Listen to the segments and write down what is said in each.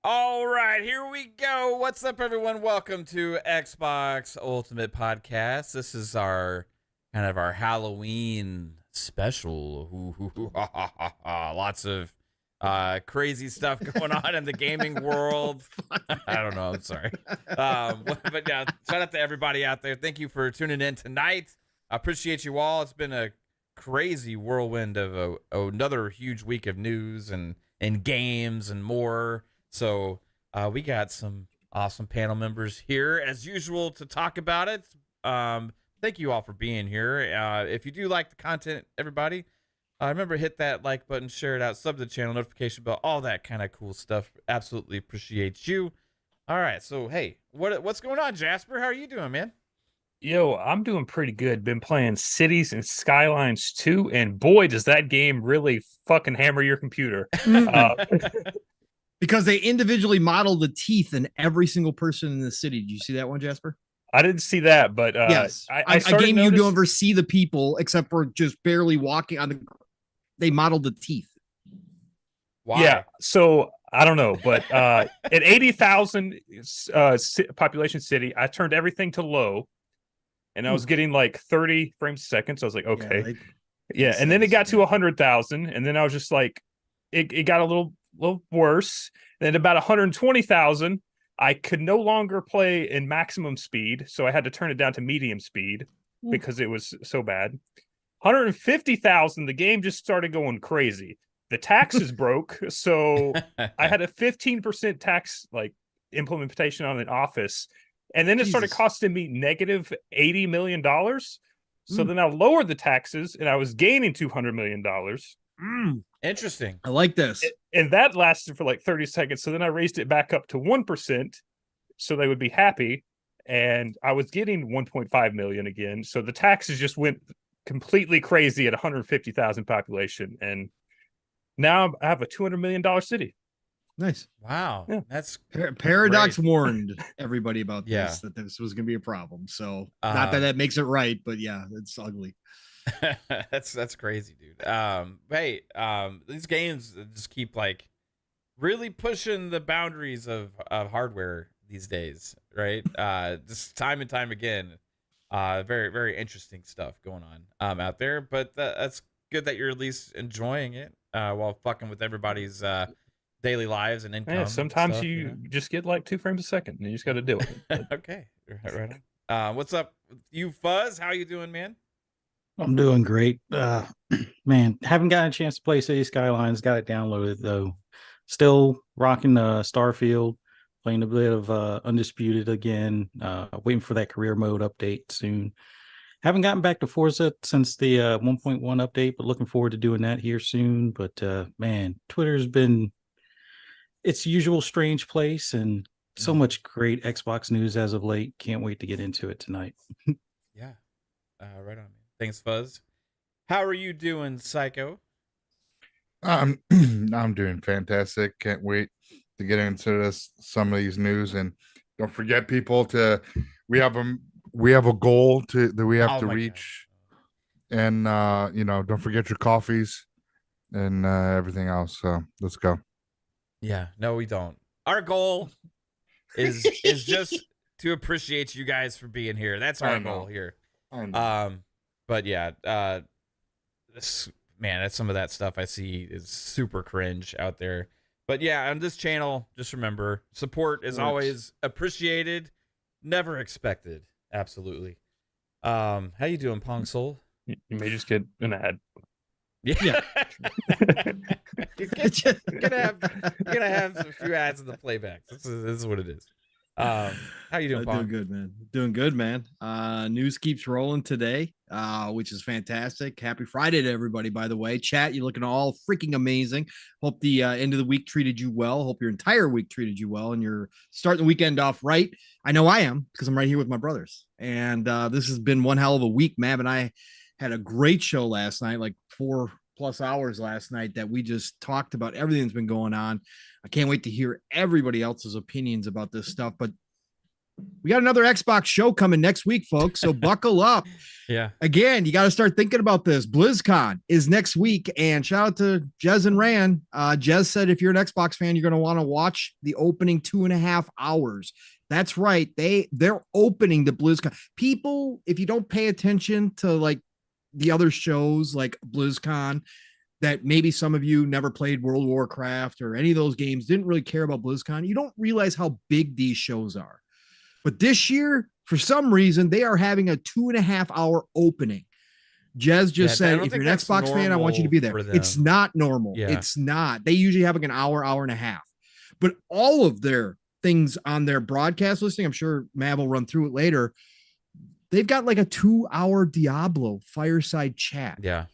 All right, here we go. What's up, everyone? Welcome to Xbox Ultimate Podcast. This is our kind of our Halloween special. Lots of crazy stuff going on in the gaming world. I don't know. I'm sorry. But yeah, shout out to everybody out there. Thank you for tuning in tonight. I appreciate you all. It's been a crazy whirlwind of another huge week of news and games and more. So we got some awesome panel members here as usual to talk about it. Thank you all for being here. If you do like the content, everybody, remember hit that like button, share it out, sub to the channel, notification bell, all that kind of cool stuff. Absolutely appreciate you. All right, so hey, what's going on, Jasper? How are you doing, man? Yo, I'm doing pretty good. Been playing Cities and Skylines 2, and boy, does that game really fucking hammer your computer. Because they individually model the teeth in every single person in the city. Did you see that one, Jasper? I didn't see that, but yes, I a game you don't ever see the people except for just barely walking on the. They modeled the teeth. Why? Yeah, so I don't know, but at 80,000 population city, I turned everything to low, and I was getting like 30 frames a second. So I was like, okay, yeah, and then it got to 100,000, and then I was just like, it got a little worse. Then about 120,000, I could no longer play in maximum speed, so I had to turn it down to medium speed because it was so bad. 150,000, the game just started going crazy. The taxes broke, so I had a 15% tax like implementation on an office, and then it started costing me negative $80 million. So then I lowered the taxes, and I was gaining $200 million. Interesting. I like this. And that lasted for like 30 seconds. So then I raised it back up to 1%, so they would be happy. And I was getting 1.5 million again. So the taxes just went completely crazy at 150,000 population. And now I have a $200 million city. Nice. Wow. Yeah. That's Paradox great. Warned everybody about this, that this was going to be a problem. So not that that makes it right, but yeah, it's ugly. That's crazy, dude. Hey, these games just keep like really pushing the boundaries of hardware these days, right? Just time and time again. Very, very interesting stuff going on out there. But that's good that you're at least enjoying it while fucking with everybody's daily lives and income. Yeah, sometimes stuff, you just get like 2 frames a second, and you just got to do it. Okay, right on. What's up, you Fuzz? How you doing, man? I'm doing great. Man, haven't gotten a chance to play City Skylines. Got it downloaded though. Still rocking Starfield, playing a bit of Undisputed again. Waiting for that career mode update soon. Haven't gotten back to Forza since the 1.1 update, but looking forward to doing that here soon. But man, Twitter's been its usual strange place, and so much great Xbox news as of late. Can't wait to get into it tonight. Yeah, right on. Thanks, Fuzz. How are you doing, Psycho? I'm doing fantastic. Can't wait to get into some of these news. And don't forget, people, we have a goal that we have to reach. God. And don't forget your coffees and everything else. So let's go. Yeah, no, we don't. Our goal is just to appreciate you guys for being here. That's our goal here. But yeah, that's some of that stuff I see is super cringe out there. But yeah, on this channel, just remember, support is always appreciated, never expected. Absolutely. How you doing, Pong Soul? You may just get an ad. Yeah. You're gonna have a few ads in the playback. This is what it is. How you doing, Pong? Doing good, man. Doing good, man. News keeps rolling today, which is fantastic. Happy Friday to everybody, by the way. Chat, you're looking all freaking amazing. Hope the end of the week treated you well. Hope your entire week treated you well, and you're starting the weekend off right. I know I am, because I'm right here with my brothers. And this has been one hell of a week. Mab and I had a great show last night, like 4+ hours last night, that we just talked about everything that's been going on. I can't wait to hear everybody else's opinions about this stuff. But We got another Xbox show coming next week, folks. So buckle up. Yeah. Again, you got to start thinking about this. BlizzCon is next week. And shout out to Jez and Ran. Jez said if you're an Xbox fan, you're going to want to watch the opening 2.5 hours. That's right. They're opening the BlizzCon. People, if you don't pay attention to like the other shows like BlizzCon, that maybe some of you never played World of Warcraft or any of those games, didn't really care about BlizzCon, you don't realize how big these shows are. But this year, for some reason, they are having a 2.5 hour opening. Jez just said, if you're an Xbox fan, I want you to be there. It's not normal. Yeah. It's not. They usually have like an hour, hour and a half. But all of their things on their broadcast listing, I'm sure Mav will run through it later. They've got like a 2-hour Diablo fireside chat. Yeah.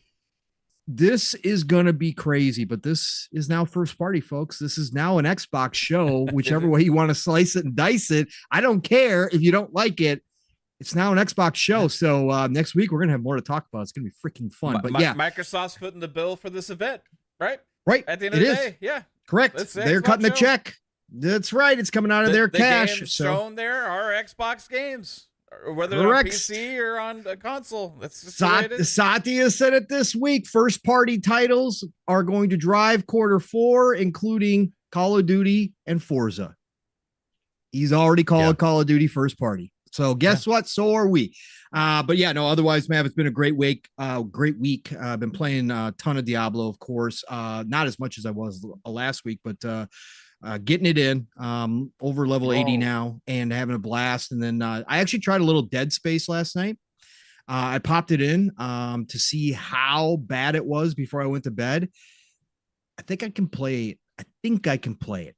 This is going to be crazy, but this is now first party, folks. This is now an Xbox show, whichever way you want to slice it and dice it. I don't care if you don't like it. It's now an Xbox show. So next week, we're going to have more to talk about. It's going to be freaking fun. But yeah, Microsoft's putting the bill for this event, right? Right. At the end of the day. Yeah. Correct. They're cutting the check. That's right. It's coming out of their cash. Games shown there are Xbox games. Whether they're on PC or on a console. That's just Satya said it this week. First party titles are going to drive Q4, including Call of Duty and Forza. He's already called Call of Duty first party. So guess what? So are we. But yeah, no, otherwise, Mav, it's been a great week. I've been playing a ton of Diablo, of course. Not as much as I was last week, but getting it in over level 80 now and having a blast. And then I actually tried a little Dead Space last night. I popped it in to see how bad it was before I went to bed. I think I can play it.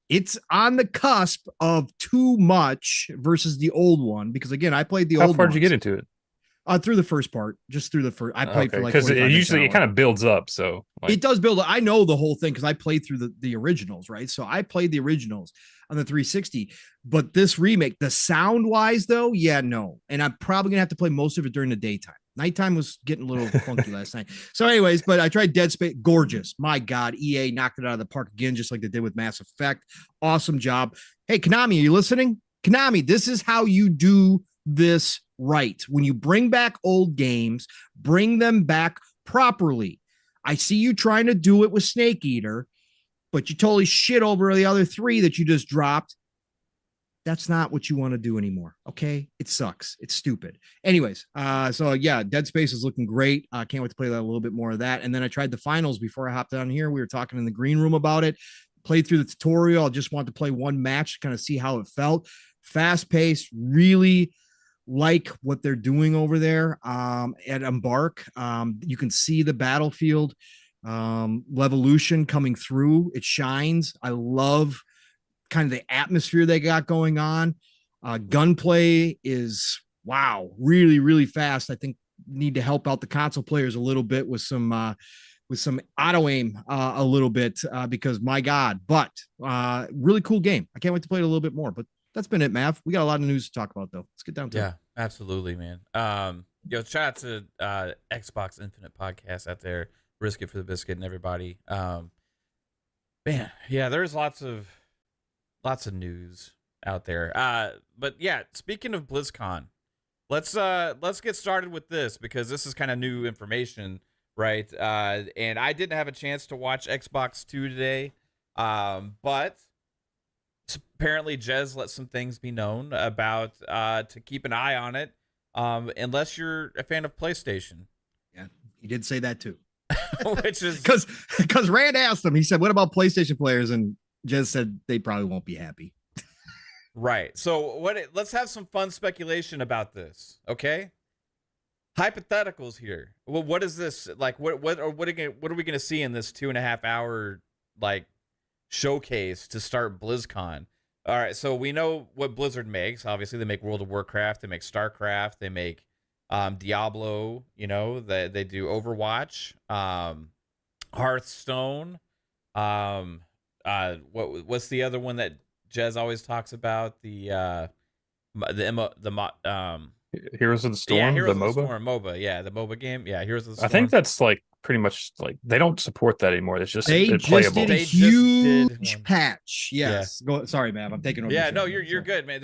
It's on the cusp of too much versus the old one, because again, I played the old one. How far did you get into it? Through the first part, just through the first. I played for like, because it kind of builds up. So it does build up. I know the whole thing because I played through the originals, right? So I played the originals on the 360, but this remake, the sound wise though, no. And I'm probably gonna have to play most of it during the daytime. Nighttime was getting a little funky last night. So anyways, but I tried Dead Space. Gorgeous. My God, EA knocked it out of the park again, just like they did with Mass Effect. Awesome job. Hey, Konami, are you listening? Konami, this is how you do this right. When you bring back old games, bring them back properly. I see you trying to do it with Snake Eater, but you totally shit over the other 3 that you just dropped. That's not what you want to do anymore. Okay. It sucks. It's stupid. Anyways. So yeah, Dead Space is looking great. I can't wait to play that a little bit more of that. And then I tried the finals before I hopped on here. We were talking in the green room about it, played through the tutorial. I just wanted to play one match, kind of see how it felt. Fast paced, really like what they're doing over there at Embark. You can see the battlefield Levolution coming through. It shines. I love kind of the atmosphere they got going on. Gunplay is really, really fast. I think need to help out the console players a little bit with some auto aim a little bit because my God, but really cool game. I can't wait to play it a little bit more, but that's been it, Mav. We got a lot of news to talk about though. Let's get down to it. Yeah, absolutely, man. Shout out to Xbox Infinite Podcast out there, Risk It for the Biscuit and everybody. Man, yeah, there's lots of news out there. But yeah, speaking of BlizzCon, let's get started with this because this is kind of new information, right? And I didn't have a chance to watch Xbox 2 today, but apparently Jez let some things be known about to keep an eye on it, unless you're a fan of PlayStation. Yeah, he did say that too. Which is because Rand asked him, he said, what about PlayStation players? And Jez said they probably won't be happy. Right. So let's have some fun speculation about this. Okay. Hypotheticals here. Well, what is this like? What are we going to see in this 2.5 hour like showcase to start BlizzCon? All right. So we know what Blizzard makes. Obviously, they make World of Warcraft. They make StarCraft. They make Diablo. You know, they do Overwatch, Hearthstone. What's the other one that Jez always talks about? The Heroes of the Storm, Heroes the of MOBA. The Storm, MOBA, yeah, the MOBA game, yeah, Heroes of the Storm. I think that's like pretty much like they don't support that anymore. It's just They it's just playable. did a They just did huge one. patch. Yes. Go. Sorry, man. I'm taking over. Yeah, the no, show, you're so. good, man.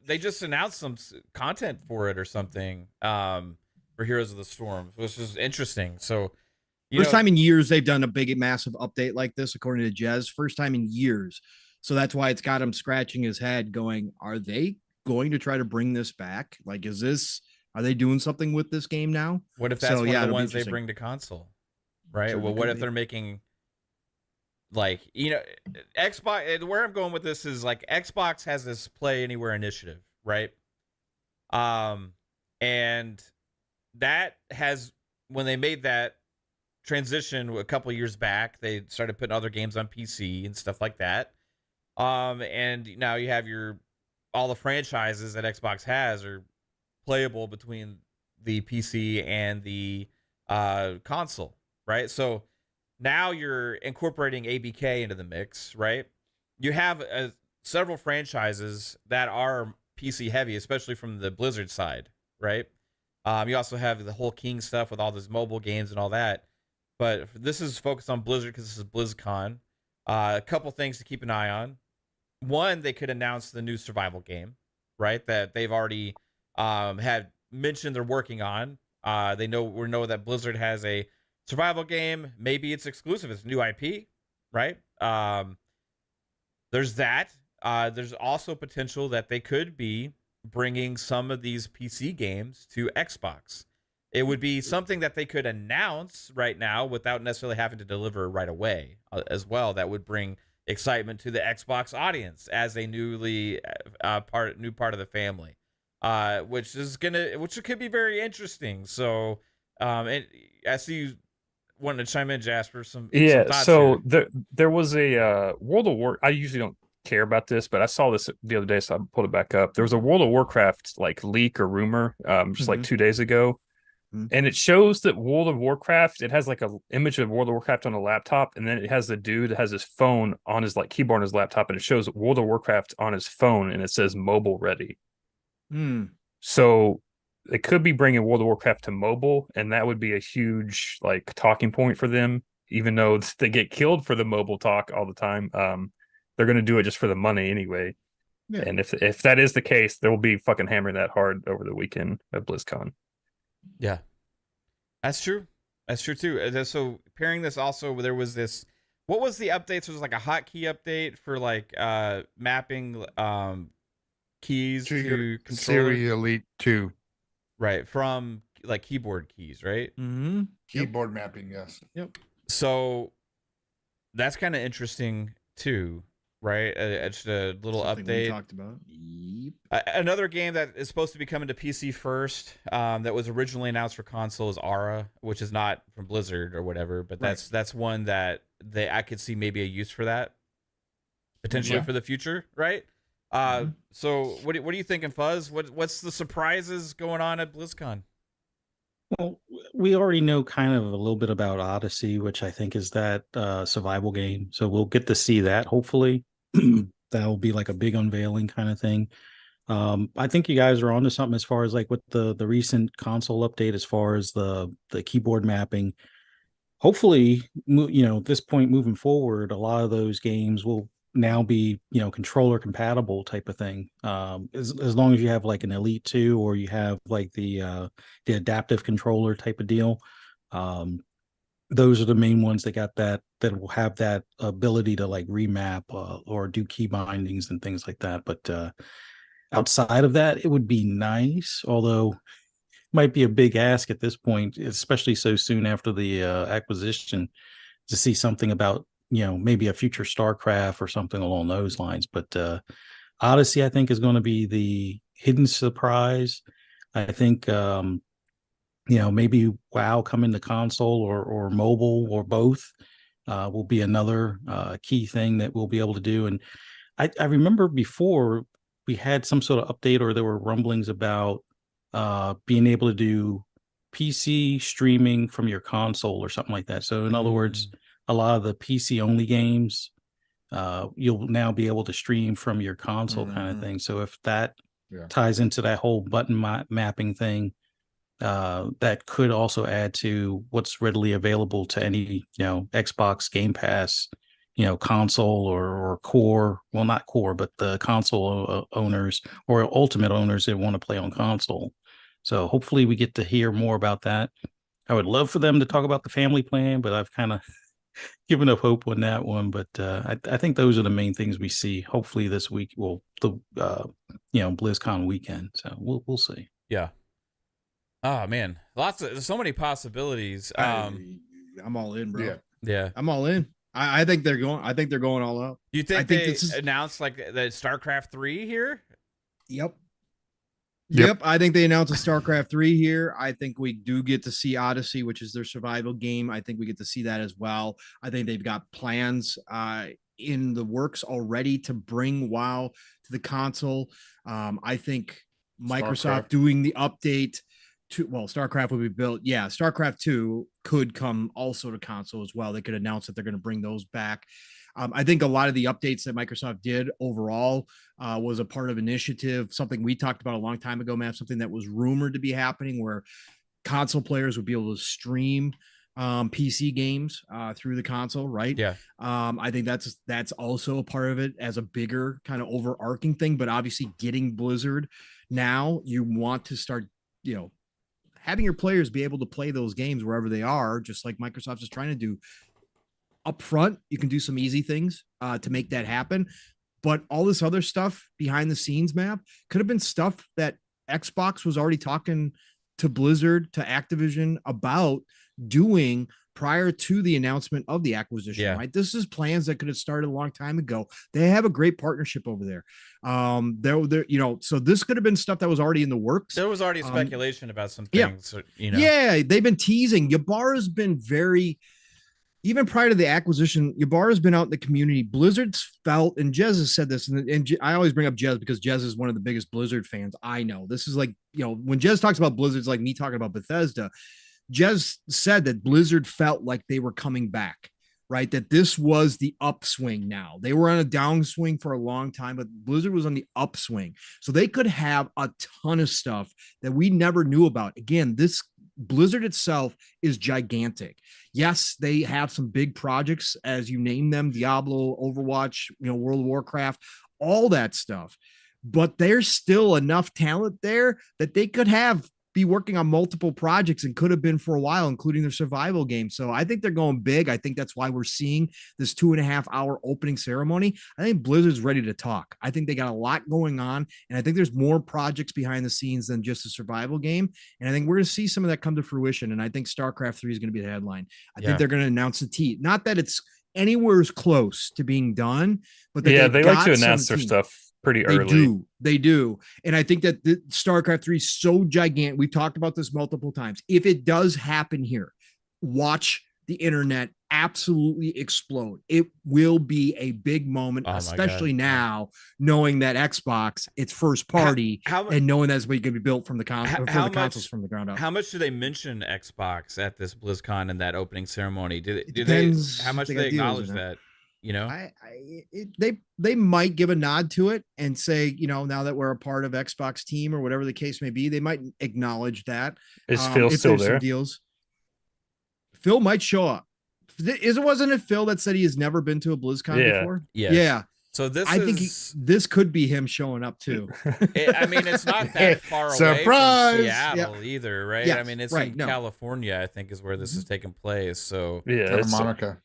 They just announced some content for it or something for Heroes of the Storm, which is interesting. So, First time in years they've done a big, massive update like this, according to Jez. First time in years. So that's why it's got him scratching his head going, are they going to try to bring this back? Like, are they doing something with this game now? what if that's one of it'll the be ones they interesting. bring to console? Right? Certainly Well, what could if be. they're making like, Xbox, where I'm going with this is like Xbox has this Play Anywhere initiative, right? And that has, when they made that transition a couple years back, they started putting other games on PC and stuff like that. And now you have all the franchises that Xbox has are playable between the PC and the console, right? So now you're incorporating ABK into the mix, right? You have several franchises that are PC heavy, especially from the Blizzard side, right? You also have the whole King stuff with all those mobile games and all that. But this is focused on Blizzard because this is BlizzCon. A couple things to keep an eye on. One, they could announce the new survival game, right? That they've already had mentioned they're working on. We know that Blizzard has a survival game. Maybe it's exclusive. It's new IP, right? There's that. There's also potential that they could be bringing some of these PC games to Xbox. It would be something that they could announce right now without necessarily having to deliver right away as well. That would bring excitement to the Xbox audience as a new part of the family, which could be very interesting. So, and I see you wanting to chime in, Jasper. Some thoughts so here. there was a World of War. I usually don't care about this, but I saw this the other day, so I pulled it back up. There was a World of Warcraft like leak or rumor, just like 2 days ago. And it shows that World of Warcraft, it has like a image of World of Warcraft on a laptop, and then it has the dude that has his phone on his like keyboard on his laptop, and it shows World of Warcraft on his phone, and it says mobile ready. So they could be bringing World of Warcraft to mobile, and that would be a huge like talking point for them, even though they get killed for the mobile talk all the time. They're going to do it just for the money anyway. Yeah. And if that is the case, they will be fucking hammering that hard over the weekend at BlizzCon. Yeah, that's true. That's true too. So pairing this also, there was this. What was the updates? There was like a hotkey update for like mapping keys to controller. Siri Elite 2. Right, from like keyboard keys, right? Keyboard mapping, yes. Yep. So that's kind of interesting too, right? Just a little Something update. we talked about. Yep. Another game that is supposed to be coming to PC first, that was originally announced for console, is Aura, which is not from Blizzard or whatever, but that's one that I could see maybe a use for that potentially for the future, right? So what are you thinking, Fuzz? What's the surprises going on at BlizzCon? Well, we already know kind of a little bit about Odyssey, which I think is that survival game. So we'll get to see that, hopefully. That'll be like a big unveiling kind of thing. I think you guys are onto something as far as like with the recent console update, as far as the keyboard mapping. Hopefully, at this point moving forward, a lot of those games will now be, controller compatible type of thing. As long as you have like an Elite 2 or you have like the adaptive controller type of deal. Those are the main ones that got that will have that ability to like remap or do key bindings and things like that. But outside of that, it would be nice, although might be a big ask at this point, especially so soon after the acquisition, to see something about, maybe a future StarCraft or something along those lines. But Odyssey, I think, is going to be the hidden surprise. I think, maybe WoW coming to console or mobile or both will be another key thing that we'll be able to do. And I remember before we had some sort of update, or there were rumblings about being able to do PC streaming from your console or something like that. So in other words, a lot of the PC only games, you'll now be able to stream from your console kind of thing. So if that ties into that whole button mapping thing, that could also add to what's readily available to any, Xbox Game Pass, console or core, well, not core, but the console owners or ultimate owners that want to play on console. So hopefully we get to hear more about that. I would love for them to talk about the family plan, but I've kind of given up hope on that one. But I think those are the main things we see. Hopefully this week, BlizzCon weekend. So we'll see. Yeah. Oh man, there's so many possibilities. I'm all in, bro. Yeah. I'm all in. I think they're going. I think they're going all out. Do you think they announced like the StarCraft 3 here? Yep. I think they announced a StarCraft 3 here. I think we do get to see Odyssey, which is their survival game. I think we get to see that as well. I think they've got plans in the works already to bring WoW to the console. I think Microsoft doing the update to, StarCraft will be built. Yeah, StarCraft 2 could come also to console as well. They could announce that they're going to bring those back. I think a lot of the updates that Microsoft did overall was a part of initiative, something we talked about a long time ago, man, something that was rumored to be happening where console players would be able to stream PC games through the console, right? Yeah. I think that's also a part of it as a bigger kind of overarching thing, but obviously getting Blizzard now, you want to start, having your players be able to play those games wherever they are, just like Microsoft is trying to do. Up front, you can do some easy things to make that happen. But all this other stuff behind the scenes, map, could have been stuff that Xbox was already talking to Blizzard, to Activision about doing prior to the announcement of the acquisition, right? This is plans that could have started a long time ago. They have a great partnership over there. So this could have been stuff that was already in the works. There was already speculation about some things, Yeah, they've been teasing. Ybarra's been very... Even prior to the acquisition, Ybarra's been out in the community. Blizzard's felt, and Jez has said this, and I always bring up Jez because Jez is one of the biggest Blizzard fans I know. This is like, when Jez talks about Blizzard, it's like me talking about Bethesda. Jez said that Blizzard felt like they were coming back, right? That this was the upswing now. They were on a downswing for a long time, but Blizzard was on the upswing. So they could have a ton of stuff that we never knew about. Again, this Blizzard itself is gigantic. Yes, they have some big projects, as you name them, Diablo, Overwatch, World of Warcraft, all that stuff. But there's still enough talent there that they could be working on multiple projects and could have been for a while, including their survival game. So I think they're going big. I think that's why we're seeing this 2.5 hour opening ceremony. I think Blizzard's ready to talk. I think they got a lot going on, and I think there's more projects behind the scenes than just a survival game. And I think we're going to see some of that come to fruition. And I think StarCraft 3 is going to be the headline. I think they're going to announce the T. Not that it's anywhere as close to being done, but they like to announce their stuff pretty early. They do. And I think that the StarCraft 3 is so gigantic. We've talked about this multiple times. If it does happen here, watch the internet absolutely explode. It will be a big moment, especially now, knowing that Xbox, it's first party, and knowing that's going to be built from the consoles from the ground up. How much do they mention Xbox at this BlizzCon and that opening ceremony? How much do they acknowledge that? They might give a nod to it and say, now that we're a part of Xbox team or whatever the case may be, they might acknowledge that. Is Phil still there? Deals. Phil might show up. Wasn't it Phil that said he has never been to a BlizzCon before? Yes. Yeah. So I think this could be him showing up too. It's not that far away from Seattle either, right? Yes, it's in California, I think, is where this is taking place. So Santa Monica.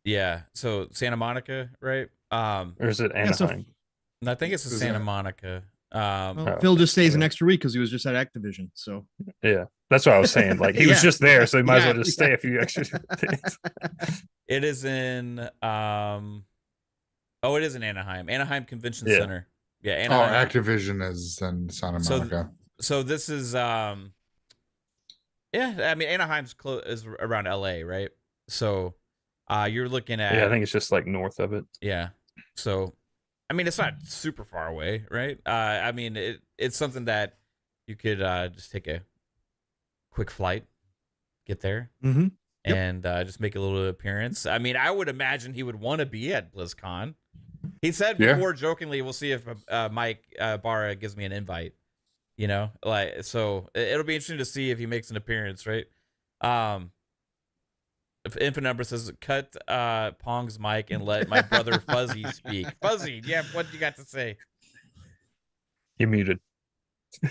Yeah, so Santa Monica, right? Or is it Anaheim? I think it's Santa Monica. Phil just stays an extra week because he was just at Activision. So that's what I was saying. Like he was just there, so he might as well just stay a few extra days. It is in it is in Anaheim Convention Center. Yeah, Anaheim. Activision is in Santa Monica. So this is Anaheim's is around LA, right? So you're looking at I think it's just like north of it. Yeah. So it's not super far away, right? It's something that you could just take a quick flight, get there, and just make a little appearance. I would imagine he would want to be at BlizzCon. He said before jokingly, we'll see if Mike Barra gives me an invite. You know, like, so it'll be interesting to see if he makes an appearance, right? If Infinite Number says, cut Pong's mic and let my brother Fuzzy speak. Fuzzy, yeah, what you got to say? You're muted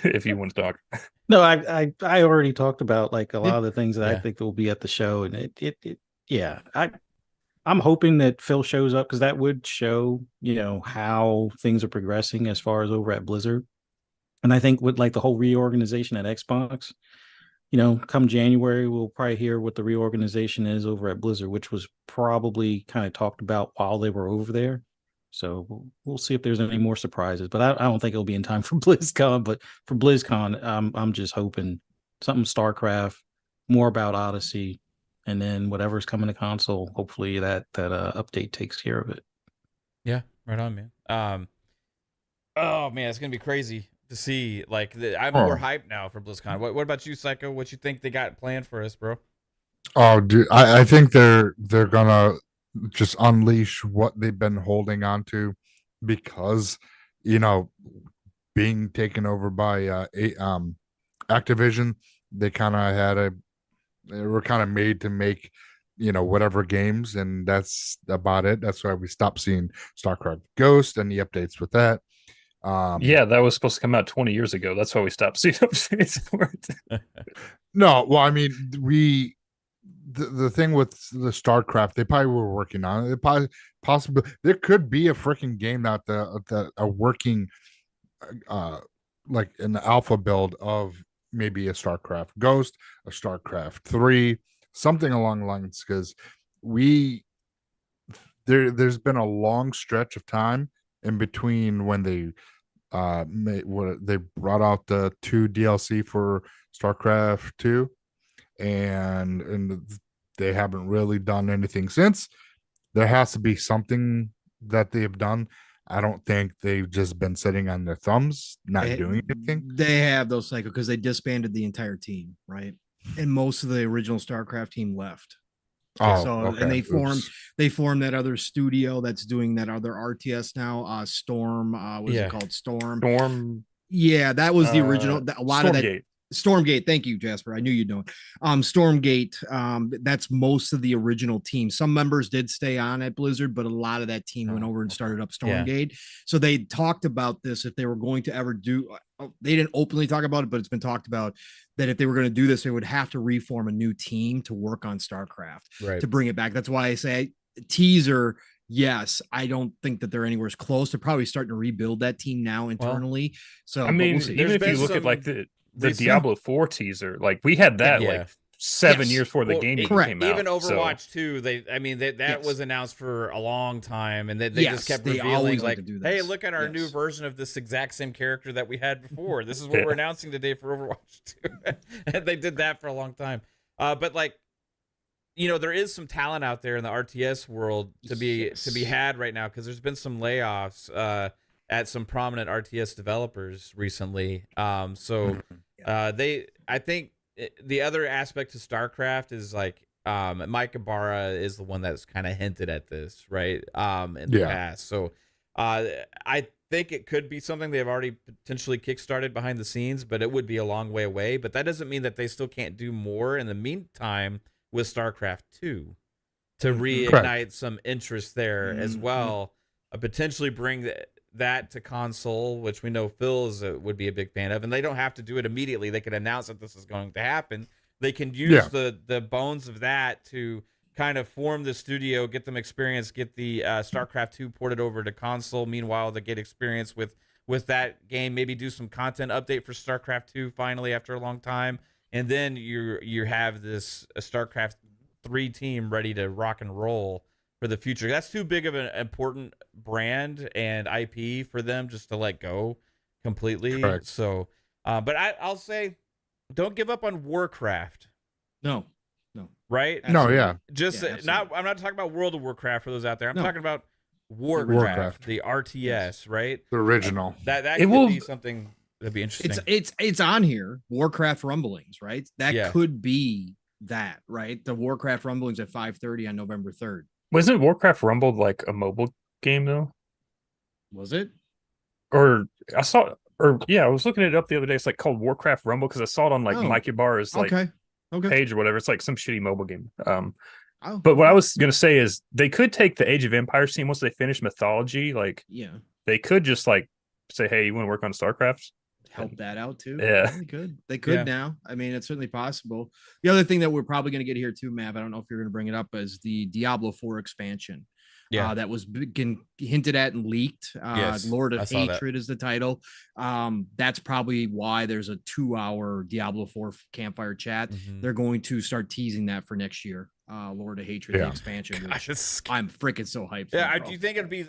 if you want to talk. No, I already talked about like a lot Yeah. of the things that I Yeah. think will be at the show, and I'm hoping that Phil shows up because that would show, you know, how things are progressing as far as over at Blizzard. And I think with like the whole reorganization at Xbox, you know, come January, we'll probably hear what the reorganization is over at Blizzard, which was probably kind of talked about while they were over there. So we'll see if there's any more surprises, but I don't think it'll be in time for BlizzCon. But for BlizzCon, I'm just hoping something StarCraft, more about Odyssey, and then whatever's coming to console. Hopefully that update takes care of it. Yeah, right on, man. Oh man, it's gonna be crazy to see. Like, I'm more hyped now for BlizzCon. What about you, Psycho? What you think they got planned for us, bro? Oh, dude, I think they're gonna just unleash what they've been holding on to, because, you know, being taken over by Activision, they kind of they were kind of made to make, you know, whatever games, and that's about it. That's why we stopped seeing StarCraft Ghost and the updates with that. Yeah, that was supposed to come out 20 years ago. That's why we stopped seeing updates for it. No, well, I mean, the thing with the StarCraft, they probably were working on it. It possibly there could be a freaking game that a working like an alpha build of maybe a StarCraft Ghost, a StarCraft 3, something along the lines, because there's been a long stretch of time in between when they they brought out the 2 DLC for StarCraft 2, and they haven't really done anything since. There has to be something that they've done. I don't think they've just been sitting on their thumbs, not doing anything. They have those, Psycho, because they disbanded the entire team, right? And most of the original StarCraft team left. Oh, so okay. And Oops. they formed that other studio that's doing that other RTS now. Storm, what is it called? Storm. Yeah, that was the original. A lot of that. Stormgate. Thank you, Jasper. I knew you'd know it. Stormgate. That's most of the original team. Some members did stay on at Blizzard, but a lot of that team went over and started up Stormgate. Yeah. So they talked about this, if they were going to ever do. They didn't openly talk about it, but it's been talked about that if they were going to do this, they would have to reform a new team to work on StarCraft to bring it back. That's why I say teaser. Yes, I don't think that they're anywhere close. They're probably starting to rebuild that team now internally. So I mean, we'll even if you look at like the Diablo 4 teaser, like we had that like 7 years before the game came out. Even Overwatch 2, that was announced for a long time, and they just kept revealing like, hey, look at our new version of this exact same character that we had before. This is what we're announcing today for Overwatch 2. And they did that for a long time. But like, you know, there is some talent out there in the RTS world to be had right now, because there's been some layoffs at some prominent RTS developers recently. I think the other aspect to StarCraft is like Mike Ibarra is the one that's kind of hinted at this, right? In the past. So I think it could be something they've already potentially kickstarted behind the scenes, but it would be a long way away. But that doesn't mean that they still can't do more in the meantime with StarCraft 2 to reignite some interest there as well. Potentially bring that to console, which we know Phil would be a big fan of, and they don't have to do it immediately. They could announce that this is going to happen. They can use the bones of that to kind of form the studio, get them experience, get the StarCraft 2 ported over to console. Meanwhile, they get experience with that game, maybe do some content update for StarCraft 2 finally after a long time, and then you have this StarCraft 3 team ready to rock and roll for the future. That's too big of an important brand and IP for them just to let go completely. Correct. So, but I'll say, don't give up on Warcraft. No. Right? Absolutely. No, yeah. Just I'm not talking about World of Warcraft for those out there. I'm talking about Warcraft, the RTS, right? The original. That could be something that'd be interesting. It's on here. Warcraft Rumblings, right? That could be that, right? The Warcraft Rumblings at 5:30 on November 3rd. Wasn't Warcraft Rumble like a mobile game though? Was it? Or I saw or yeah, I was looking it up the other day. It's like called Warcraft Rumble because I saw it on like Oh, Mikey Bar's like Okay. page or whatever. It's like some shitty mobile game. Oh, But what I was gonna say is they could take the Age of Empires team once they finish Mythology. Like yeah. they could just like say, hey, you want to work on StarCraft? Help that out too. Yeah. They could. They could Yeah. now. I mean, it's certainly possible. The other thing that we're probably going to get here too, Mav, I don't know if you're going to bring it up, is the Diablo 4 expansion. Yeah. That was hinted at and leaked. Yes, Lord I of saw that. Hatred is the title. That's probably why there's a 2-hour Diablo 4 campfire chat. Mhm. They're going to start teasing that for next year. Lord of Hatred, the Yeah. expansion. Which Gosh, it's- I'm freaking so hyped. Yeah, for, do bro. you think it'd be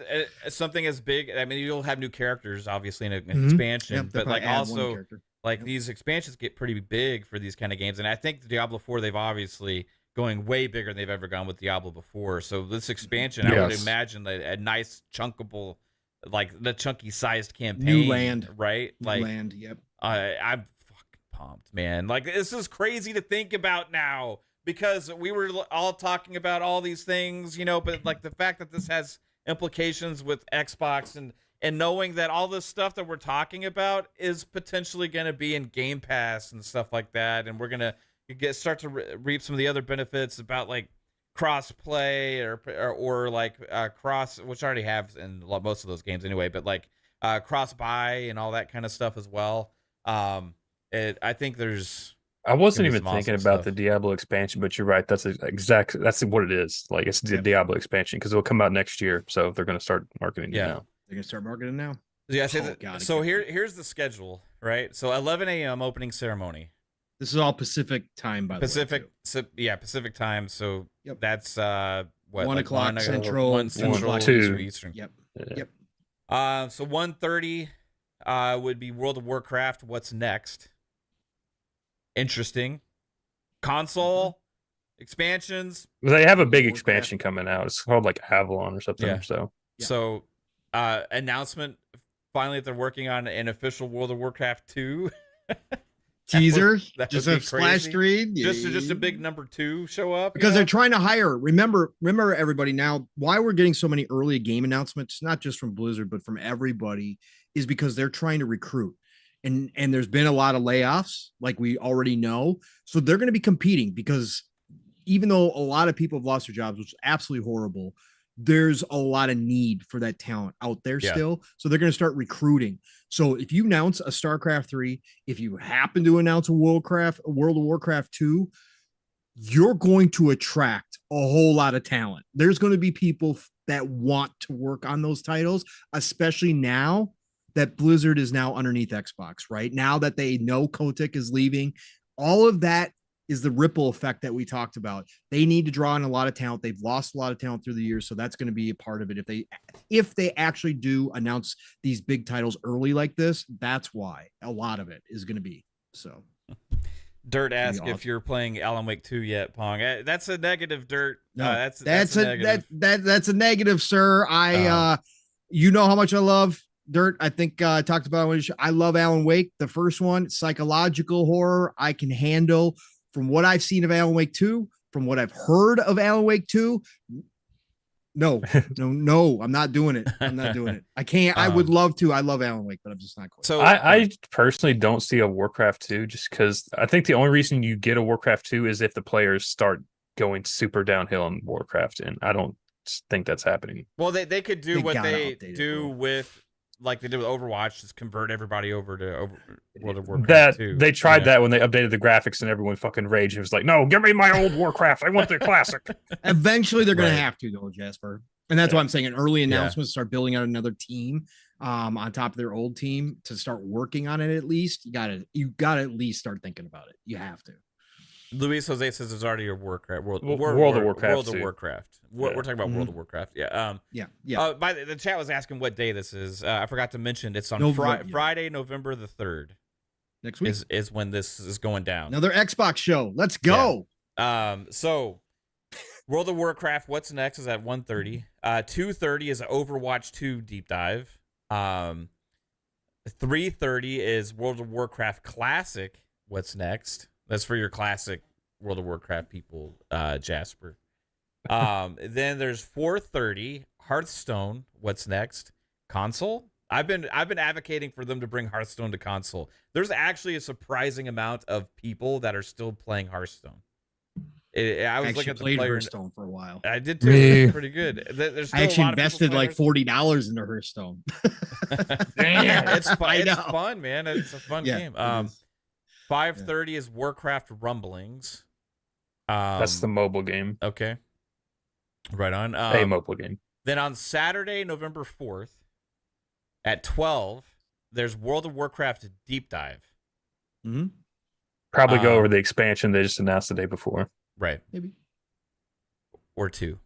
something as big? I mean, you'll have new characters, obviously, in an Mhm. expansion, Yep, they'll but like probably add one also, character. like Yep. these expansions get pretty big for these kind of games, and I think the Diablo 4 they've obviously going way bigger than they've ever gone with Diablo before. So this expansion, I would Yes. imagine that a nice chunkable, like the chunky sized campaign, land. right? Like Land. Yep. I'm fucking pumped, man. Like this is crazy to think about now because we were all talking about all these things, you know, but like the fact that this has implications with Xbox and knowing that all this stuff that we're talking about is potentially going to be in Game Pass and stuff like that, and we're going to start to reap some of the other benefits about like cross play or like cross, which I already have in most of those games anyway, but like cross buy and all that kind of stuff as well. I think there's I wasn't Gonna be even some thinking awesome about stuff. the Diablo expansion, but you're right. That's what it is. Like it's the Yep. Diablo expansion because it'll come out next year, so they're going to start marketing it Yeah. now. They're gonna start marketing now. Yeah, Oh, God, I so can't here's the schedule, right? So 11 a.m. opening ceremony, This is all Pacific time, by the way. Pacific, too. Pacific time. So Yep. that's what 1 like o'clock Central, 1 2 Central, o'clock 2 Eastern. Eastern. Yep. Yeah. Yep. So 1:30 would be World of Warcraft. What's next? Interesting. Console expansions. They have a big Warcraft. expansion coming out. It's called like Avalon or something. Yeah. So Yeah. So announcement finally that they're working on an official World of Warcraft 2. Teaser. that Just would a be splash crazy. screen. Just a big number 2 show up Because you they're know? trying to hire. Remember everybody now, why we're getting so many early game announcements, not just from Blizzard, but from everybody, is because they're trying to recruit. And there's been a lot of layoffs, like we already know. So they're going to be competing because even though a lot of people have lost their jobs, which is absolutely horrible, there's a lot of need for that talent out there Yeah. still. So they're going to start recruiting. So if you announce a StarCraft 3, if you happen to announce a World of Warcraft 2, you're going to attract a whole lot of talent. There's going to be people that want to work on those titles, especially now that Blizzard is now underneath Xbox, right? Now that they know Kotick is leaving, all of that is the ripple effect that we talked about. They need to draw in a lot of talent. They've lost a lot of talent through the years, so that's going to be a part of it. If they actually do announce these big titles early like this, that's why a lot of it is going to be. So Dirt be asked awesome. if you're playing Alan Wake 2 yet, Pong. That's a negative, Dirt. No, That's a negative. that's a negative, sir. You know how much I love Dirt. I think I talked about it. I love Alan Wake, the first one, psychological horror. I can handle from what I've seen of Alan Wake 2, from what I've heard of Alan Wake 2. No, I'm not doing it. I'm not doing it. I can't. I would love to. I love Alan Wake, but I'm just not quite. So I personally don't see a Warcraft 2 just because I think the only reason you get a Warcraft 2 is if the players start going super downhill in Warcraft, and I don't think that's happening. well, they could do They what gotta they update it, do bro. with like they did with Overwatch, just convert everybody over to World of Warcraft That 2. they tried you know? that when they updated the graphics and everyone fucking raged. It was like, no, give me my old Warcraft. I want the classic. Eventually, they're going Right. to have to, though, Jasper. And that's why I'm saying an early announcement, start building out another team on top of their old team to start working on it. At least you got to at least start thinking about it. You have to. Luis Jose says it's already a Warcraft. World of Warcraft World of too. Warcraft. Yeah. We're talking about World of Warcraft. Yeah. Yeah. By the chat was asking what day this is. I forgot to mention it's on November, yeah. Friday, November the 3rd. Next week, Is when this is going down. another Xbox show. Let's go. So World of Warcraft, what's next is at 1:30. 2:30 is Overwatch 2 deep dive. 3:30 is World of Warcraft Classic. What's next? That's for your classic World of Warcraft people, Jasper. Then there's 4:30 Hearthstone. What's next? Console. I've been advocating for them to bring Hearthstone to console. There's actually a surprising amount of people that are still playing Hearthstone. I was looking at the player Hearthstone for a while. I did too. It's pretty good. There's still I actually a lot of invested like $40 into Hearthstone. Damn, it's fun. It's fun, man. It's a fun game. 5:30 is Warcraft Rumblings. That's the mobile game. Okay. Right on. A mobile game. Then on Saturday, November 4th, at 12, there's World of Warcraft Deep Dive. Mm-hmm. Probably go over the expansion they just announced the day before. Right. Maybe. Or two.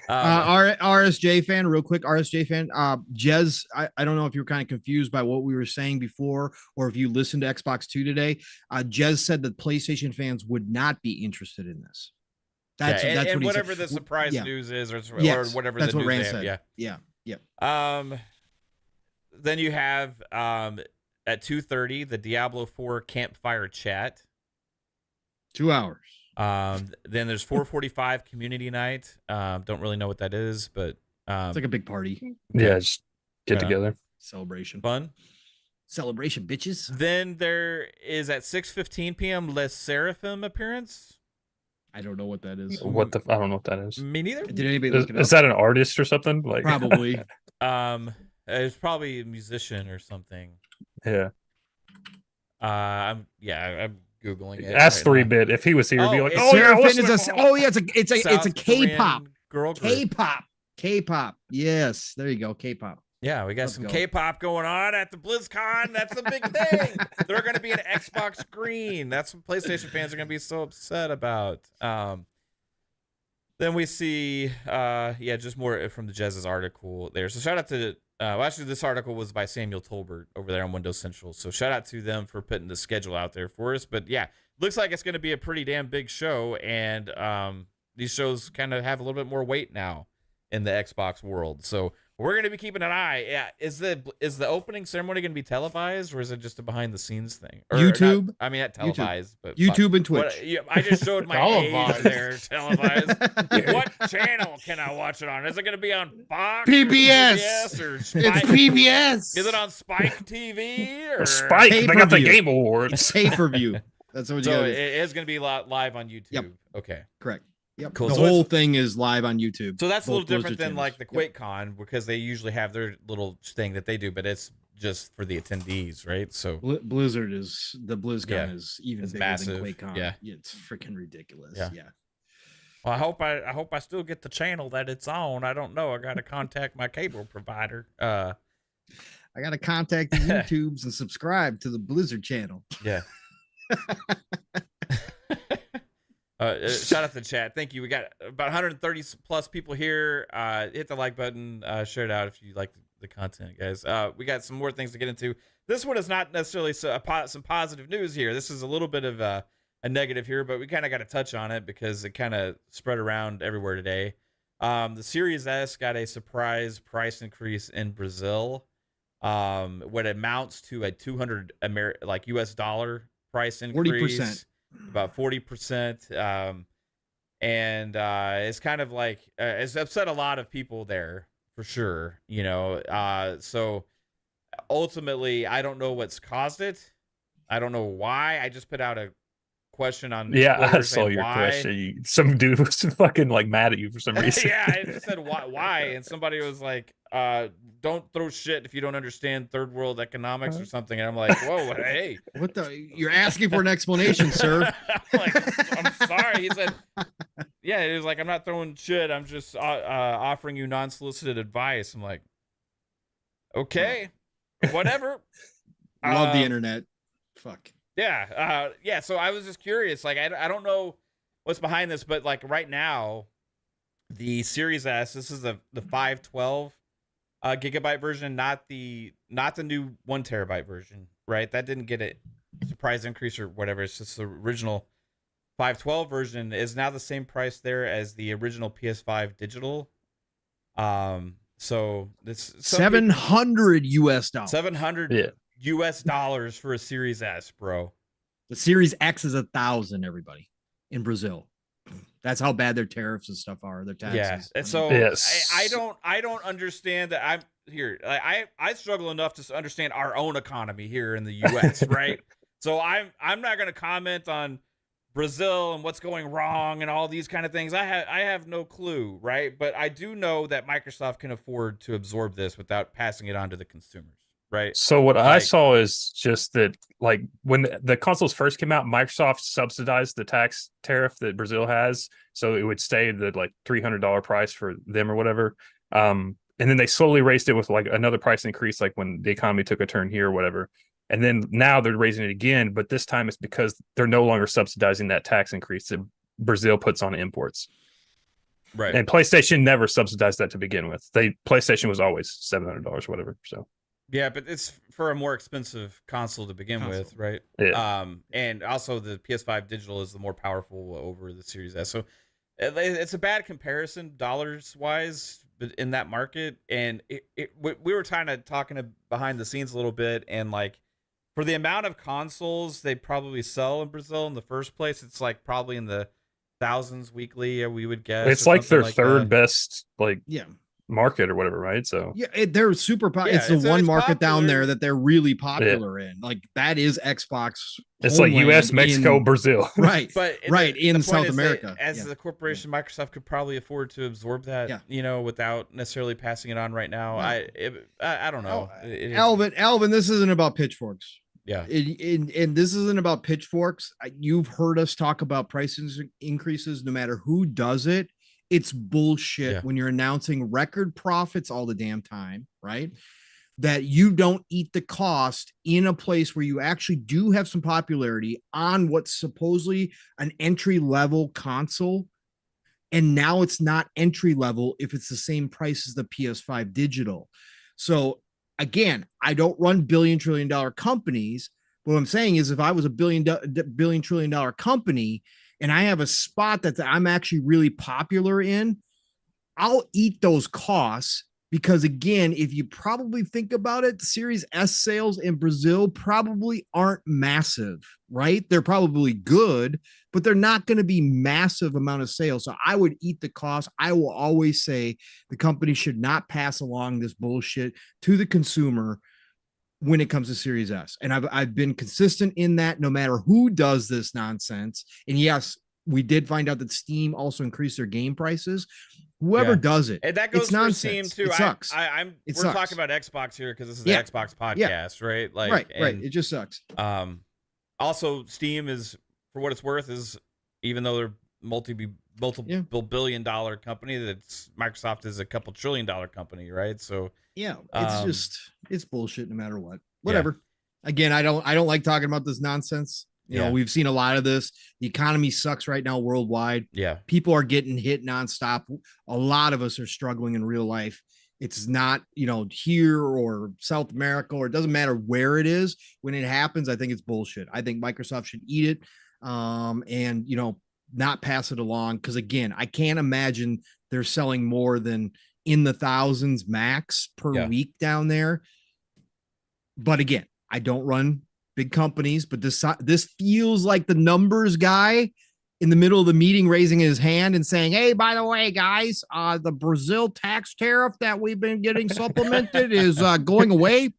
RSJ fan, real quick. RSJ fan. Jez, I don't know if you were kind of confused by what we were saying before, or if you listened to Xbox 2 today. Jez said that PlayStation fans would not be interested in this. That's what whatever the surprise news is, or whatever that's the what news Rand they said. have. Yeah. Then you have at 2:30 the Diablo 4 campfire chat. 2 hours. Then there's 4:45 community night. Don't really know what that is, but it's like a big party. Yeah, just get together. Celebration. Fun. Celebration, bitches. Then there is at 6:15 p.m. Les Seraphim appearance. I don't know what that is. I don't know what that is. Me neither. Did anybody look it up? Is that an artist or something? Like probably. It's probably a musician or something. Yeah. I'm Googling it. Ask 3-Bit if he was here. He'd be like, it's a K-pop girl group. K-pop. Yes, there you go. K-pop. Yeah, we got some K-pop going on at the BlizzCon. That's a big thing. They're going to be an Xbox Green. That's what PlayStation fans are going to be so upset about. Then we see, just more from the Jez's article there. So shout out to, actually this article was by Samuel Tolbert over there on Windows Central. So shout out to them for putting the schedule out there for us. But yeah, looks like it's going to be a pretty damn big show. And these shows kind of have a little bit more weight now in the Xbox world. So we're going to be keeping an eye. Yeah, is the opening ceremony going to be televised, or is it just a behind the scenes thing? Or YouTube? Not televised, but YouTube and Twitch. I just showed my age there. Televised. What channel can I watch it on? Is it going to be on Fox? PBS. Or it's PBS. Is it on Spike TV or Spike? They got the Game Awards. It's pay-per-view. That's what you so it is going to be live on YouTube. Yep. Okay. Correct. Yep. Cool. The whole thing is live on YouTube. So that's a little different than like the QuakeCon, because they usually have their little thing that they do, but it's just for the attendees, right? So Blizzard is the BlizzCon is even bigger massive. than QuakeCon. Yeah, it's freaking ridiculous. Yeah. Well, I hope I still get the channel that it's on. I don't know. I got to contact my cable provider. I got to contact the YouTubes and subscribe to the Blizzard channel. Yeah. Shout out to the chat. Thank you. We got about 130 plus people here. Hit the like button. Share it out if you like the content, guys. We got some more things to get into. This one is not necessarily some positive news here. This is a little bit of a negative here, but we kind of got to touch on it because it kind of spread around everywhere today. The Series S got a surprise price increase in Brazil. What amounts to a $200 US dollar price increase. 40%. About 40%. And it's kind of like it's upset a lot of people there for sure, you know. So ultimately, I don't know what's caused it. I don't know why. I just put out a question on I saw your question. Some dude was fucking like mad at you for some reason. Yeah, I just said why, and somebody was like, don't throw shit if you don't understand third world economics or something. And I'm like, whoa, hey, what you're asking for an explanation, sir? I'm sorry. He said, yeah, it was like, I'm not throwing shit, I'm just offering you non-solicited advice. I'm like, okay, whatever. Love the internet. Fuck. Yeah. So I was just curious. Like, I don't know what's behind this, but like right now, the Series S, this is the 512 gigabyte version, not the new 1 terabyte version, right? That didn't get a surprise increase or whatever. It's just the original 512 version is now the same price there as the original PS5 digital. So this $700 US. $700 US dollars for a Series S, bro. The Series X is 1,000. Everybody in Brazil. That's how bad their tariffs and stuff are. Their taxes. Yeah. And so I don't understand that. here. I struggle enough to understand our own economy here in the U.S. right? So I'm not going to comment on Brazil and what's going wrong and all these kind of things. I have no clue, right? But I do know that Microsoft can afford to absorb this without passing it on to the consumers, right? So what I saw is just that, like, when the consoles first came out, Microsoft subsidized the tax tariff that Brazil has, so it would stay the like $300 price for them or whatever. And then they slowly raised it with like another price increase, like when the economy took a turn here or whatever. And then now they're raising it again, but this time it's because they're no longer subsidizing that tax increase that Brazil puts on imports. Right. And PlayStation never subsidized that to begin with. PlayStation was always $700, whatever. So yeah, but it's for a more expensive console to begin with, right? Yeah. And also the PS5 digital is the more powerful over the Series S. So it's a bad comparison dollars wise, but in that market. And we were kind of talking behind the scenes a little bit, and like, for the amount of consoles they probably sell in Brazil in the first place, it's like probably in the thousands weekly, we would guess. It's like their third best, like, market or whatever, right? So yeah, they're super popular. It's the one market down there that they're really popular in. Like, that is Xbox. It's like US, Mexico, Brazil. Right. But in South America. As the corporation, Microsoft could probably afford to absorb that, without necessarily passing it on right now. I don't know. Alvin, this isn't about pitchforks. Yeah. And this isn't about pitchforks. You've heard us talk about price increases no matter who does it. It's bullshit when you're announcing record profits all the damn time, right? That you don't eat the cost in a place where you actually do have some popularity on what's supposedly an entry-level console. And now it's not entry level if it's the same price as the PS5 digital. So again, I don't run billion trillion dollar companies. What I'm saying is, if I was a billion trillion dollar company and I have a spot that I'm actually really popular in, I'll eat those costs. Because again, if you probably think about it, the Series S sales in Brazil probably aren't massive, right? They're probably good, but they're not going to be massive amount of sales. So I would eat the cost. I will always say the company should not pass along this bullshit to the consumer when it comes to Series S. And I've been consistent in that no matter who does this nonsense. And yes, we did find out that Steam also increased their game prices. Whoever does it, and that goes it's for nonsense. Steam too. It sucks. We're talking about Xbox here because this is the Xbox podcast, right? Like, right. It just sucks. Also, Steam is, for what it's worth, is, even though they're multiple billion-dollar company, that's Microsoft is a couple $1 trillion company, right? So it's bullshit no matter what. Whatever. Again, I don't like talking about this nonsense. You know, we've seen a lot of this. The economy sucks right now worldwide. Yeah. People are getting hit nonstop. A lot of us are struggling in real life. It's not, here or South America, or it doesn't matter where it is. When it happens, I think it's bullshit. I think Microsoft should eat it and, not pass it along. Because again, I can't imagine they're selling more than in the thousands max per week down there. But again, I don't run big companies, but this feels like the numbers guy in the middle of the meeting raising his hand and saying, hey, by the way, guys, the Brazil tax tariff that we've been getting supplemented is going away.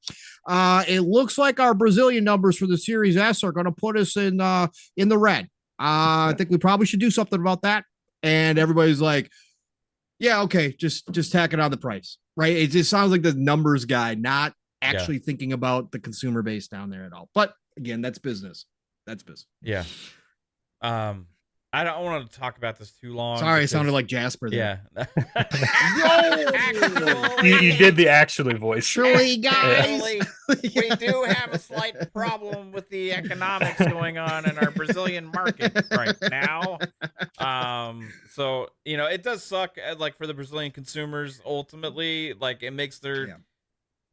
It looks like our Brazilian numbers for the Series S are going to put us in the red. I think we probably should do something about that. And everybody's like, yeah, okay, just tack it on the price, right? It just sounds like the numbers guy, not actually thinking about the consumer base down there at all. But again, that's business. Yeah. I don't want to talk about this too long. Sorry, it sounded like Jasper there. Yeah. You did the actually voice. Truly, guys. We do have a slight problem with the economics going on in our Brazilian market right now. So, it does suck, like, for the Brazilian consumers. Ultimately, like, it makes their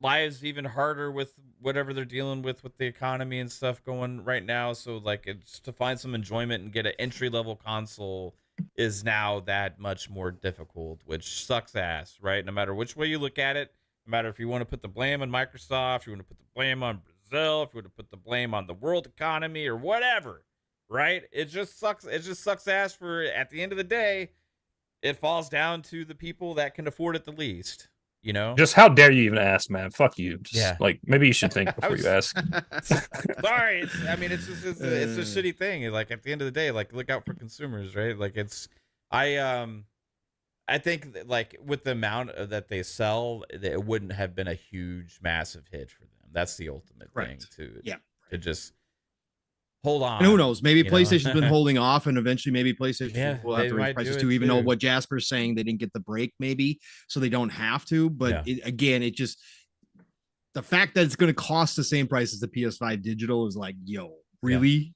lives even harder with whatever they're dealing with the economy and stuff going right now. So, like, it's to find some enjoyment and get an entry-level console is now that much more difficult, which sucks ass, right? No matter which way you look at it, no matter if you want to put the blame on Microsoft, you want to put the blame on Brazil, if you want to put the blame on the world economy or whatever, right? It just sucks. It just sucks ass for, at the end of the day, it falls down to the people that can afford it the least. You know, Just how dare you even ask, man? Fuck you. Just, Yeah. like maybe you should think before was- you ask. sorry. I mean, it's just it's a shitty thing. Like at the end of the day, like look out for consumers, right? Like I think that, like with the amount that they sell, it wouldn't have been a huge, massive hit for them. That's the ultimate thing to just hold on. And who knows? Maybe you know? PlayStation's been holding off, and eventually, maybe PlayStation Yeah, will have they to raise might prices do too. it Even though too. what Jasper's saying, they didn't get the break, maybe, so they don't have to. But again, it just the fact that it's going to cost the same price as the PS5 digital is like, yo, really?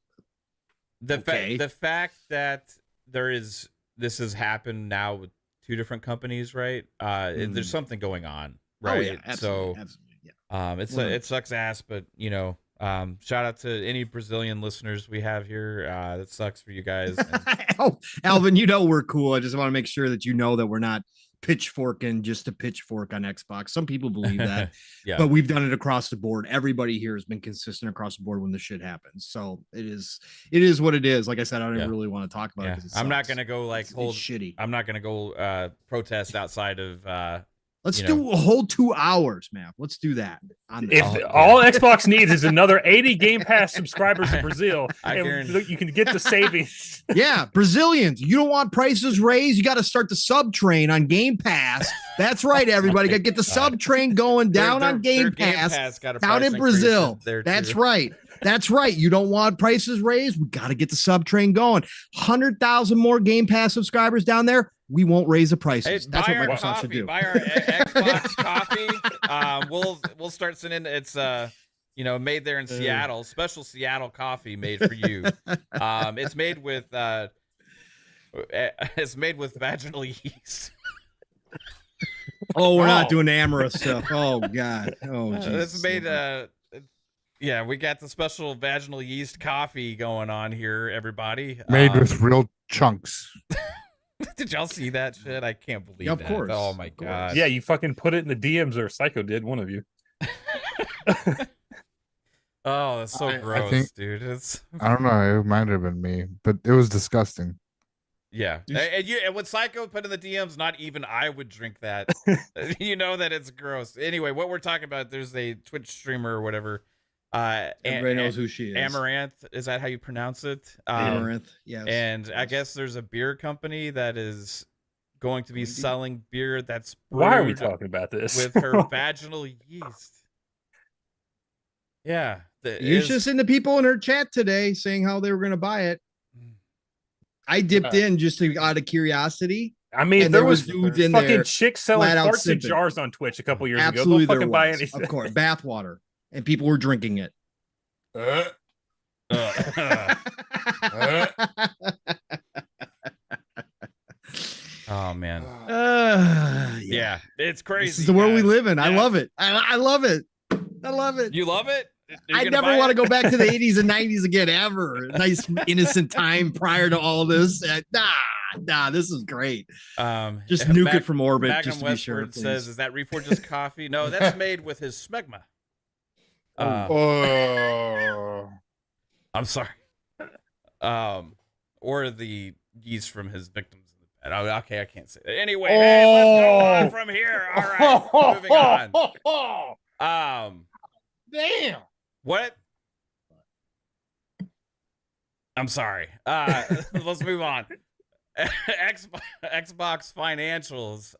The Okay. the fact that this has happened now with two different companies, right? There's something going on, right? Oh, yeah, absolutely, So absolutely. Yeah. it sucks ass, but you know, shout out to any Brazilian listeners we have here. That sucks for you guys. And Alvin, you know we're cool. I just want to make sure that you know that we're not pitchforking just to pitchfork on Xbox. Some people believe that, yeah, but we've done it across the board. Everybody here has been consistent across the board when the shit happens. So it is what it is. Like I said, I don't even really want to talk about it. 'Cause it I'm not sucks. gonna go like It's hold. shitty. I'm not gonna go protest outside of. Let's you do know. a whole 2 hours, man. Let's do that. On If this. all Xbox needs is another 80 Game Pass subscribers in Brazil, I and guarantee- you can get the savings. Yeah, Brazilians, you don't want prices raised. You got to start the sub train on Game Pass. That's right, everybody. Got to get the sub train going down on Game Pass. got a Down price in increase Brazil. there, That's too. right. That's right. You don't want prices raised. We got to get the sub train going. 100,000 more Game Pass subscribers down there. We won't raise the prices. Hey, That's buy what our Microsoft coffee. should do. Buy our Xbox coffee. We'll start sending it's made there in Seattle. Special Seattle coffee made for you. It's made with vaginal yeast. Oh, we're not doing the amorous stuff. Oh God. Oh, Jesus. It's made yeah, we got the special vaginal yeast coffee going on here, everybody. Made with real chunks. Did y'all see that shit? I can't believe Of that. course, Oh my of course. god. Yeah, you fucking put it in the DMs, or Psycho did, one of you. Oh, that's so I gross, think- dude. It's I don't know. It might have been me, but it was disgusting. yeah. And when Psycho put in the DMs, not even I would drink that. You know that it's gross. Anyway, what we're talking about, there's a Twitch streamer or whatever. Everybody knows who she is. Amaranth, is that how you pronounce it? Amaranth. Yes. And I guess there's a beer company that is going to be selling beer that's Why are we brewed talking about this? with her vaginal yeast. Yeah. You should have seen the people in her chat today saying how they were going to buy it. I dipped in just out of curiosity. I mean, And there there was was dudes in fucking there chicks selling flat out farts in simping. jars on Twitch a couple years Absolutely, ago. Don't there fucking buy was. anything. Of course, bathwater, and people were drinking it. Oh man. Yeah. It's crazy. This is the world we guys. live in. I Yeah. love it. I love it. I love it. You love it? I never want to go back to the 80s and 90s again, ever. Nice innocent time prior to all this. Nah, this is great. Just nuke it from orbit, Magnum just to be sure. Westward says, "Is that Reforge's coffee?" No, that's made with his smegma. Oh, I'm sorry. Or the yeast from his victims in the bed. Oh, okay, I can't say that. Anyway, hey, let's go on from here. All right, moving on. damn. What? I'm sorry. Let's move on. Xbox financials.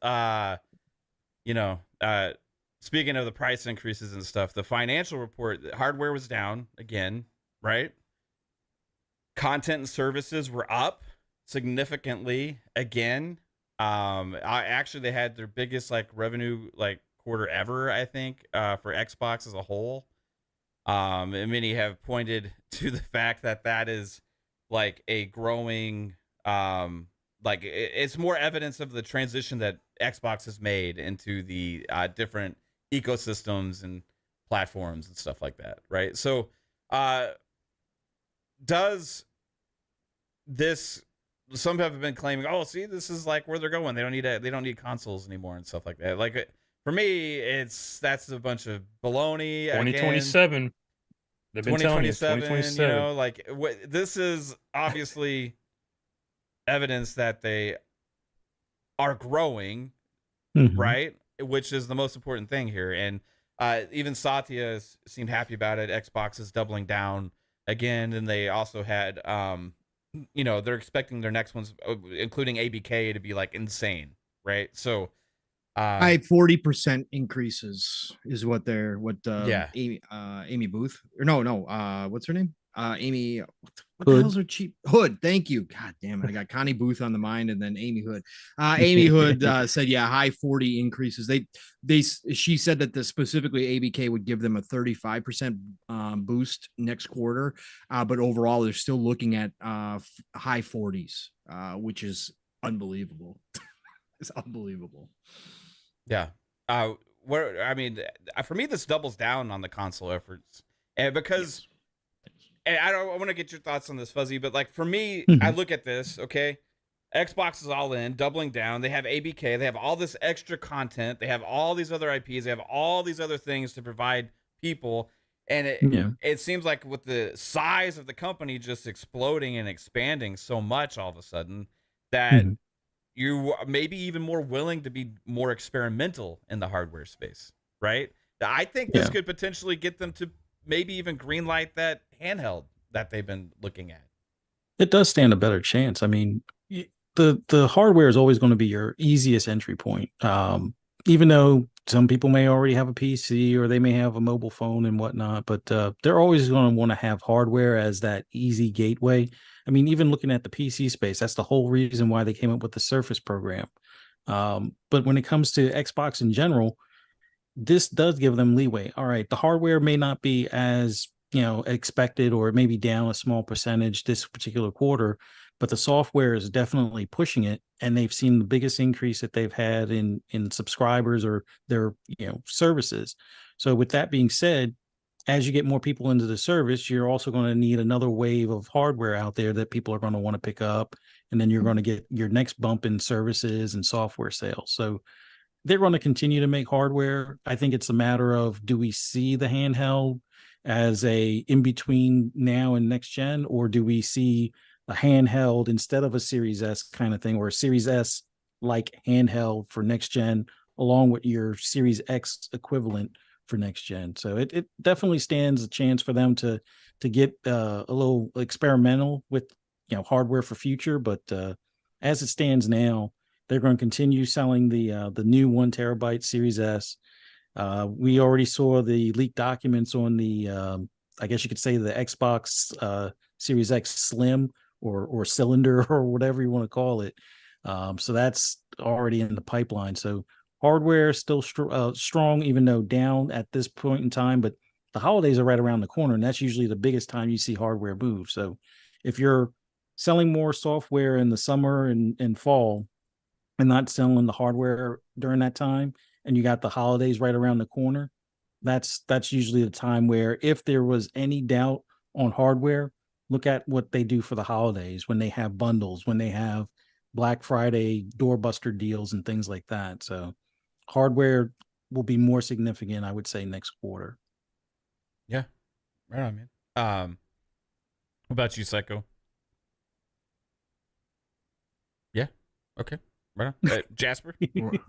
Speaking of the price increases and stuff, the financial report, hardware was down again, right? Content and services were up significantly again. They had their biggest revenue quarter ever, I think, for Xbox as a whole. And many have pointed to the fact that is a growing it's more evidence of the transition that Xbox has made into the different ecosystems and platforms and stuff like that, right? So does this, some have been claiming, oh, see, this is where they're going, they don't need consoles anymore and stuff like that. For me, that's a bunch of baloney. 2027. They've been telling you 2027. This is obviously evidence that they are growing, right? which is the most important thing here. And even Satya seemed happy about it. Xbox is doubling down again, and they also had, they're expecting their next ones, including ABK, to be like insane, right? So, high 40% increases is what yeah, Amy Booth or no, what's her name? Amy, what the Hood. hell's her cheap Hood? Thank you. God damn it. I got Connie Booth on the mind and then Amy Hood. Amy Hood said, yeah, high 40 increases. She said that specifically ABK would give them a 35% boost next quarter. But overall, they're still looking at high 40s, which is unbelievable. It's unbelievable. yeah. For me, this doubles down on the console efforts, and because. And I want to get your thoughts on this, Fuzzy, but like for me, I look at this, okay? Xbox is all in, doubling down. They have ABK, they have all this extra content, they have all these other IPs, they have all these other things to provide people. And it seems like with the size of the company just exploding and expanding so much all of a sudden that you may be even more willing to be more experimental in the hardware space, right? I think this could potentially get them to maybe even greenlight that handheld that they've been looking at. It does stand a better chance. I mean, the hardware is always going to be your easiest entry point. Even though some people may already have a PC or they may have a mobile phone and whatnot, but they're always going to want to have hardware as that easy gateway. I mean, even looking at the PC space, that's the whole reason why they came up with the Surface program. But when it comes to Xbox in general, this does give them leeway. All right, the hardware may not be as expected, or it may be down a small percentage this particular quarter, but the software is definitely pushing it, and they've seen the biggest increase that they've had in subscribers or their services. So with that being said, as you get more people into the service, you're also going to need another wave of hardware out there that people are going to want to pick up, and then you're going to get your next bump in services and software sales. So they're going to continue to make hardware. I think it's a matter of, do we see the handheld as a in between now and next gen, or do we see a handheld instead of a Series S kind of thing, or a Series S like handheld for next gen, along with your Series X equivalent for next gen? So it definitely stands a chance for them to get a little experimental with hardware for future. But as it stands now, they're going to continue selling the new 1 terabyte Series S. We already saw the leaked documents on the, I guess you could say, the Xbox Series X Slim or cylinder or whatever you want to call it. So that's already in the pipeline. So hardware is still strong, even though down at this point in time. But the holidays are right around the corner, and that's usually the biggest time you see hardware move. So if you're selling more software in the summer and fall, and not selling the hardware during that time, and you got the holidays right around the corner, that's usually the time where, if there was any doubt on hardware, look at what they do for the holidays, when they have bundles, when they have Black Friday doorbuster deals and things like that. So hardware will be more significant, I would say, next quarter. Yeah, right on, man. What about you, Psycho? Yeah, okay. Right on. Jasper? You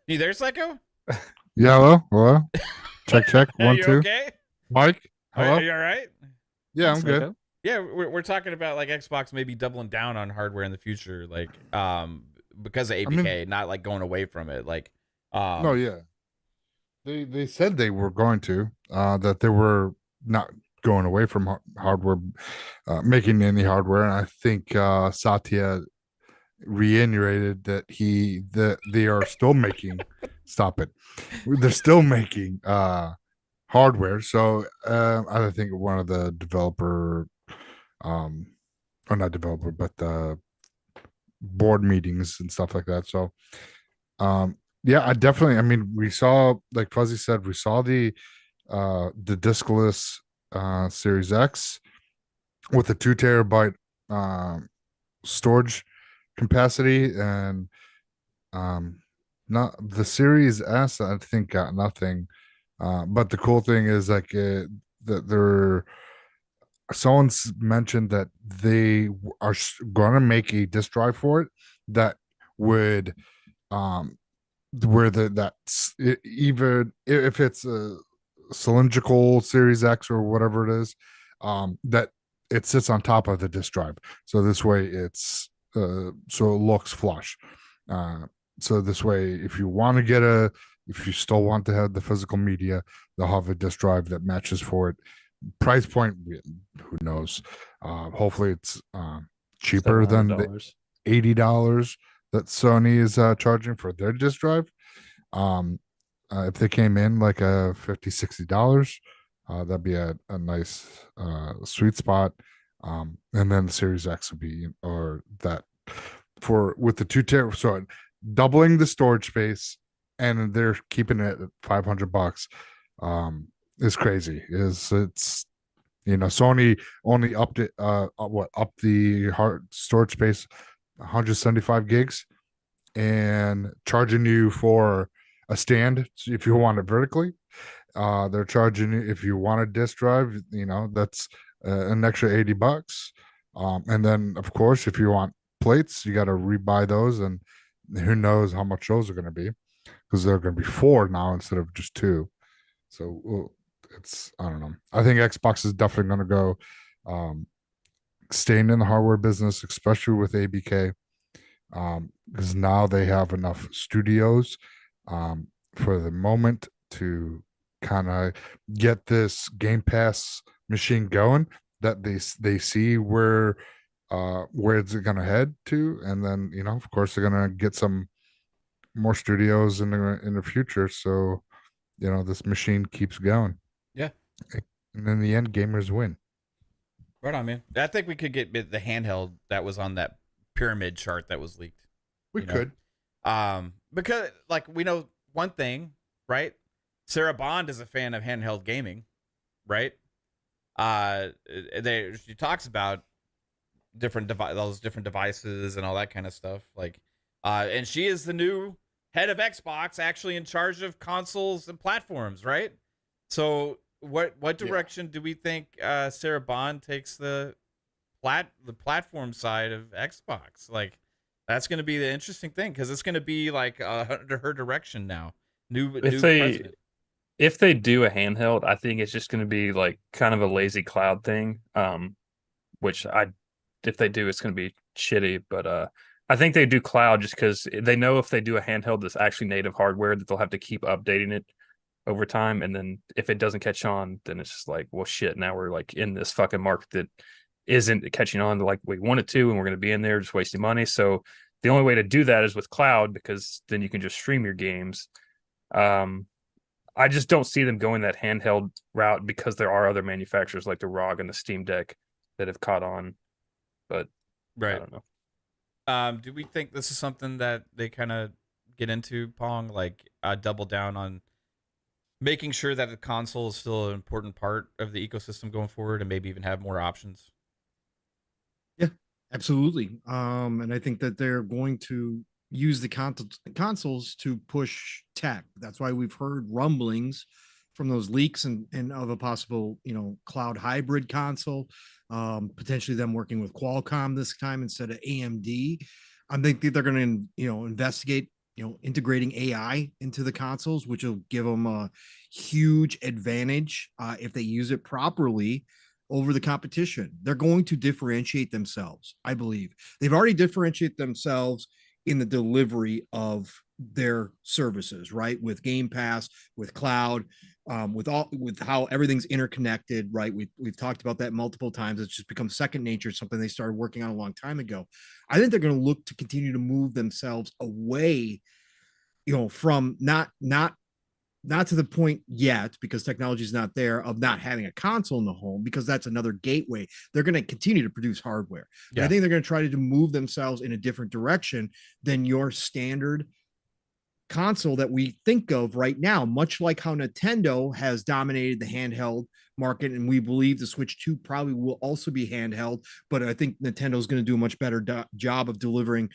there, Psycho? Yeah, hello? Check. Are 1, you 2. okay? Mike, hello? Are you all right? Yeah, I'm good. Yeah, we're talking about like Xbox maybe doubling down on hardware in the future, like because of ABK, not like going away from it. Like no, yeah. They said they were going to, that they were not going away from hardware, making any hardware. And I think Satya reiterated that they are still making stop it, they're still making hardware. So I think one of the developer or not developer, but the board meetings and stuff like that. So yeah, I mean, we saw, like Fuzzy said, we saw the diskless Series X with a 2 terabyte storage capacity, and not the Series S, I think, got nothing. But the cool thing is, like, that they're, someone's mentioned that they are going to make a disk drive for it that would where even if it's a cylindrical Series X or whatever it is, that it sits on top of the disk drive. So this way it's so it looks flush. So this way, if you still want to have the physical media, they'll have a disk drive that matches for it. Price point, who knows? Hopefully it's cheaper than the $80 that Sony is charging for their disk drive. If they came in like a $50-$60, that'd be a nice sweet spot. And then the Series X would be, or that for with the 2 terabyte, so doubling the storage space, and they're keeping it at $500. Is crazy. It's Sony only upped it up the hard storage space 175 gigs and charging you for a stand if you want it vertically. They're charging you if you want a disk drive, that's an extra $80. And then of course if you want plates, you got to rebuy those, and who knows how much those are going to be, because they're going to be 4 now instead of just 2. So I don't know. I think Xbox is definitely going to go staying in the hardware business, especially with ABK, because now they have enough studios for the moment to kind of get this Game Pass machine going, that they see where it's going to head to, and then of course they're going to get some more studios in the future, so this machine keeps going. Yeah. And in the end, gamers win. Right on, man. I think we could get the handheld that was on that pyramid chart that was leaked. We could. Because we know one thing, right? Sarah Bond is a fan of handheld gaming, right? She talks about those different devices and all that kind of stuff. And she is the new head of Xbox, actually in charge of consoles and platforms, right? So what direction do we think Sarah Bond takes the platform side of Xbox? That's going to be the interesting thing, because it's going to be under her direction now. New president. If they do a handheld, I think it's just going to be kind of a lazy cloud thing. Which if they do, it's going to be shitty. But I think they do cloud just because they know if they do a handheld that's actually native hardware, that they'll have to keep updating it over time. And then if it doesn't catch on, then it's just well, shit, now we're in this fucking market that isn't catching on like we wanted to, and we're going to be in there just wasting money. So the only way to do that is with cloud, because then you can just stream your games. I just don't see them going that handheld route, because there are other manufacturers like the ROG and the Steam Deck that have caught on. But right. I don't know. Do we think this is something that they kind of get into, Pong? Double down on making sure that the console is still an important part of the ecosystem going forward, and maybe even have more options? Yeah, absolutely. And I think that they're going to use the consoles to push tech. That's why we've heard rumblings from those leaks and of a possible, cloud hybrid console, potentially them working with Qualcomm this time instead of AMD. I think they're going to, investigate, integrating AI into the consoles, which will give them a huge advantage if they use it properly over the competition. They're going to differentiate themselves, I believe. They've already differentiated themselves in the delivery of their services, right? With Game Pass, with cloud, with how everything's interconnected, right? We've talked about that multiple times. It's just become second nature, something they started working on a long time ago. I think they're going to look to continue to move themselves away, from not to the point yet, because technology is not there, of not having a console in the home, because that's another gateway. They're going to continue to produce hardware. Yeah. I think they're going to try to move themselves in a different direction than your standard console that we think of right now, much like how Nintendo has dominated the handheld market, and we believe the Switch 2 probably will also be handheld, but I think Nintendo is going to do a much better job of delivering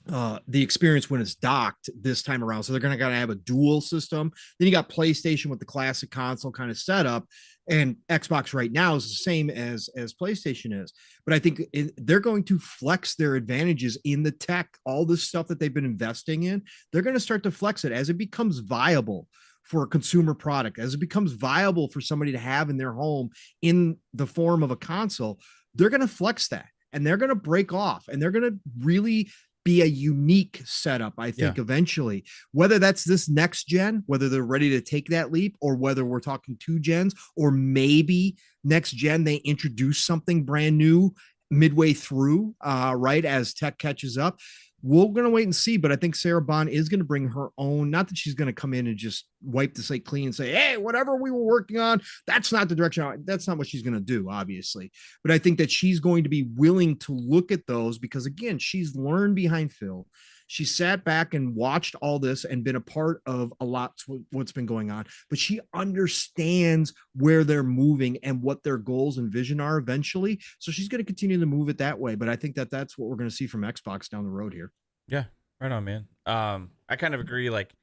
the experience when it's docked this time around. So they're going to gotta have a dual system. Then you got PlayStation with the classic console kind of setup, and Xbox right now is the same as PlayStation is. But I think they're going to flex their advantages in the tech, all this stuff that they've been investing in. They're going to start to flex it as it becomes viable for a consumer product, as it becomes viable for somebody to have in their home in the form of a console. They're going to flex that, and they're going to break off, and they're going to really be a unique setup, I think, eventually. Whether that's this next gen, whether they're ready to take that leap, or whether we're talking 2 gens, or maybe next gen they introduce something brand new midway through, right, as tech catches up. We're going to wait and see, but I think Sarah Bond is going to bring her own, not that she's going to come in and just wipe the slate clean and say, hey, whatever we were working on, that's not the direction. That's not what she's going to do, obviously. But I think that she's going to be willing to look at those because, again, she's learned behind Phil. She sat back and watched all this and been a part of a lot what's been going on, but she understands where they're moving and what their goals and vision are eventually. So she's going to continue to move it that way. But I think that that's what we're going to see from Xbox down the road here. Yeah, right on, man. I kind of agree. Like,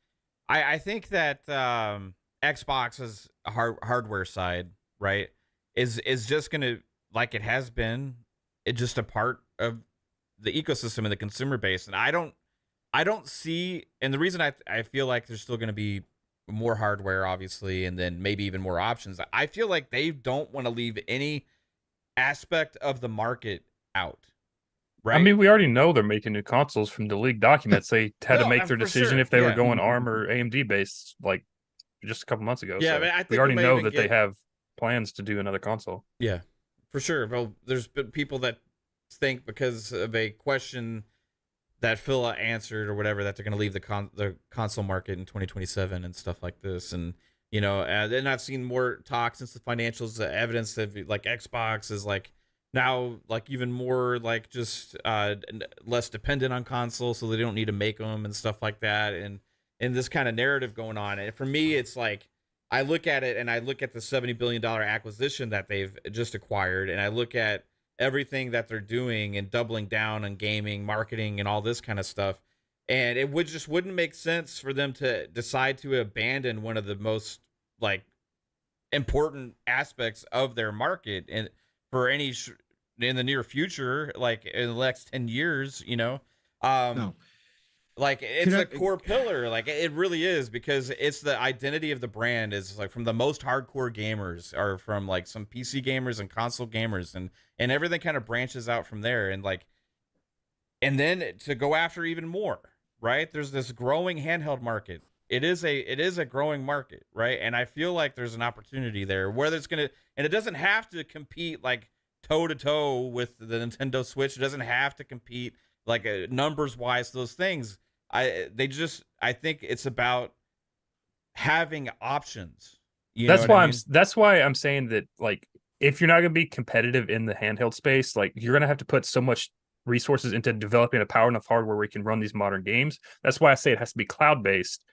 I think that Xbox's hardware side, right, is just going to, like it has been, it's just a part of the ecosystem and the consumer base. And I don't see, and the reason I feel like there's still going to be more hardware, obviously, and then maybe even more options. I feel like they don't want to leave any aspect of the market out. Right? I mean, we already know they're making new consoles from the league documents. They had to make their decision if they were going ARM or AMD based, like just a couple months ago. Yeah, so I mean, I think we already know that they have plans to do another console. Yeah, for sure. Well, there's been people that think because of a question that Phil answered or whatever, that they're going to leave the console market in 2027 and stuff like this. And, you know, and I've seen more talk since the financials, evidence that like Xbox is like now like even more like just less dependent on consoles, so they don't need to make them and stuff like that. And this kind of narrative going on. And for me, it's like, I look at it and I look at the $70 billion acquisition that they've just acquired. And I look at everything that they're doing and doubling down on gaming, marketing, and all this kind of stuff. And it wouldn't make sense for them to decide to abandon one of the most like important aspects of their market and for any in the near future, like in the next 10 years, you know. No. Like it's a core pillar, like it really is, because it's the identity of the brand is like from the most hardcore gamers or from like some PC gamers and console gamers, and everything kind of branches out from there. And like, and then to go after even more, right? There's this growing handheld market. It is a growing market, right? And I feel like there's an opportunity there, whether it's gonna, and it doesn't have to compete like toe to toe with the Nintendo Switch. It doesn't have to compete like numbers wise, those things. I think it's about having options. That's why I'm saying that, like, if you're not going to be competitive in the handheld space, like you're going to have to put so much resources into developing a power enough hardware where we can run these modern games. That's why I say it has to be cloud based,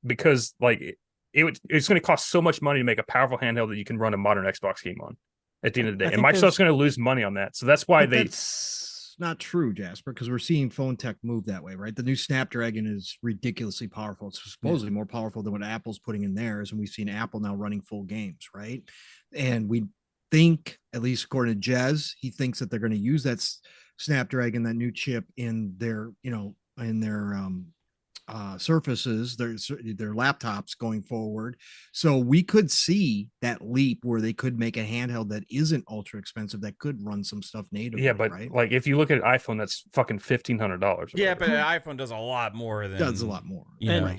because like it's going to cost so much money to make a powerful handheld that you can run a modern Xbox game on at the end of the day. And Microsoft's going to lose money on that. So that's why that's not true, Jasper, because we're seeing phone tech move that way, right? The new Snapdragon is ridiculously powerful. It's supposedly more powerful than what Apple's putting in theirs, and we've seen Apple now running full games, right? And we think, at least according to Jez, he thinks that they're going to use that Snapdragon, that new chip, in their, in their surfaces, their laptops going forward. So we could see that leap where they could make a handheld that isn't ultra expensive, that could run some stuff natively. Yeah, but right? Like if you look at an iPhone, that's fucking $1,500. Yeah, but an iPhone does a lot more than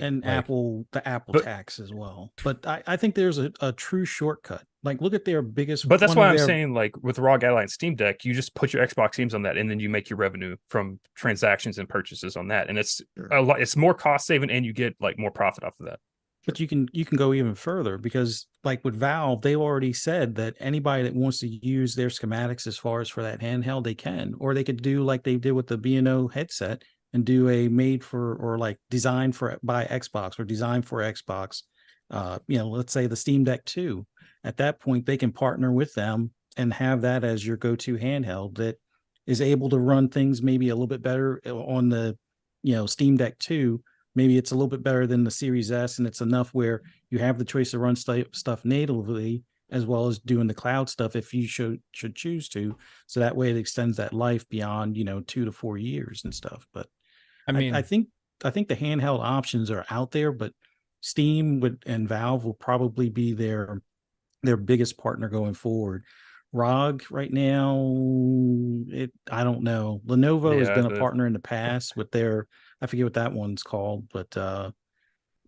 and Apple, the Apple tax as well. But I think there's a true shortcut. Like, look at their biggest. But that's why I'm saying, like, with ROG Ally and Steam Deck, you just put your Xbox games on that, and then you make your revenue from transactions and purchases on that, and it's a lot. It's more cost saving, and you get like more profit off of that. But you can go even further, because like with Valve, they already said that anybody that wants to use their schematics as far as for that handheld, they can, or they could do like they did with the B&O headset and do a made for, or like designed for by Xbox or designed for Xbox. Let's say the Steam Deck 2. At that point, they can partner with them and have that as your go-to handheld that is able to run things maybe a little bit better on the, Steam Deck 2. Maybe it's a little bit better than the Series S, and it's enough where you have the choice to run stuff natively as well as doing the cloud stuff if you should choose to. So that way it extends that life beyond, 2 to 4 years and stuff. But I mean, I think the handheld options are out there, but Steam and Valve will probably be their biggest partner going forward. ROG right now, I don't know. Lenovo has been a partner in the past with their, I forget what that one's called, but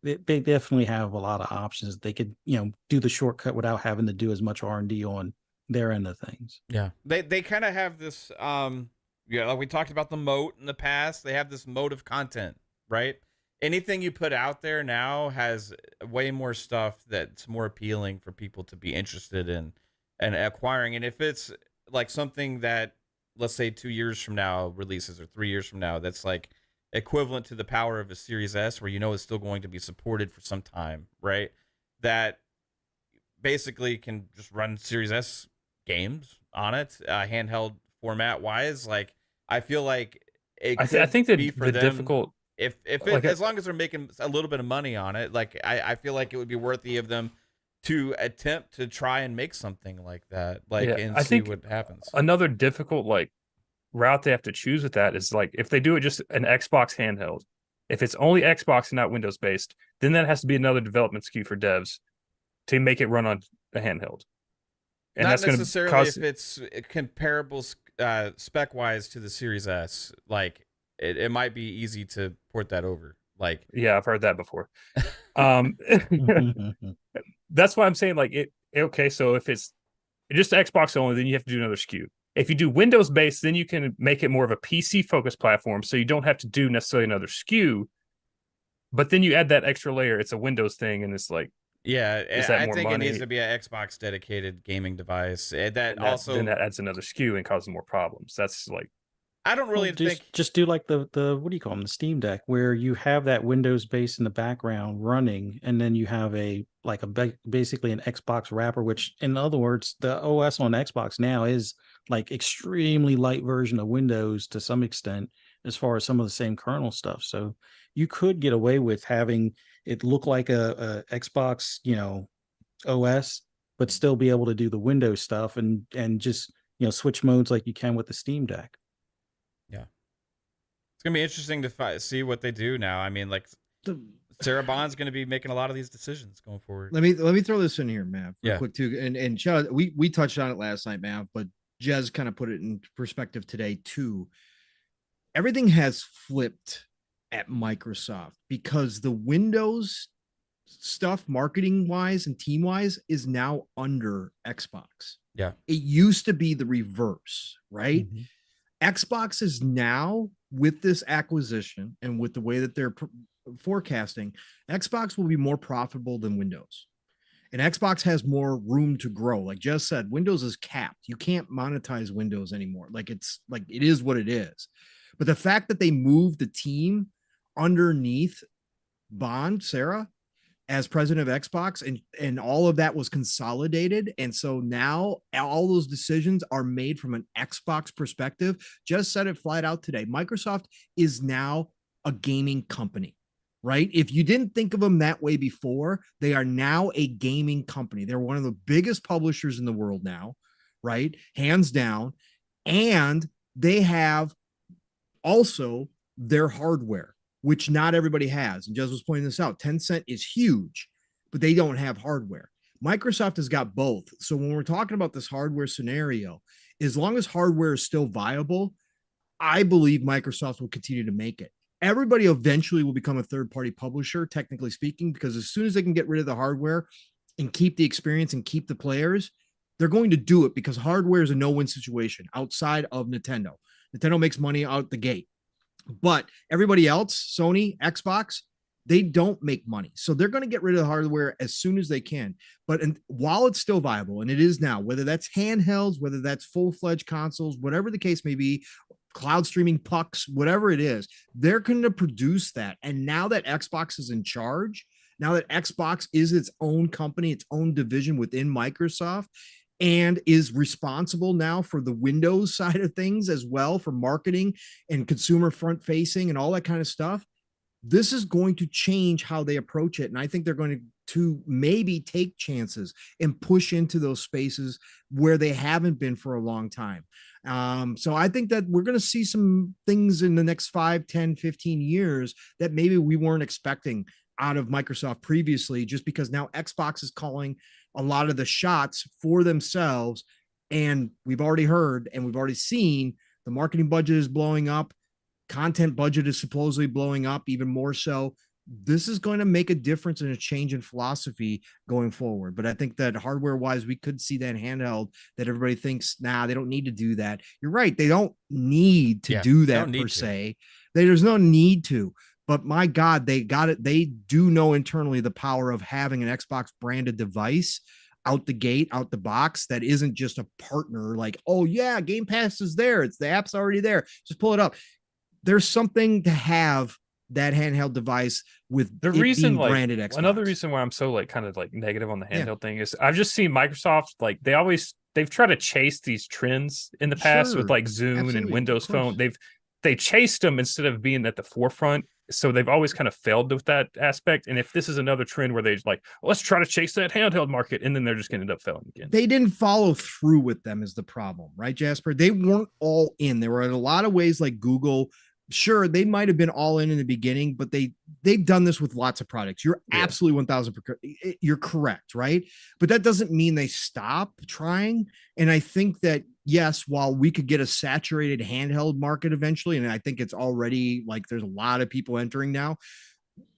they definitely have a lot of options. They could, do the shortcut without having to do as much R&D on their end of things. Yeah. They kind of have this, like we talked about the moat in the past. They have this moat of content, right? Anything you put out there now has way more stuff that's more appealing for people to be interested in and acquiring. And if it's like something that, let's say 2 years from now releases or 3 years from now, that's like equivalent to the power of a Series S, where it's still going to be supported for some time, right? That basically can just run Series S games on it, handheld format wise. Like, I feel like I think that be for the them, difficult, if it, as long as they're making a little bit of money on it, like I feel like it would be worthy of them to attempt to try and make something like that, and I see think what happens. Another difficult route they have to choose with that is if they do it just an Xbox handheld, if it's only Xbox and not Windows based, then that has to be another development SKU for devs to make it run on a handheld. And not that's necessarily cost... if it's comparable spec wise to the Series S. Like it might be easy to port that over. Yeah, I've heard that before. That's why I'm saying okay, so if it's just Xbox only, then you have to do another SKU. If you do Windows based, then you can make it more of a PC focused platform, so you don't have to do necessarily another SKU. But then you add that extra layer, it's a Windows thing, and it's I think it needs to be an Xbox dedicated gaming device. Then that adds another SKU and causes more problems. That's I don't really think just do like the what do you call them, the Steam Deck, where you have that Windows base in the background running, and then you have basically an Xbox wrapper, which in other words, the OS on Xbox now is extremely light version of Windows to some extent as far as some of the same kernel stuff. So you could get away with having it look like a Xbox, OS, but still be able to do the Windows stuff and just, switch modes like you can with the Steam Deck. Yeah. It's going to be interesting to see what they do now. I mean, Sarah Bond's going to be making a lot of these decisions going forward. Let me throw this in here, Mav, real Yeah. quick too. And Chad, we touched on it last night, Mav, but Jez kind of put it in perspective today too. Everything has flipped at Microsoft because the Windows stuff, marketing wise and team wise, is now under Xbox. Yeah. It used to be the reverse, right? Mm-hmm. Xbox is now, with this acquisition and with the way that they're forecasting, Xbox will be more profitable than Windows. And Xbox has more room to grow. Like Jess said, Windows is capped. You can't monetize Windows anymore. It is what it is. But the fact that they moved the team underneath Bond, Sarah, as president of Xbox, and all of that was consolidated. And so now all those decisions are made from an Xbox perspective. Just said it flat out today. Microsoft is now a gaming company, right? If you didn't think of them that way before, they are now a gaming company. They're one of the biggest publishers in the world now, right? Hands down. And they have also their hardware, which not everybody has. And Jez was pointing this out. Tencent is huge, but they don't have hardware. Microsoft has got both. So when we're talking about this hardware scenario, as long as hardware is still viable, I believe Microsoft will continue to make it. Everybody eventually will become a third-party publisher, technically speaking, because as soon as they can get rid of the hardware and keep the experience and keep the players, they're going to do it because hardware is a no-win situation outside of Nintendo. Nintendo makes money out the gate. But everybody else, Sony, Xbox, they don't make money. So they're going to get rid of the hardware as soon as they can. But while it's still viable, and it is now, whether that's handhelds, whether that's full-fledged consoles, whatever the case may be, cloud streaming pucks, whatever it is, they're going to produce that. And now that Xbox is in charge, now that Xbox is its own company, its own division within Microsoft, and is responsible now for the Windows side of things as well, for marketing and consumer front facing and all that kind of stuff, this is going to change how they approach it. And I think they're going to maybe take chances and push into those spaces where they haven't been for a long time. So I think that we're going to see some things in the next 5, 10, 15 years that maybe we weren't expecting out of Microsoft previously, just because now Xbox is calling a lot of the shots for themselves. And we've already heard and we've already seen the marketing budget is blowing up. Content budget is supposedly blowing up even more so. This is going to make a difference and a change in philosophy going forward. But I think that hardware wise, we could see that handheld that everybody thinks, nah, they don't need to do that. You're right. They don't need to do that per se. There's no need to. But my God, they got it. They do know internally the power of having an Xbox branded device out the gate, out the box, that isn't just a partner like, oh yeah, Game Pass is there. It's the app's already there. Just pull it up. There's something to have that handheld device with the reason being branded Xbox. Another reason why I'm so kind of negative on the handheld thing is I've just seen Microsoft, they've tried to chase these trends in the past with Zune and Windows Phone. They chased them instead of being at the forefront. So they've always kind of failed with that aspect. And if this is another trend where they're like, let's try to chase that handheld market, and then they're just going to end up failing again. They didn't follow through with them is the problem, right, Jasper? They weren't all in. There were in a lot of ways like Google. Sure, they might have been all in the beginning, but they've done this with lots of products. You're absolutely 1000%. You're correct, right? But that doesn't mean they stop trying. And I think that, yes, while we could get a saturated handheld market eventually, and I think it's already like there's a lot of people entering now,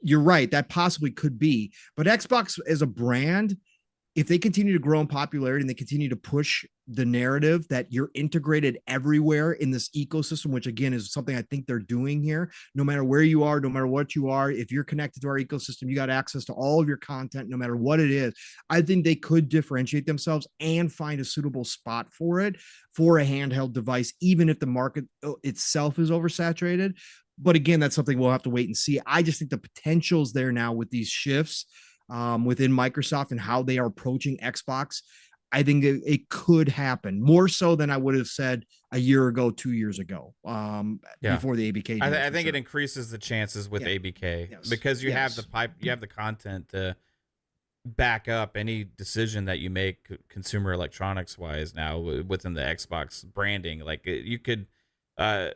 you're right, that possibly could be. But Xbox as a brand, if they continue to grow in popularity and they continue to push the narrative that you're integrated everywhere in this ecosystem, which again is something I think they're doing here, no matter where you are, no matter what you are, if you're connected to our ecosystem, you got access to all of your content, no matter what it is. I think they could differentiate themselves and find a suitable spot for it, for a handheld device, even if the market itself is oversaturated. But again, that's something we'll have to wait and see. I just think the potential's there now with these shifts within Microsoft and how they are approaching Xbox. I think it could happen more so than I would have said a year ago, 2 years ago, before the ABK. I think it increases the chances with ABK because you have the content to back up any decision that you make consumer electronics wise now within the Xbox branding. Like you could, and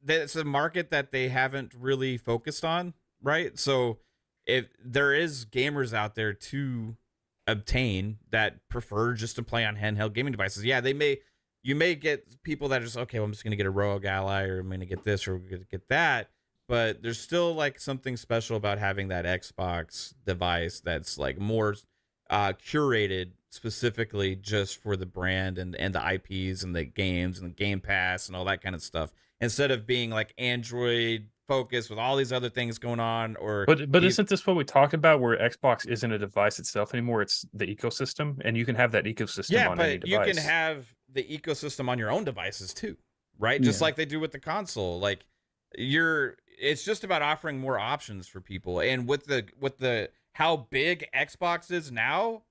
it's a market that they haven't really focused on, right? So if there is gamers out there to obtain that prefer just to play on handheld gaming devices, you may get people that are just, okay, well, I'm just going to get a Rogue Ally, or I'm going to get this, or I'm going to get that. But there's still like something special about having that Xbox device that's like more curated specifically just for the brand and the IPs and the games and the Game Pass and all that kind of stuff, instead of being like Android focused with all these other things going on. But isn't this what we talked about, where Xbox isn't a device itself anymore? It's the ecosystem, and you can have that ecosystem on any device. You can have the ecosystem on your own devices too, right? Just like they do with the console. Like it's just about offering more options for people. And with the how big Xbox is now,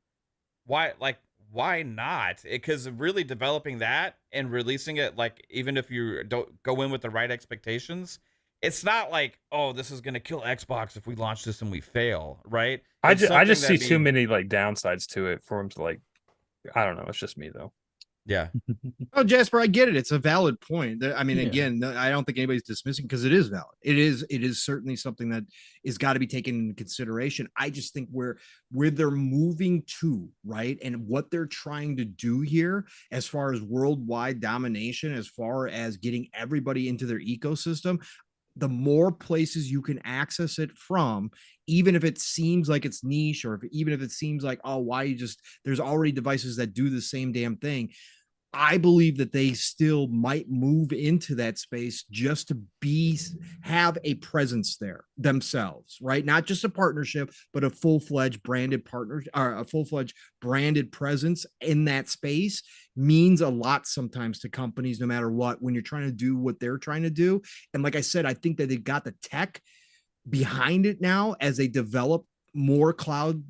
why not? Because really developing that and releasing it, like even if you don't go in with the right expectations, it's not like, oh, this is going to kill Xbox if we launch this and we fail, right? I just see too many like downsides to it for them to like, I don't know. It's just me though. Yeah. Oh, Jasper, I get it. It's a valid point. I mean, again, I don't think anybody's dismissing, because it is valid. It is certainly something that is got to be taken into consideration. I just think where they're moving to, right, and what they're trying to do here as far as worldwide domination, as far as getting everybody into their ecosystem, the more places you can access it from, even if it seems like it's niche, or even if it seems like, oh, there's already devices that do the same damn thing. I believe that they still might move into that space just to have a presence there themselves, right? Not just a partnership, but a full-fledged branded partner, or a full-fledged branded presence in that space means a lot sometimes to companies, no matter what, when you're trying to do what they're trying to do. And like I said, I think that they've got the tech behind it now as they develop more cloud,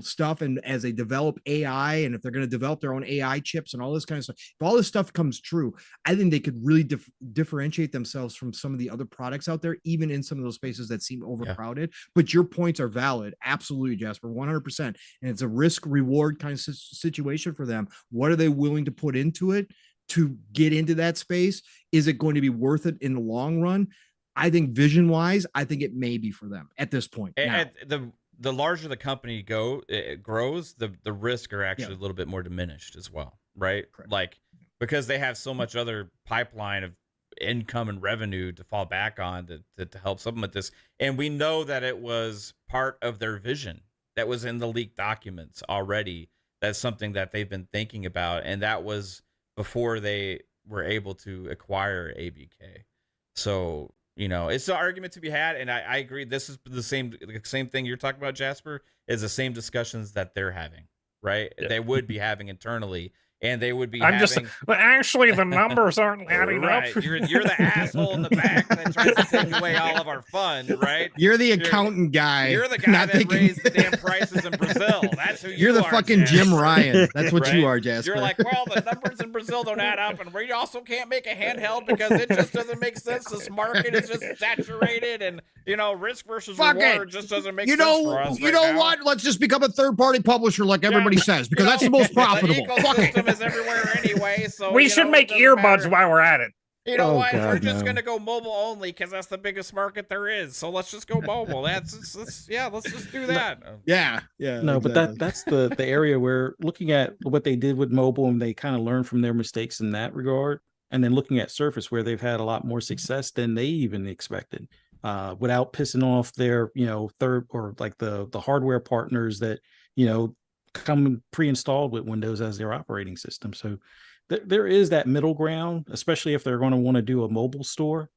stuff, and as they develop AI, and if they're going to develop their own AI chips and all this kind of stuff, if all this stuff comes true, I think they could really differentiate themselves from some of the other products out there, even in some of those spaces that seem overcrowded. But your points are valid, absolutely, Jasper, 100%. And it's a risk reward kind of situation for them. What are they willing to put into it to get into that space? Is it going to be worth it in the long run? I think vision wise, I think it may be for them at this point. The larger the company grows, the risks are actually a little bit more diminished as well, right? Correct. Like, because they have so much other pipeline of income and revenue to fall back on to help supplement this. And we know that it was part of their vision that was in the leaked documents already. That's something that they've been thinking about, and that was before they were able to acquire ABK. So, it's an argument to be had, and I agree. This is the same thing you're talking about, Jasper, is the same discussions that they're having, right? Yeah. They would be having internally, and they would be but actually the numbers aren't adding right. up. You're the asshole in the back that tries to take away all of our fun, right? You're the accountant guy. You're the guy that raised the damn prices in Brazil. That's who you're the are, fucking Jasper. Jim Ryan. That's what Right? you are, Jasper. You're like, well, the numbers in Brazil don't add up, and we also can't make a handheld because it just doesn't make sense. This market is just saturated, and risk versus reward just doesn't make sense for us. You know what? Let's just become a third-party publisher, like everybody says, because that's the most profitable. The ecosystem is everywhere anyway, so we should make earbuds while we're at it. You know what? God, We're just no. gonna go mobile only because that's the biggest market there is. So let's just go mobile. Let's just do that. Yeah. No, exactly. but that's the area where looking at what they did with mobile, and they kind of learned from their mistakes in that regard, and then looking at Surface, where they've had a lot more success than they even expected, without pissing off their third or like the hardware partners that come pre-installed with Windows as their operating system. So there is that middle ground, especially if they're going to want to do a mobile store.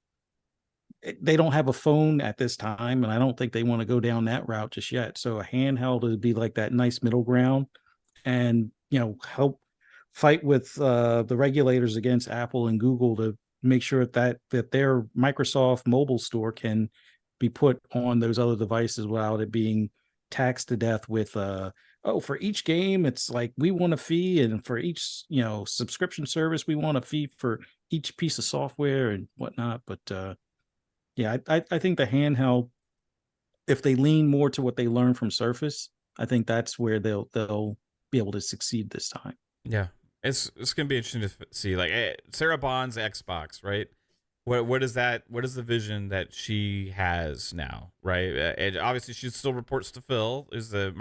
They don't have a phone at this time, and I don't think they want to go down that route just yet. So a handheld would be like that nice middle ground, and help fight with the regulators against Apple and Google to make sure that their Microsoft mobile store can be put on those other devices without it being taxed to death with for each game it's like we want a fee, and for each subscription service we want a fee for each piece of software and whatnot. But I think the handheld, if they lean more to what they learned from Surface, I think that's where they'll be able to succeed this time. Yeah, it's gonna be interesting to see. Like Sarah Bond's Xbox, right? What is that? What is the vision that she has now, right? And obviously she still reports to Phil, is the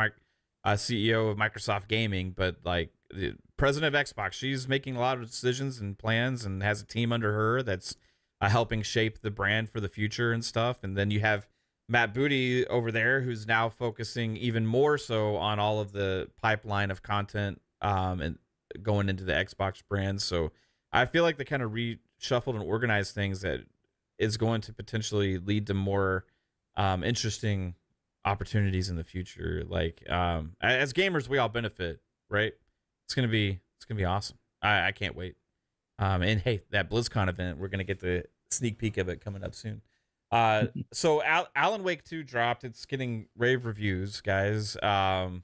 CEO of Microsoft Gaming, but like the president of Xbox, she's making a lot of decisions and plans, and has a team under her that's helping shape the brand for the future and stuff. And then you have Matt Booty over there, who's now focusing even more so on all of the pipeline of content and going into the Xbox brand. So I feel like they kind of reshuffled and organized things that is going to potentially lead to more interesting opportunities in the future. Like as gamers, we all benefit, right? It's gonna be awesome. I can't wait. And hey, that BlizzCon event, we're gonna get the sneak peek of it coming up soon. So Alan Wake 2 dropped. It's getting rave reviews, guys. There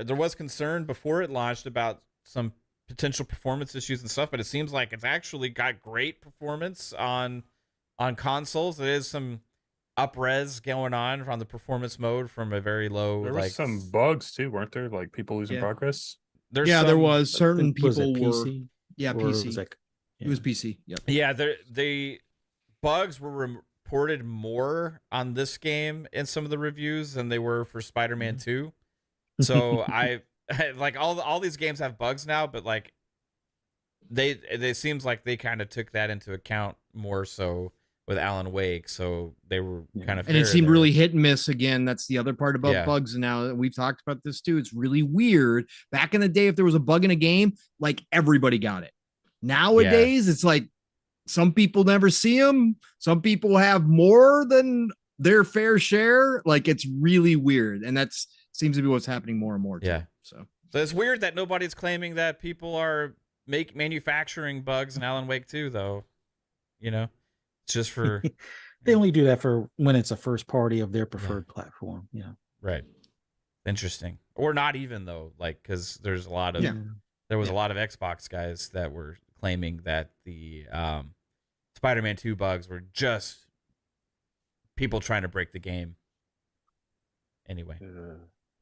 was concern before it launched about some potential performance issues and stuff, but it seems like it's actually got great performance on consoles. There is some up-res going on the performance mode from a very low. There were some bugs too, weren't there? Like people losing progress. There was certain people Was it were PC? PC. It was PC. Yep. Yeah, the bugs were reported more on this game in some of the reviews than they were for Spider-Man 2. So I like all these games have bugs now, but like they seems like they kind of took that into account more so with Alan Wake, so they were kind of and it seemed really hit and miss again. That's the other part about bugs. Now we've talked about this too. It's really weird. Back in the day, if there was a bug in a game, like everybody got it. Nowadays, it's like some people never see them. Some people have more than their fair share. Like it's really weird, and that's seems to be what's happening more and more too. So it's weird that nobody's claiming that people are manufacturing bugs in Alan Wake 2, though. It's just for they only do that for when it's a first party of their preferred platform. Right. Interesting. Or not even though, like, because there's a lot of there was a lot of Xbox guys that were claiming that the Spider-Man 2 bugs were just people trying to break the game. Anyway.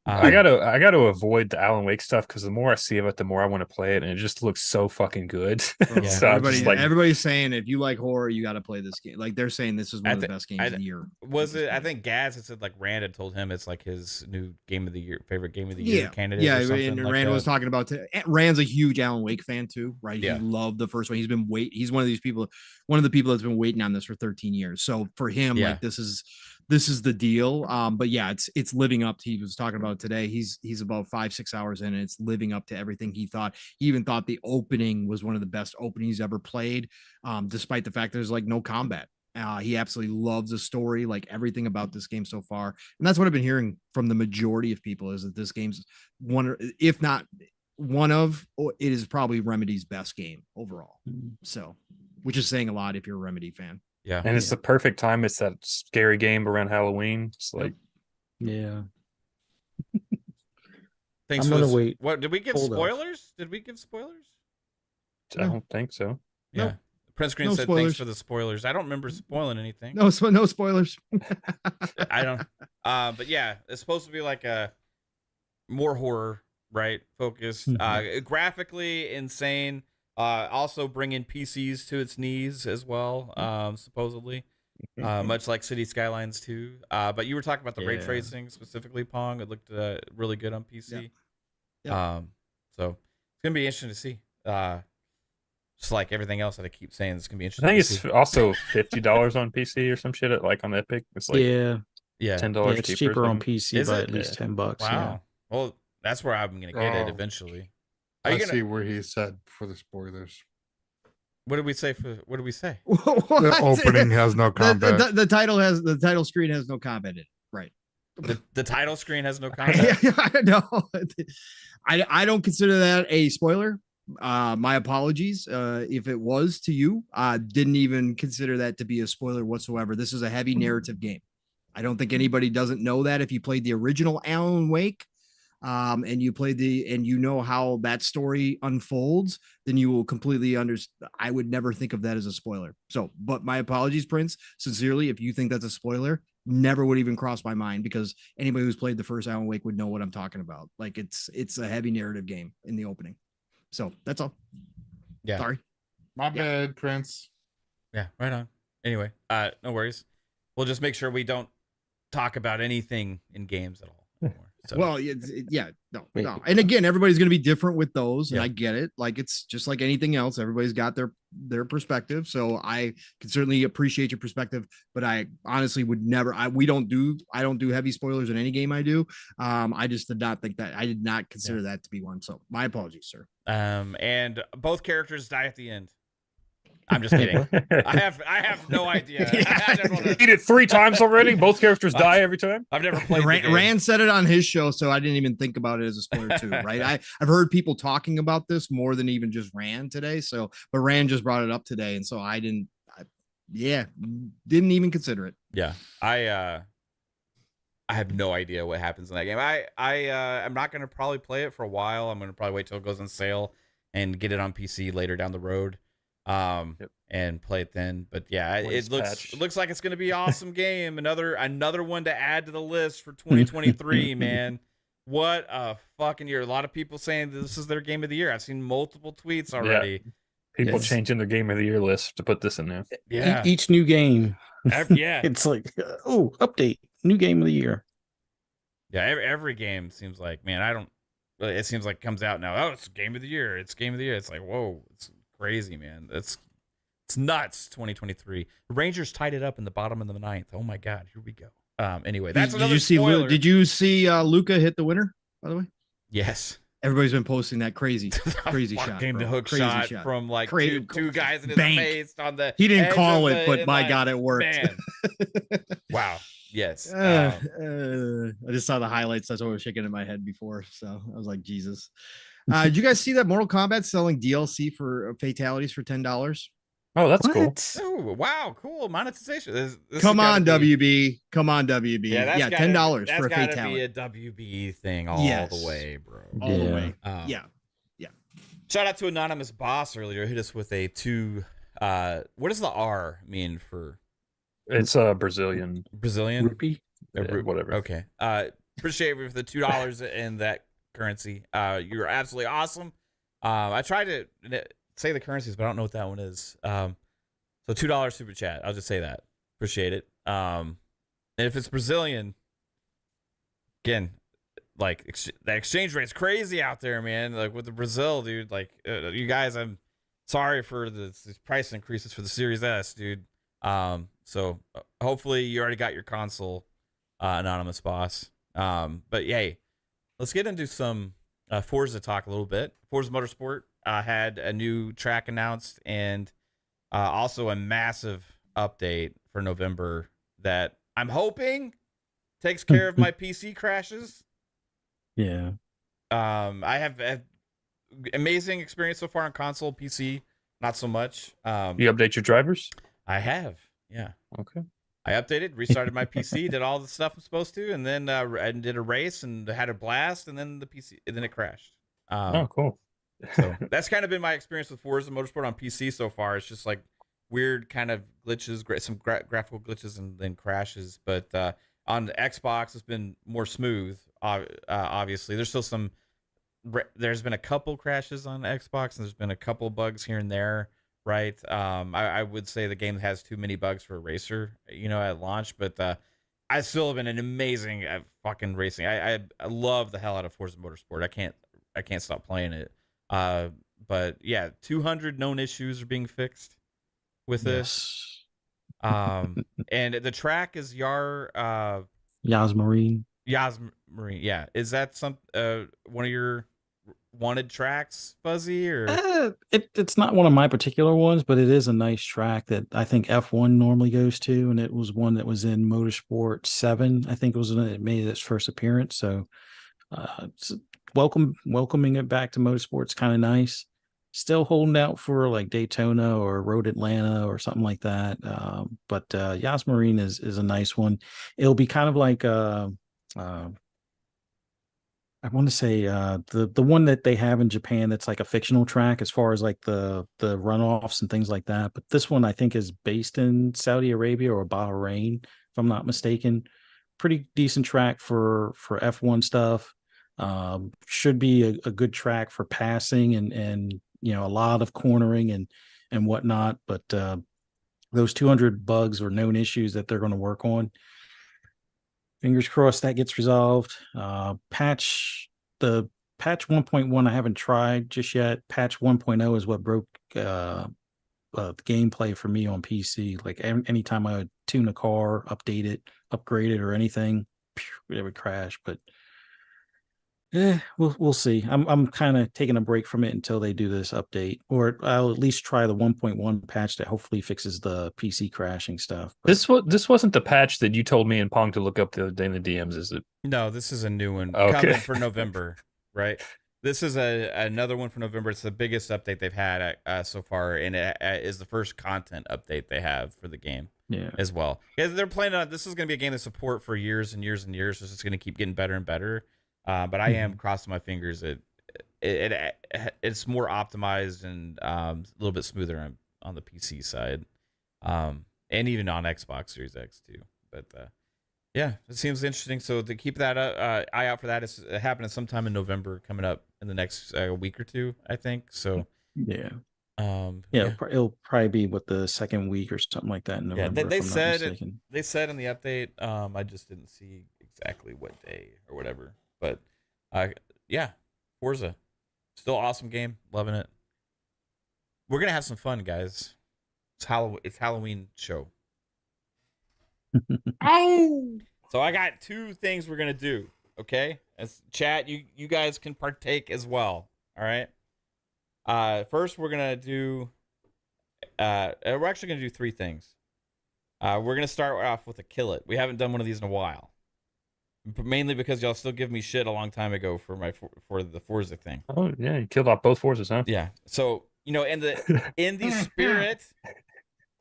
I gotta avoid the Alan Wake stuff because the more I see of it, the more I want to play it, and it just looks so fucking good. So everybody's saying if you like horror, you got to play this game. Like they're saying this is one of the best games of the year. Was it? I think Gaz had said like Rand had told him it's like his new game of the year, favorite game of the year candidate. Yeah, or something and like Rand that. was talking about. Rand's a huge Alan Wake fan too, right? Yeah. He loved the first one. He's one of these people, one of the people that's been waiting on this for 13 years. So for him, like this is the deal. But yeah, it's living up to, he was talking about today. He's about 5-6 hours in, and it's living up to everything he thought. He even thought the opening was one of the best openings ever played, despite the fact there's like no combat. He absolutely loves the story, like everything about this game so far. And that's what I've been hearing from the majority of people is that this game's one, if not one of, it is probably Remedy's best game overall. So, which is saying a lot if you're a Remedy fan. Yeah. And it's the perfect time. It's that scary game around Halloween. It's like, Thanks I'm for gonna wait. What did we give Hold off. spoilers? Did we give spoilers? I don't think so. Yeah. Nope. Prince Green No said spoilers. thanks for the spoilers. I don't remember spoiling anything. No spoilers. I don't. But yeah, it's supposed to be like a more horror, right? Focused, graphically insane. Also bringing PCs to its knees as well. Supposedly, much like City Skylines 2. But you were talking about the ray tracing specifically, Pong. It looked really good on PC. So it's gonna be interesting to see. Just like everything else that I keep saying, it's gonna be interesting. I think it's also $50 on PC or some shit like on Epic. It's like $10 it's cheaper on PC Is by it? at least $10. Wow. Well, that's where I'm gonna get it eventually. Are you I gonna see where he said for the spoilers. What did we say for? What did we say? The opening has no combat. The title screen has no combat in it. Right. The title screen has no combat. I know. I don't consider that a spoiler. My apologies if it was to you. Didn't even consider that to be a spoiler whatsoever. This is a heavy narrative game. I don't think anybody doesn't know that. If you played the original Alan Wake, and you played and you know how that story unfolds, then you will completely understand. I would never think of that as a spoiler. So, but my apologies, Prince. Sincerely, if you think that's a spoiler, never would even cross my mind, because anybody who's played the first Alan Wake would know what I'm talking about. Like it's a heavy narrative game in the opening. So that's all. Yeah. Sorry. My bad, Prince. Yeah, right on. Anyway, no worries. We'll just make sure we don't talk about anything in games at all anymore. So. Well, no. And again, everybody's going to be different with those, and Yeah. I get it. Like it's just like anything else. Everybody's got their perspective. So I can certainly appreciate your perspective, but I honestly would never. I don't do heavy spoilers in any game I do. I just did not think that. I did not consider that to be one. So my apologies, sir. And both characters die at the end. I'm just kidding. I have no idea. I never wanna- Eat it 3 times already. Both characters die every time. I've never played. the game. Rand said it on his show, so I didn't even think about it as a spoiler too, right? I've heard people talking about this more than even just Rand today. So, but Rand just brought it up today, and so I didn't even consider it. Yeah, I have no idea what happens in that game. I'm not gonna probably play it for a while. I'm gonna probably wait till it goes on sale and get it on PC later down the road. And play it then. But yeah, it looks like it's gonna be an awesome game. Another one to add to the list for 2023. Man, what a fucking year. A lot of people saying this is their game of the year. I've seen multiple tweets already. People changing their game of the year list to put this in there. Yeah, Each new game. yeah, It's like, update, new game of the year. yeah. Every game seems like, man, it seems like it comes out now. Oh, it's game of the year. It's game of the year. It's like, whoa, it's crazy, man. It's nuts. 2023. The Rangers tied it up in the bottom of the 9th. Oh my god, here we go. Anyway, that's another spoiler. Did you see Luca hit the winner, by the way? Yes. Everybody's been posting that crazy shot. Game to hook Crazy shot from like two guys in his bank. face on the. He didn't edge call of it, the but my inline. god, it worked. Man. Wow. Yes. I just saw the highlights. That's what was shaking in my head before. So I was like, Jesus. Did you guys see that Mortal Kombat selling DLC for fatalities for $10? Oh, that's cool. What? Oh, wow, cool monetization. This Come has on, gotta be- WB. Come on, WB. that's Yeah, gotta- $10 for a That's gotta fatality. be a WB thing all Yes. the way, bro. All the Yeah. way. Um, Yeah. Shout out to Anonymous Boss earlier. Hit us with a 2. What does the R mean for It's a Brazilian. Brazilian? Rupee? Whatever. Okay. Appreciate you for the $2 in that currency. You're absolutely awesome. I tried to say the currencies, but I don't know what that one is. So $2 super chat. I'll just say that. Appreciate it. And if it's Brazilian, again, like the exchange rate's crazy out there, man. Like with the Brazil, dude. Like you guys, I'm sorry for these price increases for the Series S, dude. So hopefully you already got your console, Anonymous Boss. But yay, let's get into some Forza talk a little bit. Forza Motorsport had a new track announced and also a massive update for November that I'm hoping takes care of my PC crashes. Yeah. I have amazing experience so far on console. PC, not so much. You update your drivers? I have, yeah. Okay. I updated, restarted my PC, did all the stuff I'm supposed to, and then I did a race and had a blast, and then the PC, and then it crashed. Oh, cool. So that's kind of been my experience with Forza Motorsport on PC so far. It's just like weird kind of glitches, some graphical glitches, and then crashes. But on the Xbox, it's been more smooth. Obviously, there's still some. There's been a couple crashes on Xbox, and there's been a couple bugs here and there. Right. I would say the game has too many bugs for a racer, at launch, but I still have been an amazing at fucking racing. I love the hell out of Forza Motorsport. I can't stop playing it. But yeah, 200 known issues are being fixed with this. And the track is Yasmarine. Yasmarine. Yeah. Is that one of your wanted tracks, Fuzzy, or it's not one of my particular ones, but it is a nice track that I think F1 normally goes to, and it was one that was in Motorsport 7. I think it was when it made its first appearance. So it's welcoming it back to Motorsport's kind of nice. Still holding out for like Daytona or Road Atlanta or something like that. But Yasmarine is a nice one. It'll be kind of like I want to say the one that they have in Japan that's like a fictional track as far as like the runoffs and things like that. But this one I think is based in Saudi Arabia or Bahrain, if I'm not mistaken. Pretty decent track for F1 stuff. Should be a good track for passing and a lot of cornering and whatnot. But those 200 bugs or known issues that they're going to work on, fingers crossed that gets resolved. Patch 1.1 I haven't tried just yet. Patch 1.0 is what broke the gameplay for me on PC. Like anytime I would tune a car, update it, upgrade it, or anything, it would crash. But we'll see. I'm kind of taking a break from it until they do this update, or I'll at least try the 1.1 patch that hopefully fixes the PC crashing stuff. But This wasn't the patch that you told me and Pong to look up the other day in the DMs, is it? no? This is a new one Okay. coming for November, right? This is another one for November. It's the biggest update they've had so far, and it is the first content update they have for the game. Yeah. As well. Yeah, they're planning on this is going to be a game they support for years and years and years. So it's just going to keep getting better and better. But I am crossing my fingers. It's more optimized and a little bit smoother on the PC side, and even on Xbox Series X too. But yeah, it seems interesting. So to keep that eye out for that, it's happening sometime in November, coming up in the next week or two, I think. So yeah. yeah. It'll probably be the second week or something like that in November. Yeah, they if I'm not said mistaken. they said in the update. I just didn't see exactly what day or whatever. But yeah, Forza, still awesome game, loving it. We're gonna have some fun, guys. It's Halloween show. So I got 2 things we're gonna do. Okay, as chat, you guys can partake as well. All right. First, we're gonna do. We're actually gonna do 3 things. We're gonna start off with a kill it. We haven't done one of these in a while. Mainly because y'all still give me shit a long time ago for the Forza thing. Oh yeah, you killed off both forces, huh? Yeah. So in the spirit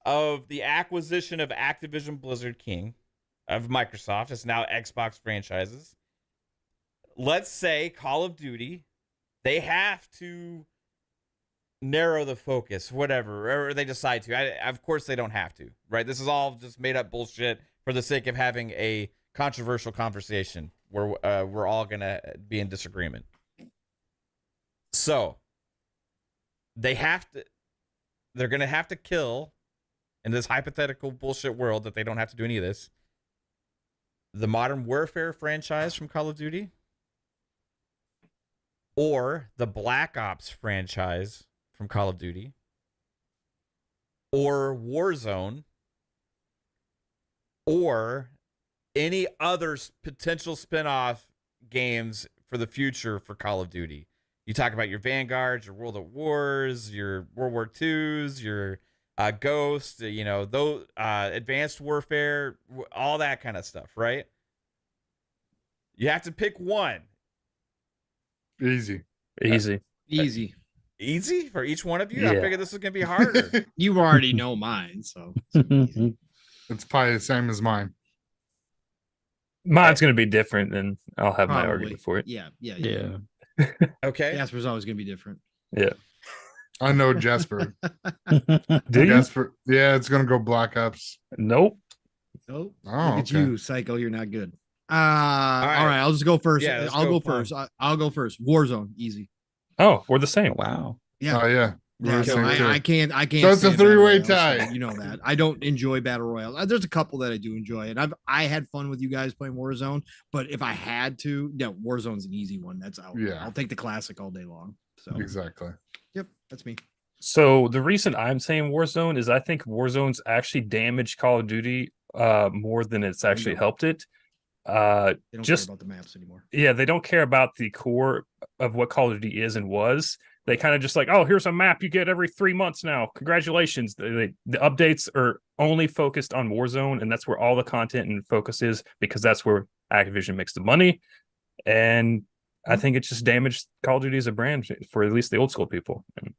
of the acquisition of Activision Blizzard King of Microsoft. It's now Xbox franchises. Let's say Call of Duty, they have to narrow the focus, whatever they decide to. Of course, they don't have to, right? This is all just made up bullshit for the sake of having a controversial conversation where we're all gonna be in disagreement. So they're gonna have to kill, in this hypothetical bullshit world that they don't have to do any of this, the Modern Warfare franchise from Call of Duty, or the Black Ops franchise from Call of Duty, or Warzone, or any other potential spin-off games for the future for Call of Duty. You talk about your Vanguards, your World at Wars, your World War IIs, your Ghost, those Advanced Warfare, all that kind of stuff, right? You have to pick one. Easy. Easy for each one of you? Yeah. I figured this was going to be harder. You already know mine, so It's probably the same as mine. Mine's going to be different, and I'll have my Probably. argument for it. Yeah. Okay. Jasper's always gonna be different. Yeah. I know Jasper. Do you? Jasper. Yeah, it's gonna go Black Ops. Nope. Oh, Oh, look at okay. you, Psycho. You're not good. All right. I'll just go first. Yeah, let's I'll go go first. I'll go first. Warzone, easy. Oh, we're the same. Wow. Yeah. Oh yeah. Yeah, We're so the same too. I can't. So it's a stand three-way battle royales, tie. so you know that I don't enjoy battle royale. There's a couple that I do enjoy, and I had fun with you guys playing Warzone. But if I had to, no, Warzone's an easy one. That's out. Yeah. I'll take the classic all day long. So Exactly. yep, that's me. So the reason I'm saying Warzone is I think Warzone's actually damaged Call of Duty more than it's actually helped it. They don't Just care about the maps anymore. yeah, they don't care about the core of what Call of Duty is and was. They kind of just like, oh, here's a map you get every 3 months now. Congratulations. The updates are only focused on Warzone, and that's where all the content and focus is because that's where Activision makes the money. And I think it's just damaged Call of Duty as a brand for at least the old school people. And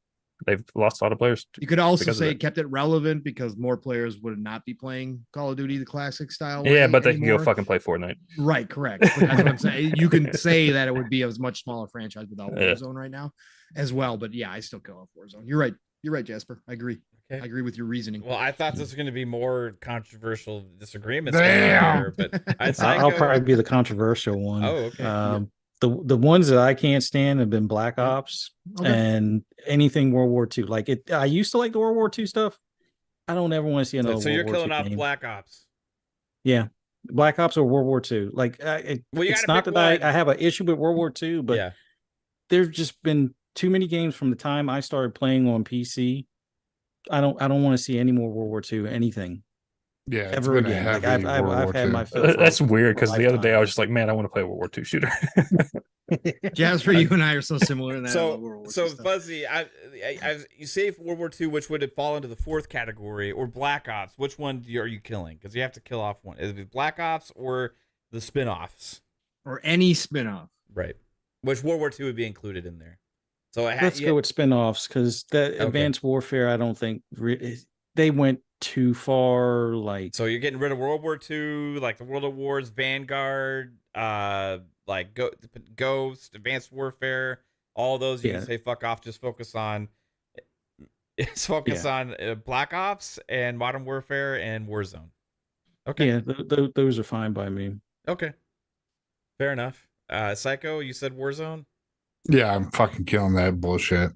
they've lost a lot of players. You could also because of say it. it kept it relevant because more players would not be playing Call of Duty the classic style. Yeah, way but they can anymore. go fucking play Fortnite. Right, correct. But that's what I'm saying. You can say that it would be a much smaller franchise without Yeah. Warzone right now as well. But yeah, I still kill off Warzone. You're right, Jasper. I agree. Okay. I agree with your reasoning. Well, I thought this was going to be more controversial disagreements. Damn. Here, but I'll probably be the controversial one. Oh, okay. The ones that I can't stand have been Black Ops Okay. and anything World War II. Like it, I used to like the World War II stuff. I don't ever want to see another. So you're World War killing II off game. Black Ops. Yeah, Black Ops or World War II. Like Well, you it's gotta not pick that one. I have an issue with World War II, but Yeah. there's just been too many games from the time I started playing on PC. I don't want to see any more World War II anything Yeah. it's ever been a again. Like heavy I've World War had II. my fill. for That's a weird because the other day I lifetime. was just like, man, I want to play a World War II shooter. Jasper, you and I are so similar in that. So, World War II so stuff. Fuzzy, you say World War II, which would fall into the fourth category, or Black Ops? Which one are you killing? Because you have to kill off one. Is it Black Ops or the spin-offs? or any spin-off. Right. Which World War II would be included in there. So Let's go with spin-offs because that Advanced Warfare, I don't think they went too far. Like, So you're getting rid of World War II, like the World of Wars, Vanguard, like Ghost, Advanced Warfare, all those. You can say fuck off. Just focus on. On Black Ops and Modern Warfare and Warzone. Okay. yeah, those are fine by me. Okay. Fair enough. Psycho, you said Warzone. Yeah, I'm fucking killing that bullshit.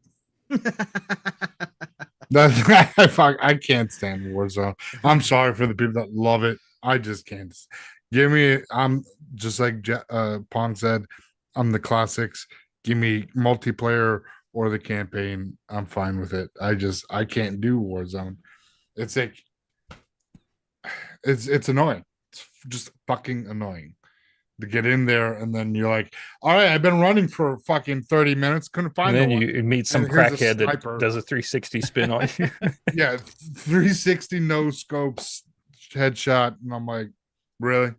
I can't stand Warzone. I'm sorry for the people that love it. I just can't. I'm just like Pong said, I'm the classics. Give me multiplayer or the campaign. I'm fine with it. I can't do Warzone. It's like it's annoying. It's just fucking annoying to get in there and then you're like, all right, I've been running for fucking 30 minutes, couldn't find And then no one. you meet some And here's a crackhead that sniper. does a 360 spin on you. Yeah, 360 no scopes headshot, and I'm like, really?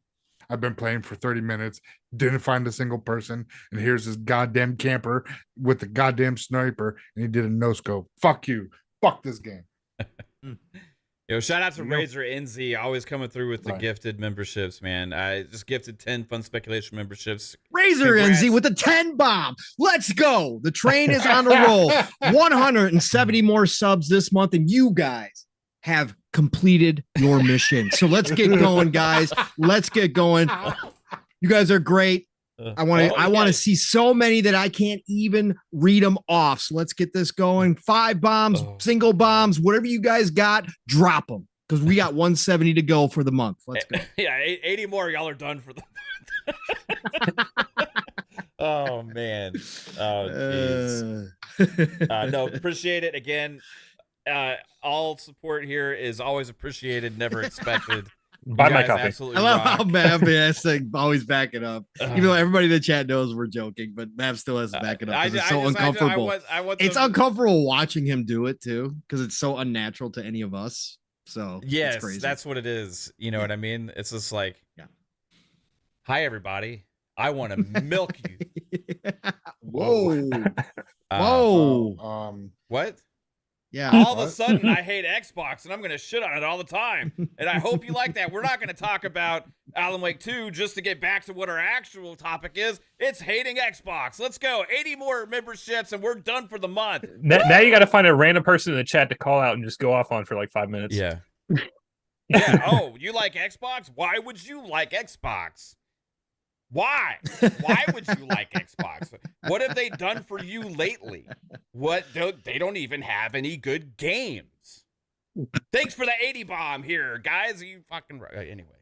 I've been playing for 30 minutes, didn't find a single person, and here's this goddamn camper with the goddamn sniper, and he did a no scope. Fuck you. Fuck this game. Yo, shout out to Yep. Razor NZ, always coming through with the Right. gifted memberships, man. I just gifted 10 Fun Speculation memberships. Razor Congrats. NZ with the 10 bomb. Let's go. The train is on the roll. 170 more subs this month, and you guys have completed your mission. So let's get going, guys. Let's get going. You guys are great. I want to see so many that I can't even read them off. So let's get this going. 5 bombs, single bombs, whatever you guys got, drop them because we got 170 to go for the month. Let's go. Yeah, 80 more. Y'all are done for the month. Oh, man. Oh, jeez. No, appreciate it. Again, all support here is always appreciated, never expected. Buy You my guys coffee. absolutely I love rock. how Mav has to always back it up. Even though everybody in the chat knows we're joking, but Mav still has to back it up because it's so uncomfortable. It's uncomfortable watching him do it too, because it's so unnatural to any of us. So Yes, it's crazy. that's what it is. You know what I mean? It's just like, Yeah. Hi, everybody. I want to milk you. Whoa. Uh, Whoa. What? Yeah. All of a What? sudden, I hate Xbox, and I'm going to shit on it all the time. And I hope you like that. We're not going to talk about Alan Wake 2 just to get back to what our actual topic is. It's hating Xbox. Let's go. 80 more memberships, and we're done for the month. Now you got to find a random person in the chat to call out and just go off on for like 5 minutes. Yeah. Yeah. Oh, you like Xbox? Why would you like Xbox? Why? Why would you like Xbox? What have they done for you lately? They don't even have any good games. Thanks for the 80 bomb here, guys. You fucking anyways.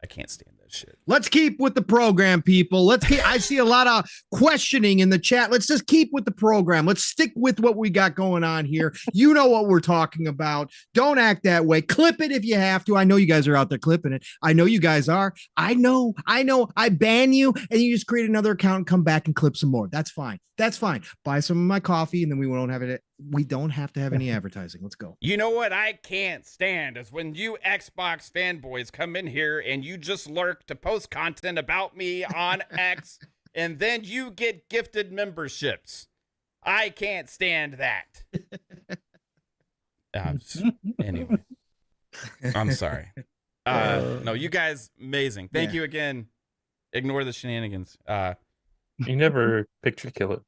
I can't stand that shit. Let's keep with the program, people. I see a lot of questioning in the chat. Let's just keep with the program. Let's stick with what we got going on here. You know what we're talking about. Don't act that way. Clip it if you have to. I know you guys are out there clipping it. I know you guys are. I know. I ban you and you just create another account and come back and clip some more. That's fine. Buy some of my coffee and then we don't have to have any advertising. Let's go. You know what I can't stand is when you Xbox fanboys come in here and you just lurk to post content about me on X and then you get gifted memberships. I can't stand that. Anyway, I'm sorry. No, you guys, amazing. Thank you again. Ignore the shenanigans. You never picture kill it.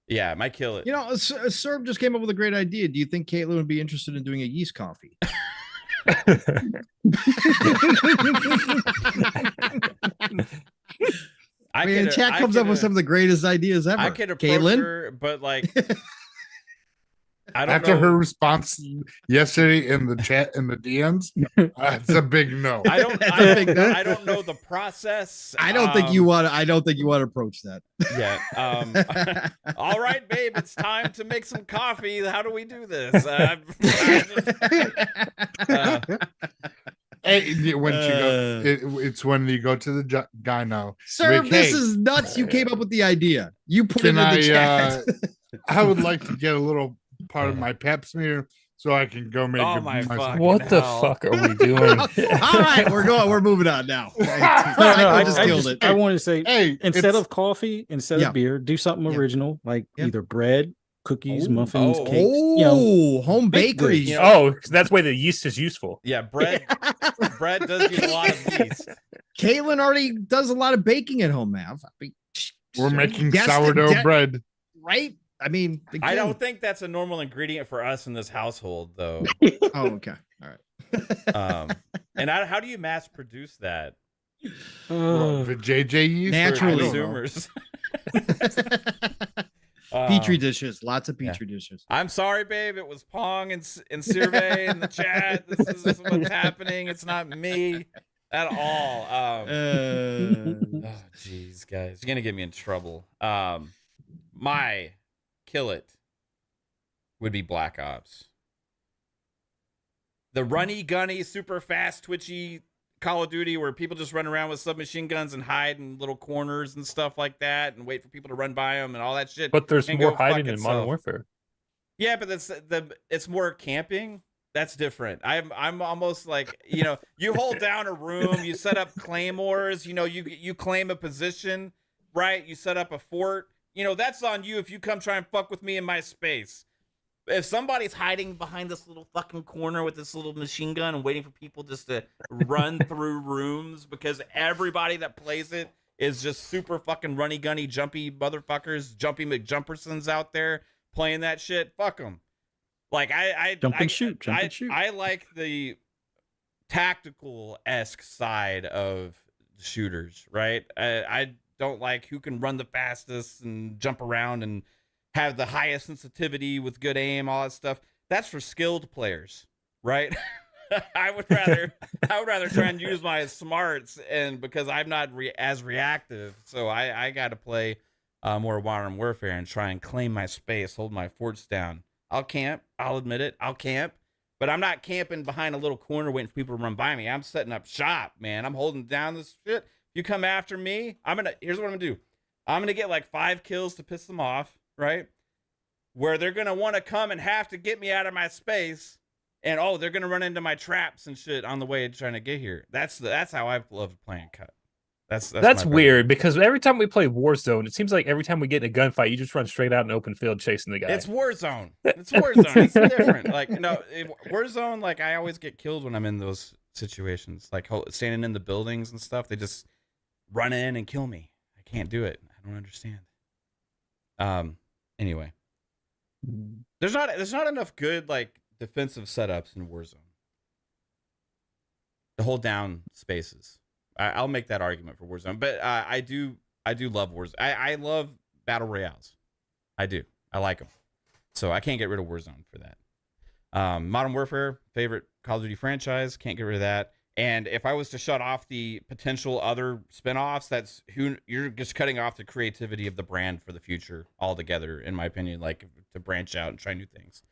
Yeah, might kill it. You know, Serb just came up with a great idea. Do you think Kaitlin would be interested in doing a yeast coffee? I mean, chat comes up with some of the greatest ideas ever. I could approach Kaitlin? her, but like, I don't After know. her response yesterday in the chat in the DMs, it's a big no. I don't know the process. I don't think you want to approach that. Yeah. All right, babe, it's time to make some coffee. How do we do this? Hey, when she goes, it's when you go to the guy now. Sir, Like, this hey, is nuts. You came up with the idea. You put it Can in the chat. I would like to get a little part of my pep smear so I can go make Oh it my myself. fuck. What the hell. fuck are we doing? All right, we're moving on now. I just killed it. I want to say Hey, instead it's- of coffee, instead Yeah. of beer, do something Yeah. original like Yeah. either bread, cookies, Oh. muffins, Oh. cakes. You know, Oh, home baked goods. bakeries. You know, Oh, that's why the yeast is useful. Yeah, bread does use a lot of yeast. Kaitlin already does a lot of baking at home, Mav. I mean, We're making guess the- sourdough bread. right? I mean, I don't think that's a normal ingredient for us in this household, though. Oh, okay. All right. And how do you mass produce that? The JJ yeast. Naturally. I don't know. Consumers. Petri dishes, lots of yeah. petri dishes. I'm sorry, babe. It was Pong and Survey in the chat. This is what's happening. It's not me at all. Oh, jeez, guys, you're gonna get me in trouble. My kill it would be Black Ops. The runny, gunny, super fast, twitchy Call of Duty where people just run around with submachine guns and hide in little corners and stuff like that and wait for people to run by them and all that shit. But there's can more go fuck hiding in Modern itself. Warfare. Yeah, but it's more camping. That's different. I'm almost like, you know, you hold down a room, you set up claymores, you know, you claim a position, right? You set up a fort. You know, that's on you if you come try and fuck with me in my space. if somebody's hiding behind this little fucking corner with this little machine gun and waiting for people just to run through rooms because everybody that plays it is just super fucking runny gunny jumpy motherfuckers, jumpy McJumpersons out there playing that shit, fuck them. Like Jump and shoot. I like the tactical-esque side of shooters, right? I don't like who can run the fastest and jump around and have the highest sensitivity with good aim, all that stuff. That's for skilled players, right? I would rather try and use my smarts, and because I'm not as reactive, so I got to play more Modern Warfare and try and claim my space, hold my forts down. I'll camp. I'll admit it. I'll camp. But I'm not camping behind a little corner waiting for people to run by me. I'm setting up shop, man. I'm holding down this shit. If you come after me, here's what I'm gonna do. I'm gonna get like 5 kills to piss them off, right? Where they're gonna want to come and have to get me out of my space, and they're gonna run into my traps and shit on the way trying to get here. That's how I love playing cut. That's weird because every time we play Warzone, it seems like every time we get in a gunfight, you just run straight out in open field chasing the guy. It's Warzone. It's Warzone. It's different. Like, Warzone, like, I always get killed when I'm in those situations. Like, standing in the buildings and stuff, they just run in and kill me. I can't do it. I don't understand. Anyway. There's not enough good, like, defensive setups in Warzone to hold down spaces. I'll make that argument for Warzone, but I do love Warzone. I love battle royales. I do. I like them. So I can't get rid of Warzone for that. Modern Warfare, favorite Call of Duty franchise. Can't get rid of that. And if I was to shut off the potential other spinoffs, you're just cutting off the creativity of the brand for the future altogether, in my opinion, like to branch out and try new things.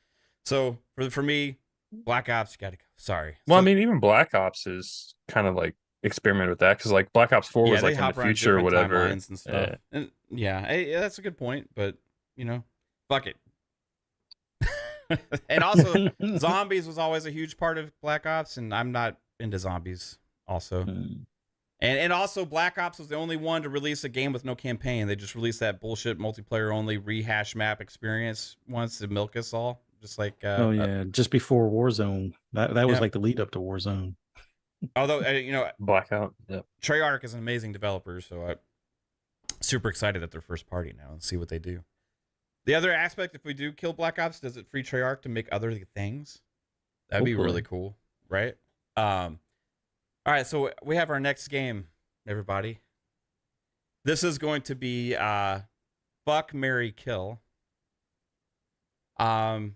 So for me, Black Ops, you got to go. Sorry. Well, I mean, even Black Ops is kind of like experiment with that because like Black Ops 4 was like in the future or whatever and stuff. And that's a good point, but fuck it. And also zombies was always a huge part of Black Ops, and I'm not into zombies also. And also Black Ops was the only one to release a game with no campaign. They just released that bullshit multiplayer only rehash map experience once to milk us all, just like just before Warzone. That was like the lead up to Warzone. Although, Blackout. Yep. Treyarch is an amazing developer, so I'm super excited at their first party now and see what they do. The other aspect, if we do kill Black Ops, does it free Treyarch to make other things? That'd be really cool, right? All right, so we have our next game, everybody. This is going to be Fuck, Marry, Kill. And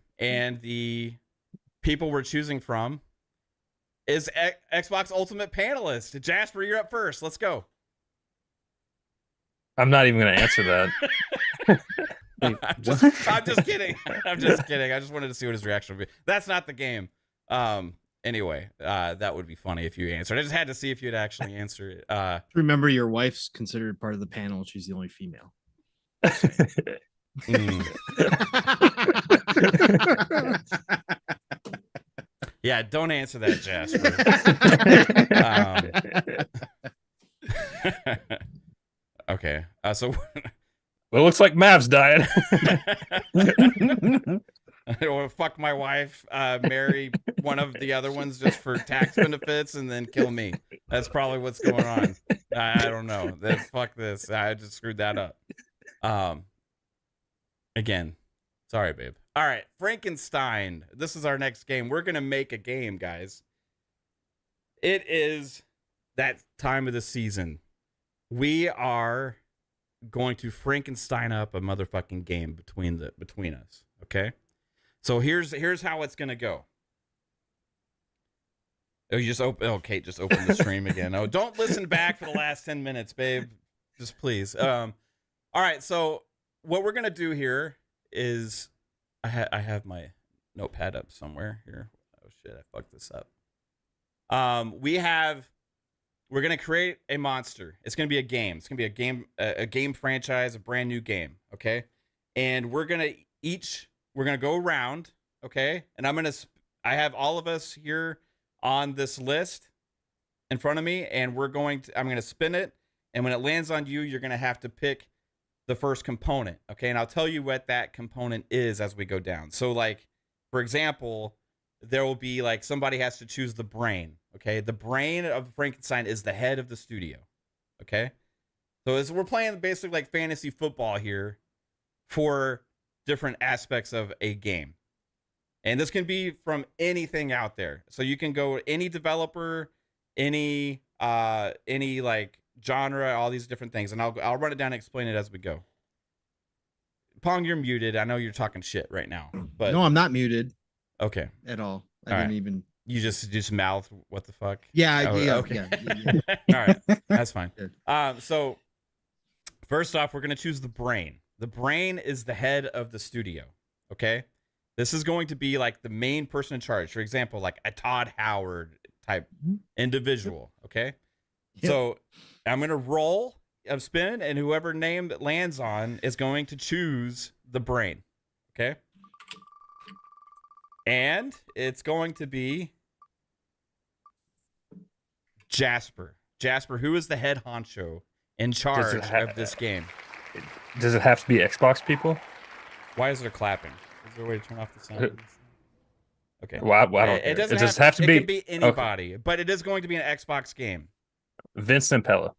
the people we're choosing from is Xbox Ultimate panelist. Jasper, you're up first. Let's go. I'm not even going to answer that. I'm just kidding. I'm just kidding. I just wanted to see what his reaction would be. That's not the game. Anyway, that would be funny if you answered. I just had to see if you'd actually answer it. Remember, your wife's considered part of the panel. She's the only female. Yeah, don't answer that, Jasper. Okay. So well, it looks like Mav's dying. I want to fuck my wife, marry one of the other ones just for tax benefits, and then kill me. That's probably what's going on. I don't know. Fuck this. I just screwed that up. Again, sorry, babe. All right, Frankenstein. This is our next game. We're going to make a game, guys. It is that time of the season. We are going to Frankenstein up a motherfucking game between us, okay? So here's how it's going to go. Oh, you just Kate just opened the stream again. Oh, don't listen back for the last 10 minutes, babe. Just please. All right, so what we're going to do here is I have my notepad up somewhere here. Oh shit, I fucked this up. We're gonna create a monster. It's gonna be a game. It's gonna be a game franchise, a brand new game. Okay, and we're gonna go around. Okay, and I have all of us here on this list in front of me, and I'm gonna spin it, and when it lands on you, you're gonna have to pick the first component, okay? And I'll tell you what that component is as we go down. So, like, For example, there will be like somebody has to choose the brain. Okay, the brain of Frankenstein is the head of the studio. Okay, so as we're playing basically like fantasy football here for different aspects of a game, and this can be from anything out there. So you can go any developer, any like genre, all these different things, and I'll run it down and explain it as we go. Pong, you're muted. I know you're talking shit right now, but No, I'm not muted okay at all. I All didn't right. even. You just mouth what the fuck? Yeah, Oh, yeah, okay. yeah. All right, that's fine. Good. So first off, we're gonna choose the brain. The brain is the head of the studio. Okay, this is going to be like the main person in charge. For example, like a Todd Howard type individual. Okay, Yep. so I'm gonna roll a spin, and whoever name that lands on is going to choose the brain. Okay. And it's going to be Jasper. Jasper, who is the head honcho in charge of this game? Does it have to be Xbox people? Why is there clapping? Is there a way to turn off the sound? Okay. Well, I don't. It doesn't just have to it be. can be anybody, but it is going to be an Xbox game. Vince Zampella.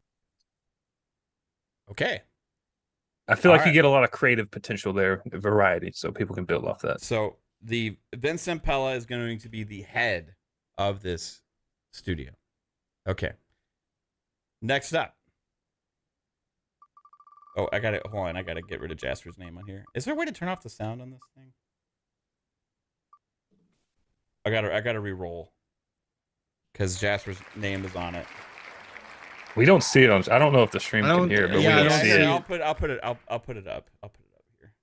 Okay. I feel like All you get a lot of creative potential there, variety, so people can build off that. So the Vincent Pella is going to be the head of this studio. Okay. Next up. Oh, I got it. Hold on. I got to get rid of Jasper's name on here. Is there a way to turn off the sound on this thing? I gotta re-roll because Jasper's name is on it. We don't see it on. I don't know if the stream can hear, but yeah, we don't see it. I'll put it up. I'll put it up here.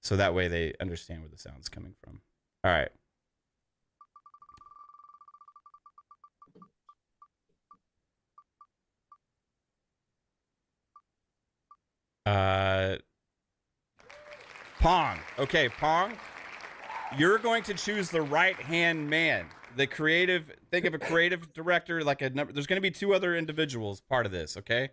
So that way they understand where the sound's coming from. All right. Pong. Okay, Pong. You're going to choose the right-hand man. The creative, think of a creative director, like a number. There's going to be two other individuals part of this, okay?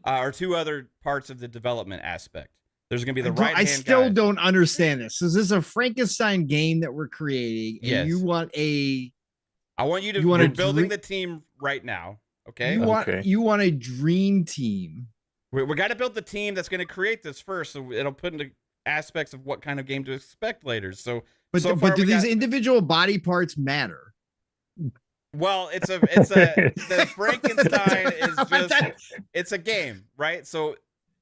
Or two other parts of the development aspect. There's going to be the right-hand guy. I still don't understand this. Is this a Frankenstein game that we're creating? And Yes. you want a... I want you to. You wanna We're building dream- the team right now, okay? You want a dream team. We got to build the team that's going to create this first, so it'll put into aspects of what kind of game to expect later. So, But, so far but do we these got- individual body parts matter? Well, the Frankenstein is just, it's a game, right? So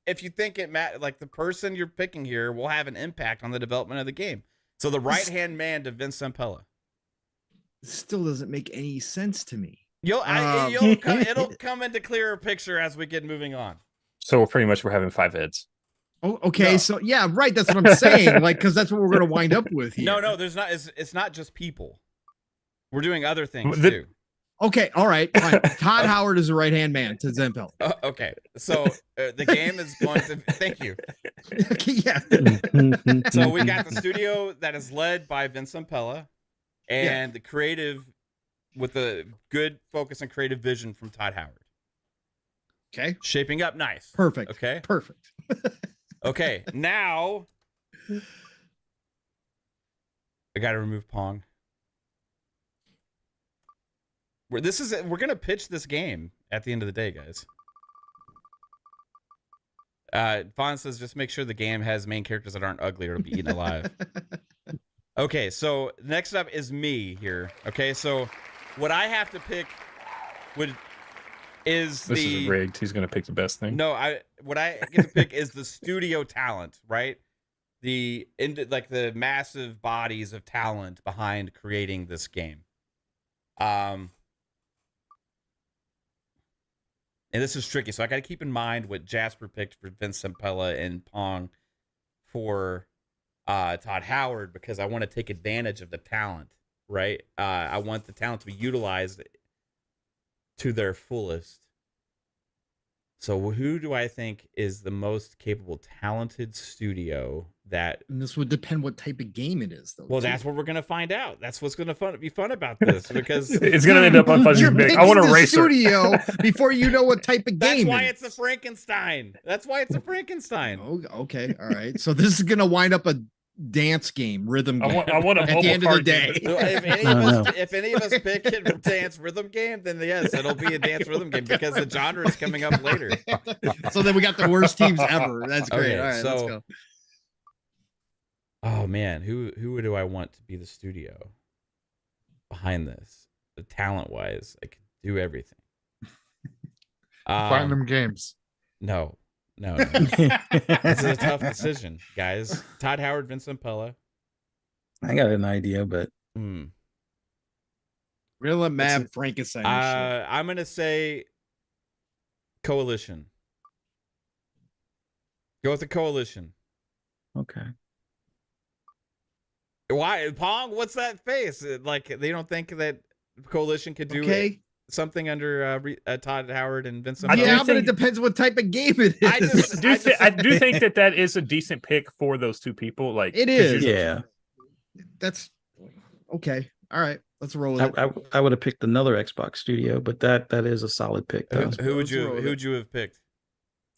if you think it like the person you're picking here will have an impact on the development of the game. So the right-hand man to Vince Zampella. Still doesn't make any sense to me. It'll come into clearer picture as we get moving on. So pretty much we're having 5 heads. Oh, okay. No. So yeah, right. That's what I'm saying. Like, because that's what we're going to wind up with here. No, there's not. It's not just people. We're doing other things The- too. Okay. All right. Fine. Todd Howard is the right hand man to Zempel. Okay, so the game is going to. Thank you. Okay, yeah. So we got the studio that is led by Vincent Pella, and the creative with the good focus and creative vision from Todd Howard. Okay. Shaping up nice. Perfect. Okay. Perfect. Okay. Now I got to remove Pong. We're gonna pitch this game at the end of the day, guys. Vaughn says just make sure the game has main characters that aren't ugly or it'll be eaten alive. Okay, so next up is me here. Okay, so what I have to pick is This is rigged. He's going to pick the best thing. No, what I get to pick is the studio talent, right? The massive bodies of talent behind creating this game. And this is tricky, so I got to keep in mind what Jasper picked for Vincent Pella and Pong for Todd Howard, because I want to take advantage of the talent, right? I want the talent to be utilized to their fullest. So who do I think is the most capable, talented studio that... And this would depend what type of game it is, though. Well, that's what we're going to find out. That's what's going to be fun about this, because... It's going to end up on Fuzzy's Big. I want to race studio before you know what type of game. That's why it's a Frankenstein. That's why it's a Frankenstein. Oh, okay. All right. So this is going to wind up dance game, rhythm game. I want a at mobile the end of the card day. game. If any of us pick a dance rhythm game, then yes, it'll be a dance rhythm game because the genre is coming up later. So then we got the worst teams ever. That's great. Okay, All right, let's go. Oh man, who do I want to be the studio behind this? The talent wise, I could do everything. Platinum Games. No. This is a tough decision, guys. Todd Howard, Vincent Pella. I got an idea, but We're gonna let Mav Frankenstein. I'm gonna say Coalition. Go with the Coalition. okay. Why, Pong? What's that face? Like they don't think that Coalition could do something under Todd Howard and Vincent. Yeah, but it depends what type of game it is. I do think that is a decent pick for those two people. Like it is. Yeah. That's okay. All right, let's roll with it. I would have picked another Xbox studio, but that is a solid pick. Who would you have picked?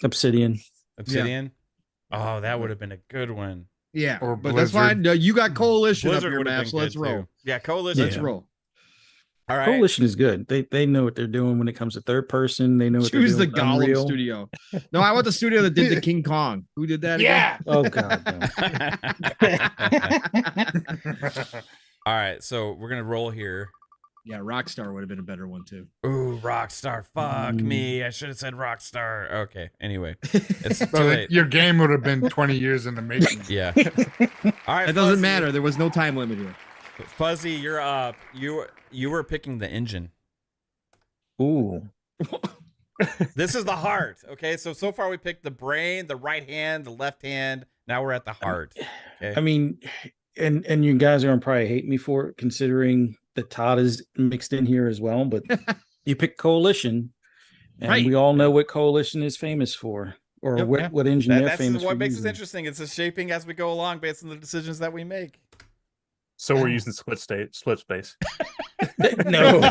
Obsidian. Obsidian. Yeah. Oh, that would have been a good one. Yeah, Or but that's fine. No, you got Coalition Blizzard up your would have map, been so let's good, roll. too. Yeah, Coalition. Let's roll. All right. Coalition is good. They know what they're doing when it comes to third person. They know what Choose they're the doing. Gollum Unreal. studio. No, I want the studio that did the King Kong. Who did that? Yeah. Oh god. No. All right, so we're gonna roll here. Yeah, Rockstar would have been a better one too. Ooh, Rockstar. Fuck me. I should have said Rockstar. Okay. Anyway, it's too late. Your game would have been 20 years in the making. Yeah. All right. It doesn't matter. There was no time limit here. Fuzzy, you're up. You were picking the engine. Ooh. This is the heart. Okay, so far we picked the brain, the right hand, the left hand. Now we're at the heart. Okay. I mean, and you guys are gonna probably hate me for it, considering that Todd is mixed in here as well. But you pick Coalition, and Right. we all know what Coalition is famous for, or Yep. what engine they're That's famous what for. makes it using. interesting. It's just shaping as we go along based on the decisions that we make. So we're using split space. No,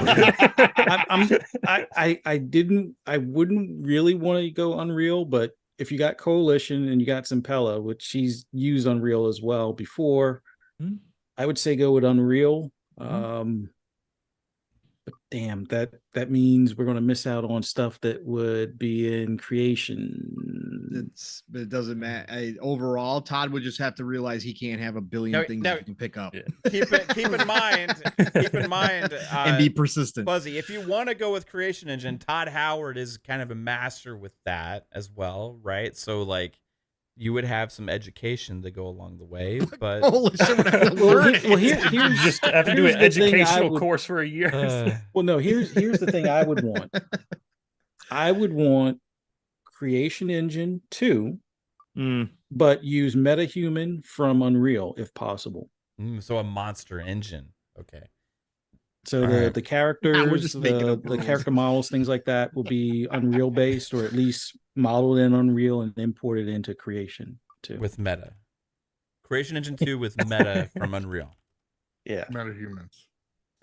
I wouldn't really want to go Unreal, but if you got Coalition and you got Simpella, which she's used Unreal as well before, I would say go with Unreal. But damn, that means we're going to miss out on stuff that would be in creation. It doesn't matter. Overall, Todd would just have to realize he can't have a billion things he can pick up. Keep in mind, and be persistent. Fuzzy, if you want to go with Creation Engine, Todd Howard is kind of a master with that as well, right? So like you would have some education to go along the way, but here's just have to do an educational course for a year. Well, no, here's the thing I would want. I would want Creation Engine 2, but use MetaHuman from Unreal if possible. So a monster engine. Okay. So the characters, the character models, things like that will be Unreal based, or at least modeled in Unreal and imported into Creation 2. With Meta. Creation Engine 2 with Meta from Unreal. Yeah. MetaHumans.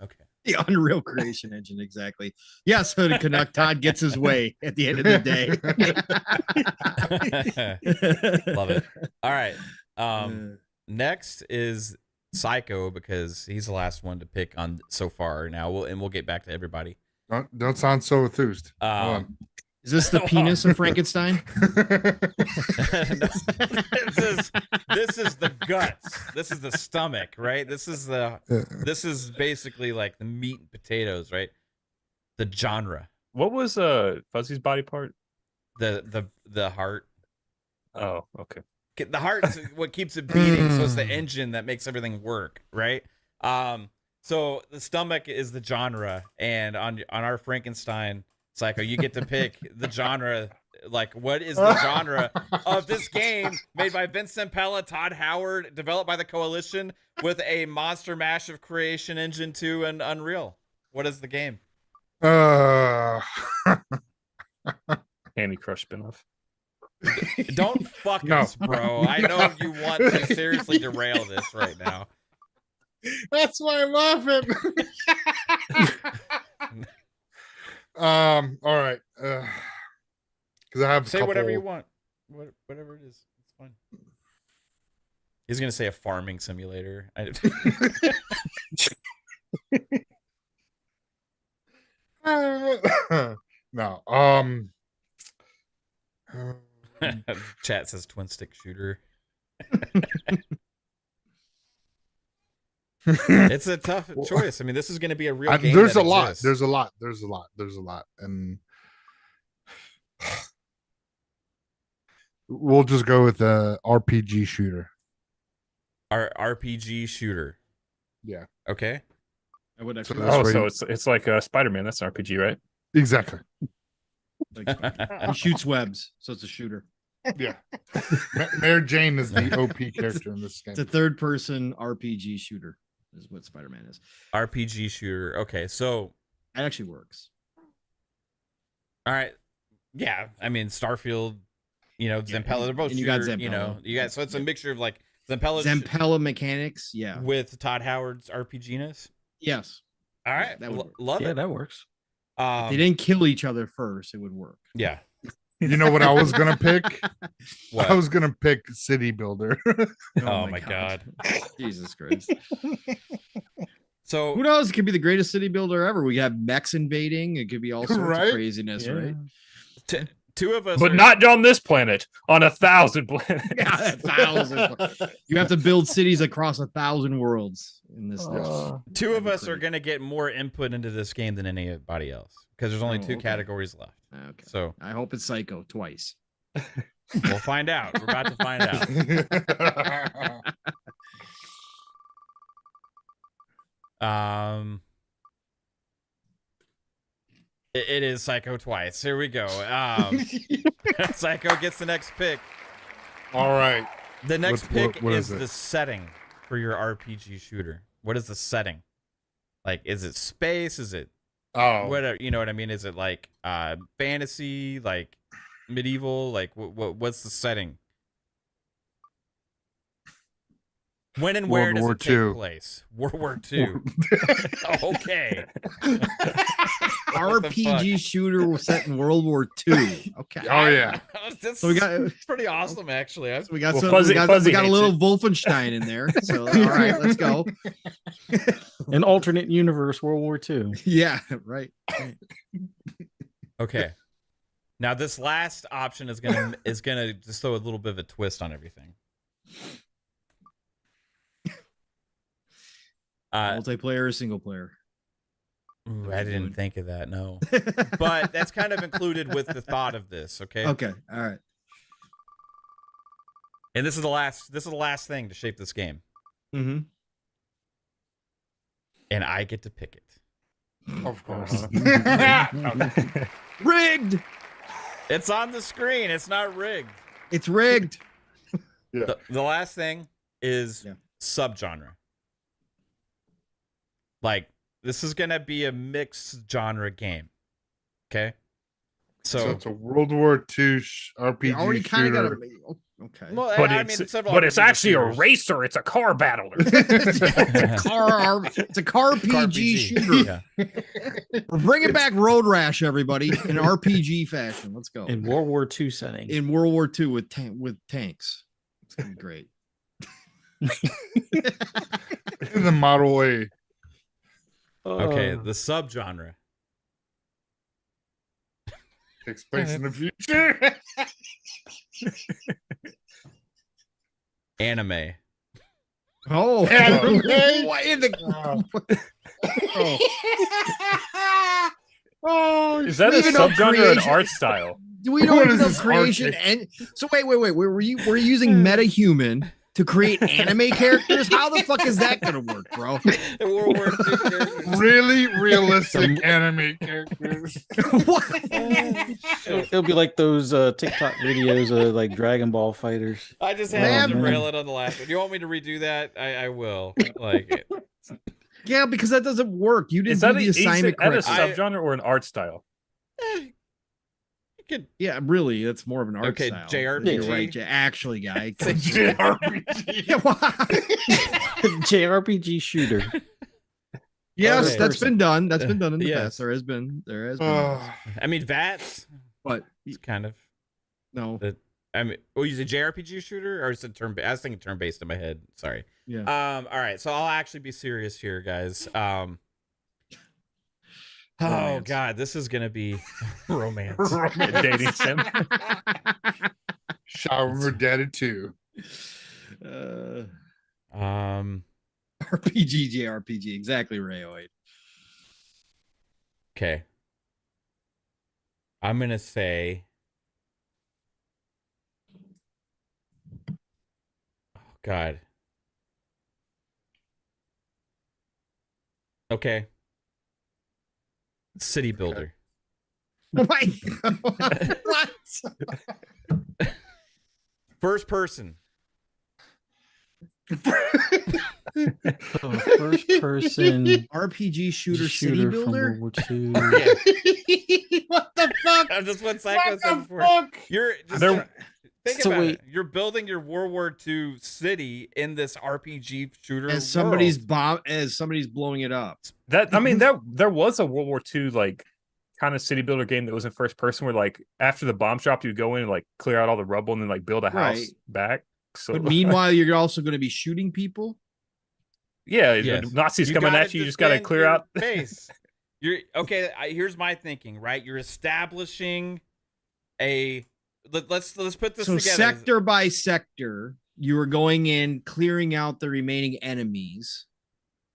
Okay. The Unreal Creation Engine, exactly. Yeah, so to connect, Todd gets his way at the end of the day. Love it. All right. Next is Psycho, because he's the last one to pick on so far. Now we'll get back to everybody. Don't sound so enthused. Is this the penis of Frankenstein? This is the guts. This is the stomach, right? This is basically like the meat and potatoes, right? The genre. What was Fuzzy's body part? The heart. Oh, okay. The heart is what keeps it beating, so it's the engine that makes everything work, right? So the stomach is the genre, and on our Frankenstein Psycho, you get to pick the genre. Like, what is the genre of this game made by Vincent Pella, Todd Howard, developed by the Coalition, with a monster mash of Creation Engine 2 and Unreal? What is the game? Candy Crush spinoff. Don't fuck us, bro. I know you want to seriously derail this right now. That's why I'm laughing. All right. Because I have say whatever you want. Whatever it is, it's fine. He's gonna say a farming simulator. No. Chat says twin stick shooter. It's a tough choice. I mean, this is going to be a real game. There's that a lot. exists. There's a lot. And we'll just go with the RPG shooter. Our RPG shooter. Yeah. Okay. I would So actually. that's So it's like Spider-Man. That's an RPG, right? Exactly. He shoots webs, so it's a shooter. Yeah. Mary Jane is the OP character in this game. It's a third-person RPG shooter. Is what Spider-Man is. RPG shooter. Okay, so That actually works. all right, yeah. I mean, Starfield. You know, Zampella. They're both and you got shooter. You know, Zampella. you got so it's a mixture of like Zampella Zampella mechanics, yeah. with Todd Howard's RPG-ness. Yes. All right, That would work. love Yeah, it. that works. If they didn't kill each other first, it would work. Yeah. You know what I was gonna pick? What? I was gonna pick City Builder. Oh my god. Jesus Christ. So Who knows? It could be the greatest city builder ever. We have mechs invading. It could be all sorts Right? of craziness, right? two of us, But are- not on this planet. On 1,000 planets. Yeah, 1,000. You have to build cities across 1,000 worlds in this. two of us are great. gonna get more input into this game than anybody else because there's only Oh, two okay. categories left. Okay. So I hope it's Psycho twice. we'll find out. We're about to find out. It is Psycho twice. Here we go. Psycho gets the next pick. All right. The next What pick is is it? the setting for your RPG shooter. What is the setting? Like, is it space? Is it Oh, whatever? You know what I mean? Is it like fantasy, like medieval? Like what's the setting? When and where World does War it take II. place? World War II. Okay. RPG shooter set in World War II. Okay. oh yeah. That's So we got pretty awesome, actually. so we got Well, some, Fuzzy- we Fuzzy got a hates little Wolfenstein in there. So all right, let's go. An alternate universe, World War II. Yeah, right. Okay. Now this last option is gonna just throw a little bit of a twist on everything. Multiplayer or single player? Ooh, I didn't think of that. No, but that's kind of included with the thought of this. Okay. Okay. All right. And this is the last thing to shape this game, Mm-hmm. and I get to pick it. Of course. Rigged. It's on the screen. It's not rigged. It's rigged. The last thing is Yeah. subgenre. Like, this is gonna be a mixed genre game. Okay. So it's a World War II RPG You already kind of got shooter. a. Okay. well, But I it's mean, several but it's RPG actually a shooters. racer. It's a car battler. It's a car PG shooter. Yeah. We're bringing back Road Rash, everybody, in RPG fashion. Let's go. In World War II setting. In World War II with tanks. It's gonna be great. In the Model A. Okay, the subgenre. Takes place in the future. Anime. Oh, Anime? what in the? Oh, Is that a Even though subgenre or an creation- art style? We don't What even is know this creation. art And so wait. We're using metahuman to create anime characters. How the fuck is that gonna work, bro? World War II characters. really realistic anime characters. What? It'll be like those TikTok videos of like Dragon Ball fighters. I just They had have- to derail it on the last one. You want me to redo that? I will. Like, Yeah, because that doesn't work. You Is didn't that do a, the assignment a correctly. subgenre or an art style? you could. Yeah, really, that's more of an art Okay, style. JRPG. You're right. Actually, guy. JRPG. Yeah, why? JRPG shooter. Yes, Okay. that's been done. That's been done in the Yes. past. There has been. Oh, I mean, VATS. But It's kind of. no. I mean, use a JRPG shooter or is it turn? I was thinking turn based in my head. Sorry. Yeah. All right. So I'll actually be serious here, guys. Oh Romance. God, this is gonna be romance. Dating sim. Shower Daddy 2. RPG, JRPG. Exactly, Rayoid. Okay. I'm gonna say. Oh God. Okay. City builder. Oh my God. What? First person. First person RPG shooter, city shooter from builder. World War II. What the fuck? I'm just what Psycho What said the before. fuck? You're just There- think So about wait. it. You're building your World War II city in this RPG shooter. As somebody's world. blowing it up. That I mean, there was a World War II like kind of city builder game that was in first person where like after the bomb drop you go in and like clear out all the rubble and then like build a house Right. back. So But meanwhile, you're also going to be shooting people. yeah, Yes. Nazis You coming gotta at you, you just gotta defend clear your out. base. You're okay. Here's my thinking. Right, you're establishing a. Let's put this So together. sector by sector, you are going in, clearing out the remaining enemies,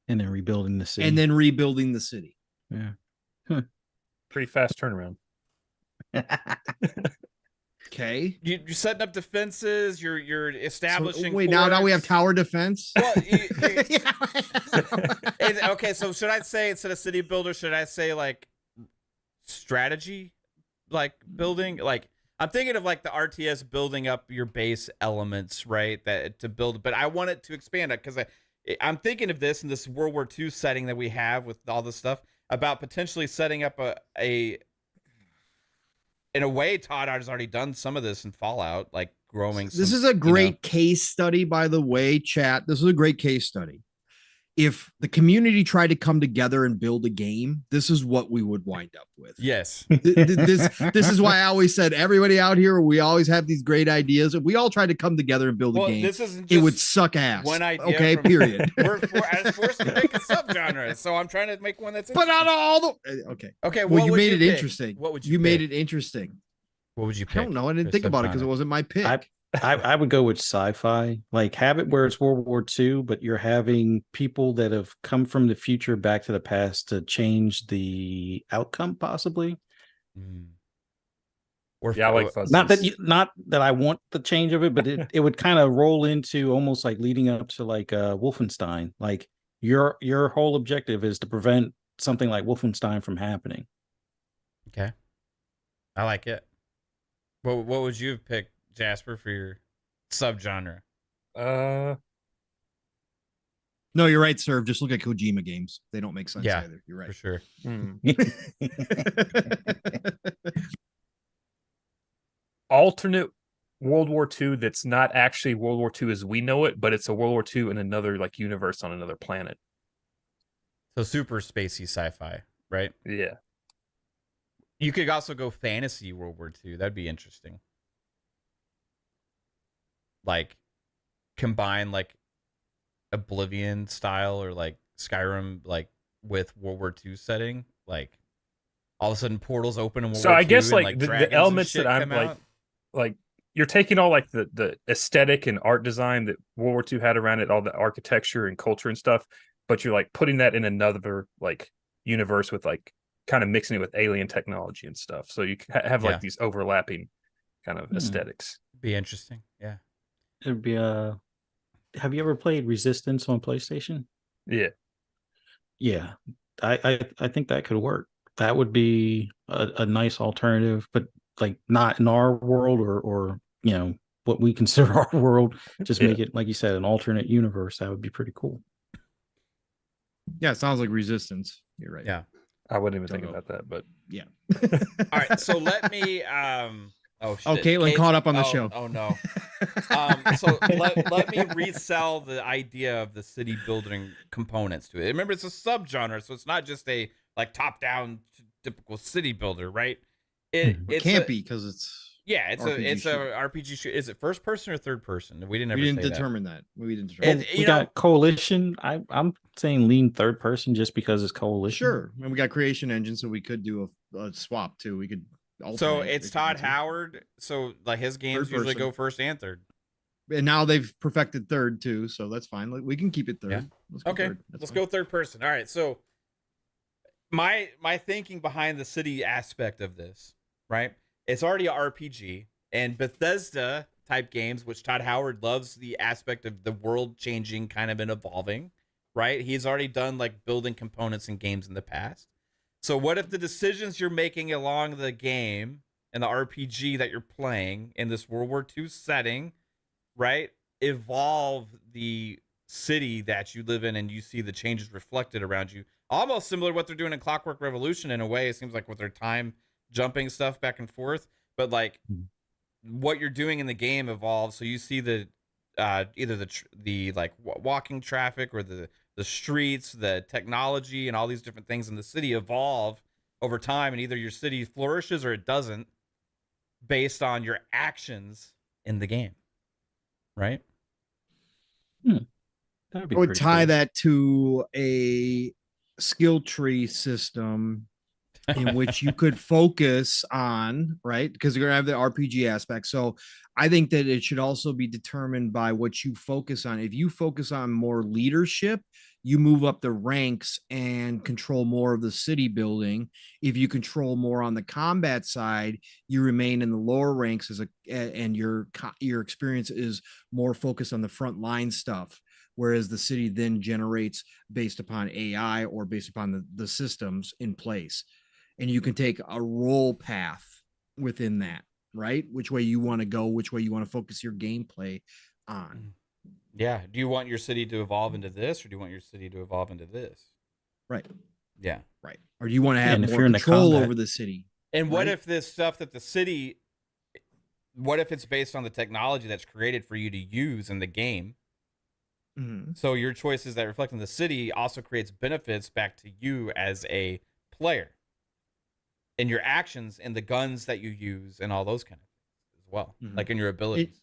And then rebuilding the city. and then rebuilding the city. yeah. Pretty fast turnaround. Okay. You're setting up defenses. You're establishing. Wait, now we have forts. tower defense. Well, okay, so should I say instead of city builder, should I say like strategy, like building? Like I'm thinking of like the RTS building up your base elements, right? That to build, but I want it to expand it because I'm thinking of this in this World War II setting that we have with all this stuff about potentially setting up a. In a way, Todd has already done some of this in Fallout, like growing. This some, is a great you know, case study, by the way, chat. This is a great case study. If the community tried to come together and build a game, this is what we would wind up with. Yes. This is why I always said everybody out here, we always have these great ideas. If we all tried to come together and build a Well, game, this isn't it just would suck ass. one idea. Okay, from- period. I was forced to make a subgenre, so I'm trying to make one that's. But out of all the okay, Okay, well, what you would made it pick? interesting. What would You made pick? it interesting. What would you pick? I don't know. I didn't for think about it because it subgenre? wasn't my pick. I would go with sci-fi. Like have it where it's World War II, but you're having people that have come from the future back to the past to change the outcome, possibly. Mm. Or Yeah, I like fuzzies. Not that I want the change of it, but it would kind of roll into almost like leading up to like Wolfenstein. Like your whole objective is to prevent something like Wolfenstein from happening. Okay, I like it. What would you have picked, Jasper, for your subgenre? Uh, No, you're right, sir. Just look at Kojima games. They don't make sense Yeah, either. You're For right. sure. alternate World War II that's not actually World War II as we know it, but it's a World War II in another like universe on another planet. So super spacey sci-fi, right? Yeah. You could also go fantasy World War II. That'd be interesting. Like combine like Oblivion style or like Skyrim like with World War II setting. Like all of a sudden portals open in World So War I II guess and, like the dragons and elements shit that I'm come like out. like you're taking all like the aesthetic and art design that World War II had around it, all the architecture and culture and stuff, but you're like putting that in another like universe with like kind of mixing it with alien technology and stuff. So you have like Yeah. these overlapping kind of Hmm. aesthetics. Be interesting. Yeah. It'd be have you ever played Resistance on PlayStation? Yeah. Yeah. I think that could work. That would be a nice alternative, but like not in our world or you know what we consider our world. Just Yeah. make it, like you said, an alternate universe. That would be pretty cool. Yeah, it sounds like Resistance. You're right. Yeah. I wouldn't even Don't think know. about that, but Yeah. All right. So let me oh shit. Oh, Kaitlin caught up on the show. Oh no. So let me resell the idea of the city building components to it. Remember, it's a subgenre, so it's not just a like top-down typical city builder, right? It It's can't a- be because it's Yeah, it's RPG a shooter. RPG. Is it first person or third person? We didn't We ever didn't say determine that. We didn't Well, determine. We got coalition. I'm saying lean third person just because it's coalition. Sure, and we got creation engine, so we could do a swap too. We could. So alternate it's if we Todd want to. Howard. So like his games Third usually person. go first and third. And now they've perfected third too, so that's fine. Like, we can keep it third. Yeah. Let's go Okay, third. That's let's fine. go third person. All right. So my thinking behind the city aspect of this, right? It's already a RPG, and Bethesda type games, which Todd Howard loves the aspect of the world changing, kind of and evolving, right? He's already done like building components in games in the past. So what if the decisions you're making along the game and the RPG that you're playing in this World War II setting, right, evolve the city that you live in, and you see the changes reflected around you? Almost similar to what they're doing in Clockwork Revolution in a way. It seems like with their time jumping stuff back and forth, but like what you're doing in the game evolves. So you see the either the like walking traffic or the streets, the technology, and all these different things in the city evolve over time, and either your city flourishes or it doesn't, based on your actions in the game, right? That'd be I would pretty tie cool. that to a skill tree system in which you could focus on, right? Because you're gonna have the RPG aspect. So I think that it should also be determined by what you focus on. If you focus on more leadership, you move up the ranks and control more of the city building. If you control more on the combat side, you remain in the lower ranks and your experience is more focused on the front line stuff. Whereas the city then generates based upon AI or based upon the systems in place. And you can take a role path within that, right? Which way you want to go, which way you want to focus your gameplay on. Yeah. Do you want your city to evolve into this, or do you want your city to evolve into this? Right. Yeah. Right. Or do you want to have And if more you're in the control combat- over the city? And what Right. if this stuff that the city, what if it's based on the technology that's created for you to use in the game? Mhm. So your choices that reflect on the city also creates benefits back to you as a player, and your actions and the guns that you use and all those kind of things as well, Mhm. like in your abilities.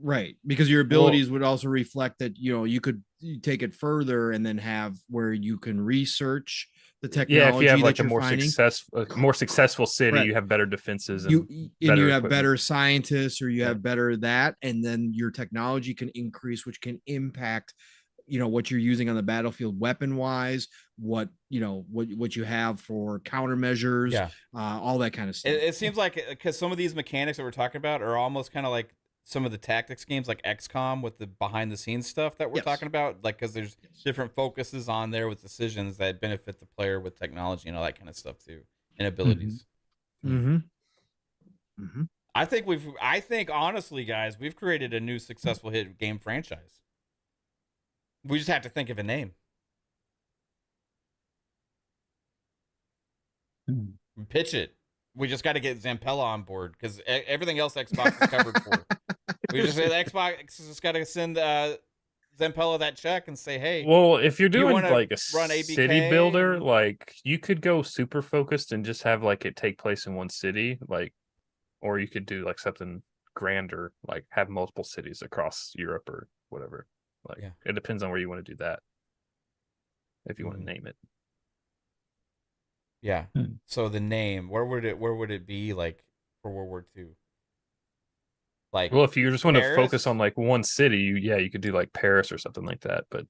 Right. Because your abilities would also reflect that, you could take it further and then have where you can research the technology. Yeah, if you have like that a you're more finding. successful city, Correct. you have better defenses and You better have equipment. better scientists, or you Yeah. have better that, and then your technology can increase, which can impact what you're using on the battlefield weapon wise, what you have for countermeasures, Yeah. all that kind of stuff. It seems like, because some of these mechanics that we're talking about are almost kind of like some of the tactics games like XCOM with the behind the scenes stuff that we're Yes. talking about, like, because there's Yes. different focuses on there with decisions that benefit the player with technology and all that kind of stuff too, and abilities. Mm-hmm. Mm-hmm. I think honestly, guys, we've created a new successful hit game franchise. We just have to think of a name. Pitch it. We just got to get Zampella on board, because everything else Xbox is covered for. We just say the Xbox just got to send Zampella that check and say, hey. Well, if you're doing wanna like a run city ABK builder, and- like you could go super focused and just have like it take place in one city, like, or you could do like something grander, like have multiple cities across Europe or whatever. Like, Yeah. it depends on where you want to do that. If you want to Mhm. name it. Yeah. So the name, where would it be, like, for World War II? Like, Well, if you just want to Paris? focus on like one city, you could do like Paris or something like that. But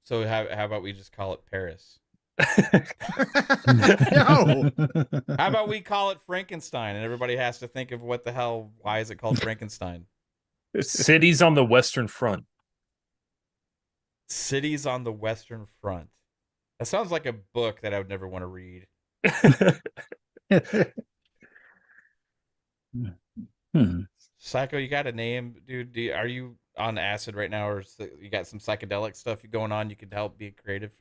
so how about we just call it Paris? No. How about we call it Frankenstein, and everybody has to think of why is it called Frankenstein? cities on the Western Front. Cities on the Western Front. That sounds like a book that I would never want to read. Psycho, you got a name, dude? Are you on acid right now, or you got some psychedelic stuff going on? You could help be creative.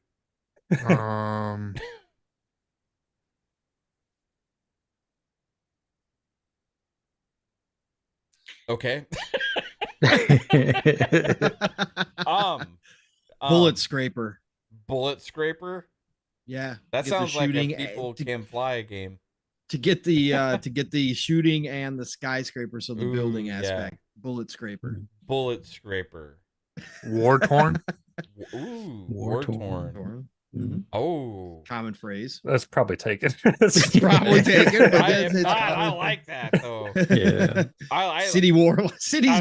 Okay. Bullet scraper. Bullet scraper. Yeah. That get the sounds like a shooting people to- can fly game. to get the shooting and the skyscraper, so the building aspect. Bullet scraper. Bullet scraper. War torn. Ooh, War war torn. torn. Mhm. Oh, Common phrase. That's probably taken. It's probably taken. But I like that though. Yeah. Cities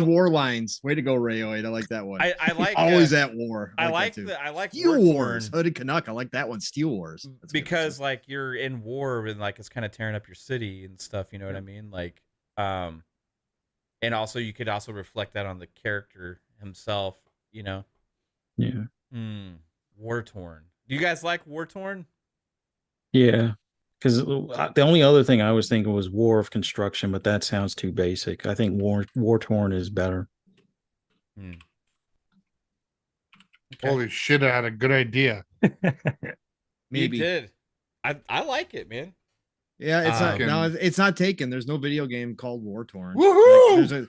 war lines. Way to go, Rayoid. I like that one. I like always at war. I like Steel war Wars. torn Hooded Canuck. I like that one. Steel Wars. That's because like you're in war and like it's kind of tearing up your city and stuff. You know what I mean? Like, and also you could also reflect that on the character himself. You know? Yeah. War torn. Do you guys like war torn? Yeah. Because the only other thing I was thinking was War of Construction, but that sounds too basic. I think War Torn is better. Okay. Holy shit! I had a good idea. Maybe. You did. I like it, man. Yeah, it's not. Okay. No, it's not taken. There's no video game called War Torn. Woohoo!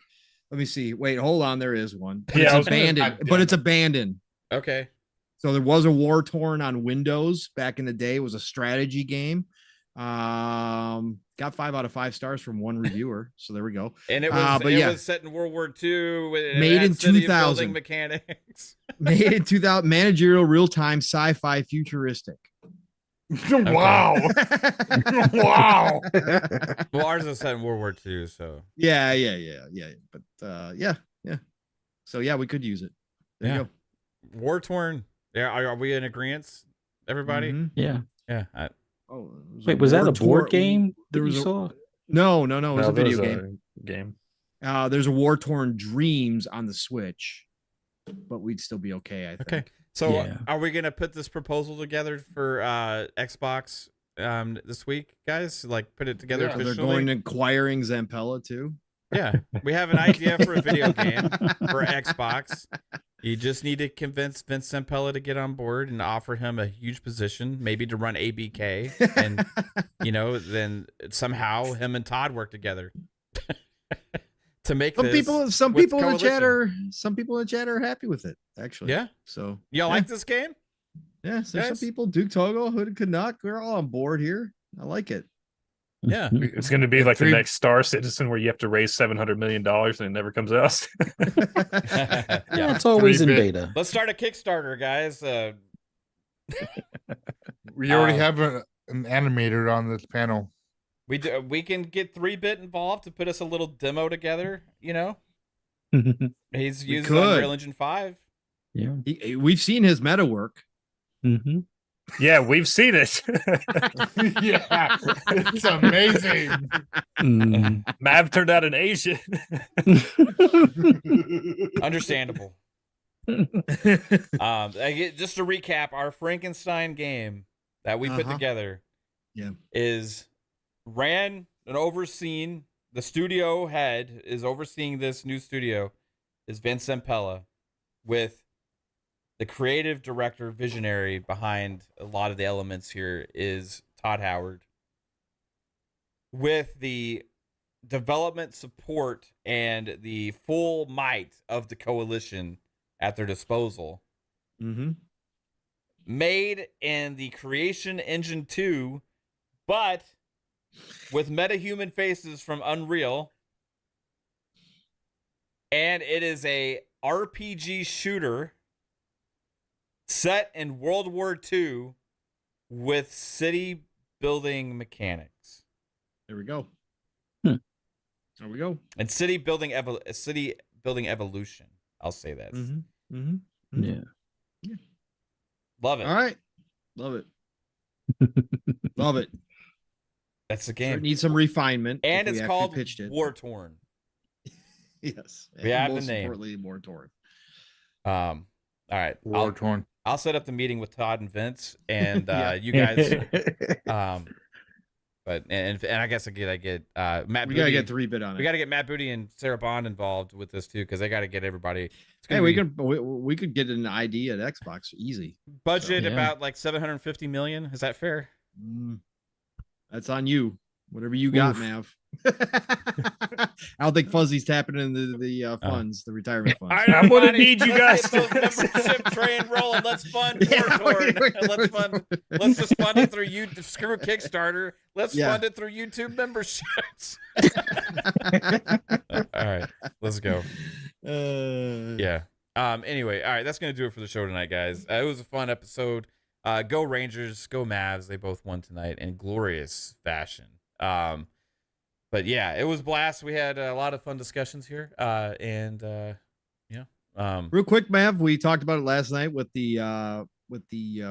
Let me see. Wait, hold on. There is one. But Yeah, it's abandoned. But it's abandoned. Okay. So there was a War Torn on Windows back in the day. It was a strategy game. Got 5 out of 5 stars from one reviewer. So there we go. And it was but was set in World War II. Made in city 2000. building mechanics. Made in 2000. Managerial, real time, sci-fi, futuristic. Wow! Wow! Well, ours is set in World War II, so Yeah. But yeah. So yeah, we could use it. There you go. war torn. Yeah, are we in agreement, everybody? Mhm. Yeah. Yeah. Oh, Wait, was that a board Torn- game There that was you a- saw? No. It was a video game. There's a War Torn Dreams on the Switch, but we'd still be okay. I think. Okay. So Yeah. are we gonna put this proposal together for Xbox this week, guys? Like put it together Yeah, So they're officially? going acquiring Zampella too. Yeah, we have an idea for a video game for Xbox. You just need to convince Vince Zampella to get on board and offer him a huge position, maybe to run ABK, and then somehow him and Todd work together to make Some this people with in the chat Coalition. are happy with it. Actually, Yeah, So y'all yeah. like this game? Yeah, so some guys? people, Duke Togo, Hooded Canuck, we're all on board here. I like it. Yeah. It's going to be like the Three- next Star Citizen where you have to raise $700 million and it never comes out. Yeah, it's always in 3-bit. beta. Let's start a Kickstarter, guys. We already have an animator on this panel. We can get 3-bit involved to put us a little demo together. He's used it on could. Unreal Engine 5. Yeah. We've seen his meta work. Mm-hmm. Yeah, we've seen it. Yeah, it's amazing. Mav turned out an Asian. Understandable. Just to recap, our Frankenstein game that we put together is ran and overseen. The studio head is overseeing this new studio is Vince Zampella, with the creative director visionary behind a lot of the elements here is Todd Howard, with the development support and the full might of the coalition at their disposal. Mm-hmm. Made in the Creation Engine 2, but with metahuman faces from Unreal. And it is a RPG shooter set in World War II with city building mechanics. There we go. Hmm. There we go. And city building evolution. I'll say that. Mm-hmm. Mm-hmm. Yeah. Love it. All right. Love it. Love it. That's the So game. it needs some refinement. And if it's we actually called pitched it. War Torn. Yes. We have the most name. importantly, War Torn. All right. War torn. I'll set up the meeting with Todd and Vince, and Yeah. you guys. But I guess I get Matt. We Booty. gotta get 3-bit on it. We got to get Matt Booty and Sarah Bond involved with this too, because they got to get everybody. It's Hey, gonna we could get an ID at Xbox easy. budget Yeah. about like 750 million. Is that fair? That's on you. Whatever you got, Oof. Mav. I don't think Fuzzy's tapping into the funds, the retirement funds. I'm gonna need you guys Let's get those membership train rolling. Let's fund Tortorn. Let's just fund it through you. Screw Kickstarter. Let's fund it through YouTube memberships. All right, let's go. Yeah. Anyway, all right, that's gonna do it for the show tonight, guys. It was a fun episode. Go Rangers, go Mavs. They both won tonight in glorious fashion. But yeah, it was blast. We had a lot of fun discussions here. Real quick, Mav, we talked about it last night with the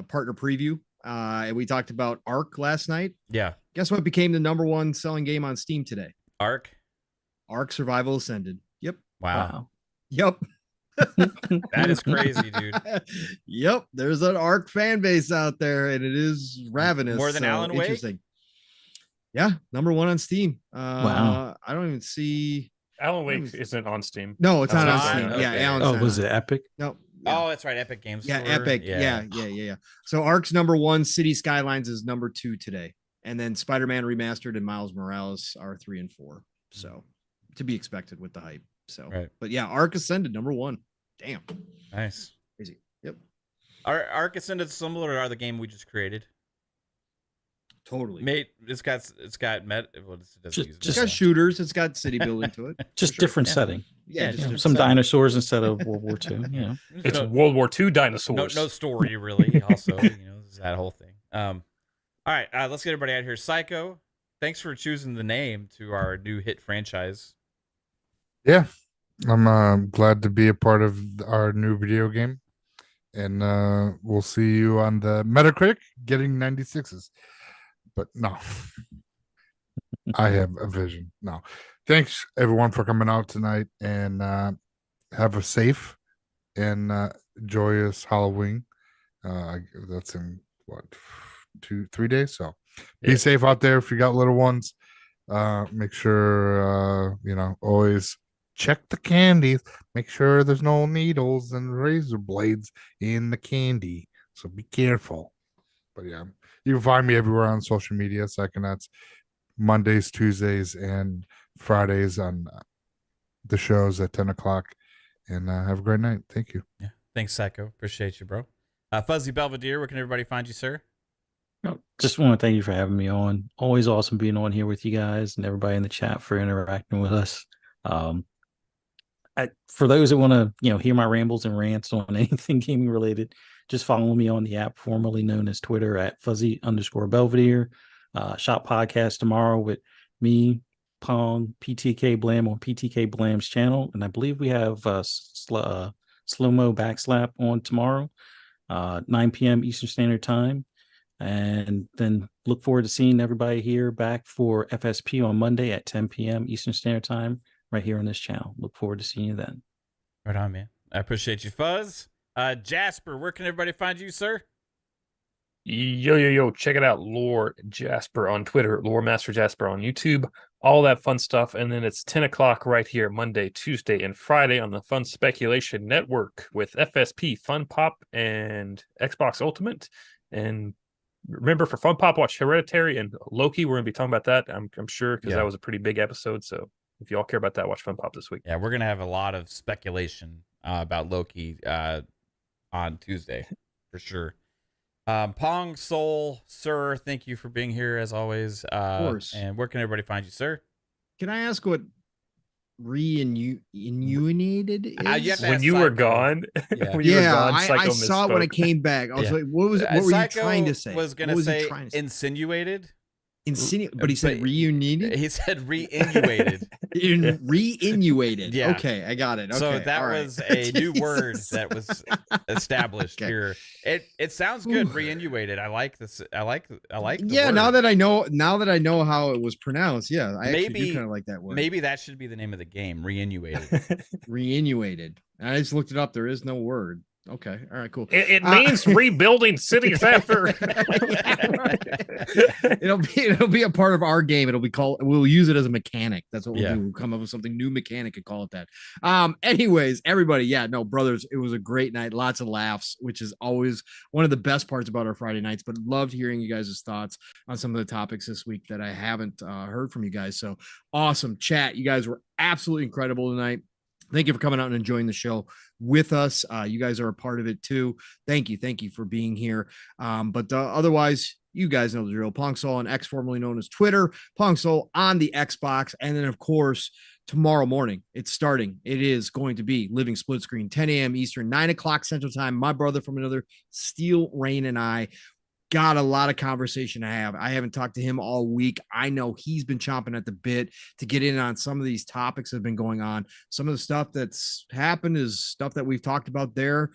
partner preview. And we talked about Ark last night. Yeah. Guess what became the #1 selling game on Steam today? Ark Survival Ascended. Yep. Wow. Yep. That is crazy, dude. Yep. There's an Ark fan base out there, and it is ravenous. More than Alan Wake? Interesting. Yeah, #1 on Steam. Wow. I don't even see. Alan Wake isn't on Steam. No, it's not on not? Steam. Okay. Yeah, Alan's was it Epic? No. Oh, that's right. Epic Games. Yeah, Store. Epic. Yeah. So Ark's #1, City Skylines is #2 today. And then Spider-Man Remastered and Miles Morales are 3 and 4. So to be expected with the hype. So, but yeah, Ark Ascended #1. Damn. Nice. Crazy. Yep. Ark Ascended similar to the game we just created. Totally. Mate, it's got It's got shooters. It's got city building to it. Just different setting. Yeah, some dinosaurs instead of World War II. You know, it's World War II dinosaurs. No story really. Also, that whole thing. All right, let's get everybody out of here. Psycho, thanks for choosing the name to our new hit franchise. Yeah, I'm glad to be a part of our new video game, and we'll see you on the Metacritic getting 96s. But no, I have a vision. No, thanks everyone for coming out tonight, and have a safe and joyous Halloween. That's in what, 2-3 days. So be safe out there if you got little ones. Make sure always check the candies. Make sure there's no needles and razor blades in the candy. So be careful. But yeah, you can find me everywhere on social media. Psychonauts, Mondays, Tuesdays, and Fridays on the shows at 10 o'clock. And have a great night. Thank you. Yeah. Thanks, Psycho. Appreciate you, bro. Fuzzy Belvedere, where can everybody find you, sir? Just want to thank you for having me on. Always awesome being on here with you guys and everybody in the chat for interacting with us. For those that want to, hear my rambles and rants on anything gaming related, just follow me on the app formerly known as Twitter at Fuzzy_Belvedere. Shop podcast tomorrow with me, Pong, PTK Blam on PTK Blam's channel. And I believe we have Slow-Mo Backslap on tomorrow, 9 p.m. Eastern Standard Time. And then look forward to seeing everybody here back for FSP on Monday at 10 p.m. Eastern Standard Time right here on this channel. Look forward to seeing you then. Right on, man. I appreciate you, Fuzz. Jasper, where can everybody find you, sir? Yo, check it out. Lore Jasper on Twitter, Lore Master Jasper on YouTube, all that fun stuff. And then it's 10 o'clock right here, Monday, Tuesday, and Friday on the Fun Speculation Network with FSP, Fun Pop, and Xbox Ultimate. And remember, for Fun Pop, watch Hereditary and Loki. We're going to be talking about that, I'm sure, because that was a pretty big episode. So if you all care about that, watch Fun Pop this week. Yeah, we're going to have a lot of speculation about Loki on Tuesday, for sure. Pong Soul, sir, thank you for being here as always. Of course. And where can everybody find you, sir? Can I ask what inundated is? When you were gone? Yeah, When you were gone, I saw it when I came back. I was like, what were you trying to say? Was going to say insinuated. But he said reunited. He said reinnuated. Reinnuated. Yeah. Okay, I got it. Okay, so that was a new word that was established here. It sounds good. Reinnuated. I like this. I like. Yeah. Word. Now that I know how it was pronounced. Yeah, I actually do kind of like that word. Maybe that should be the name of the game. Reinnuated. Reinnuated. I just looked it up. There is no word. Okay. All right, cool. It means rebuilding cities after. Yeah, right. It'll be a part of our game. We'll use it as a mechanic. That's what we'll do. We'll come up with something new mechanic and call it that. Anyways, everybody, brothers, it was a great night. Lots of laughs, which is always one of the best parts about our Friday nights, but loved hearing you guys' thoughts on some of the topics this week that I haven't heard from you guys. So awesome chat. You guys were absolutely incredible tonight. Thank you for coming out and enjoying the show with us. You guys are a part of it too. Thank you for being here. But otherwise, you guys know the drill. Pongsoul on X, formerly known as Twitter. Pongsoul on the Xbox. And then, of course, tomorrow morning, it's starting. It is going to be Living Split Screen, 10 a.m. Eastern, 9 o'clock Central Time. My brother from another Steel Rain and I got a lot of conversation to have. I haven't talked to him all week. I know he's been chomping at the bit to get in on some of these topics that have been going on. Some of the stuff that's happened is stuff that we've talked about there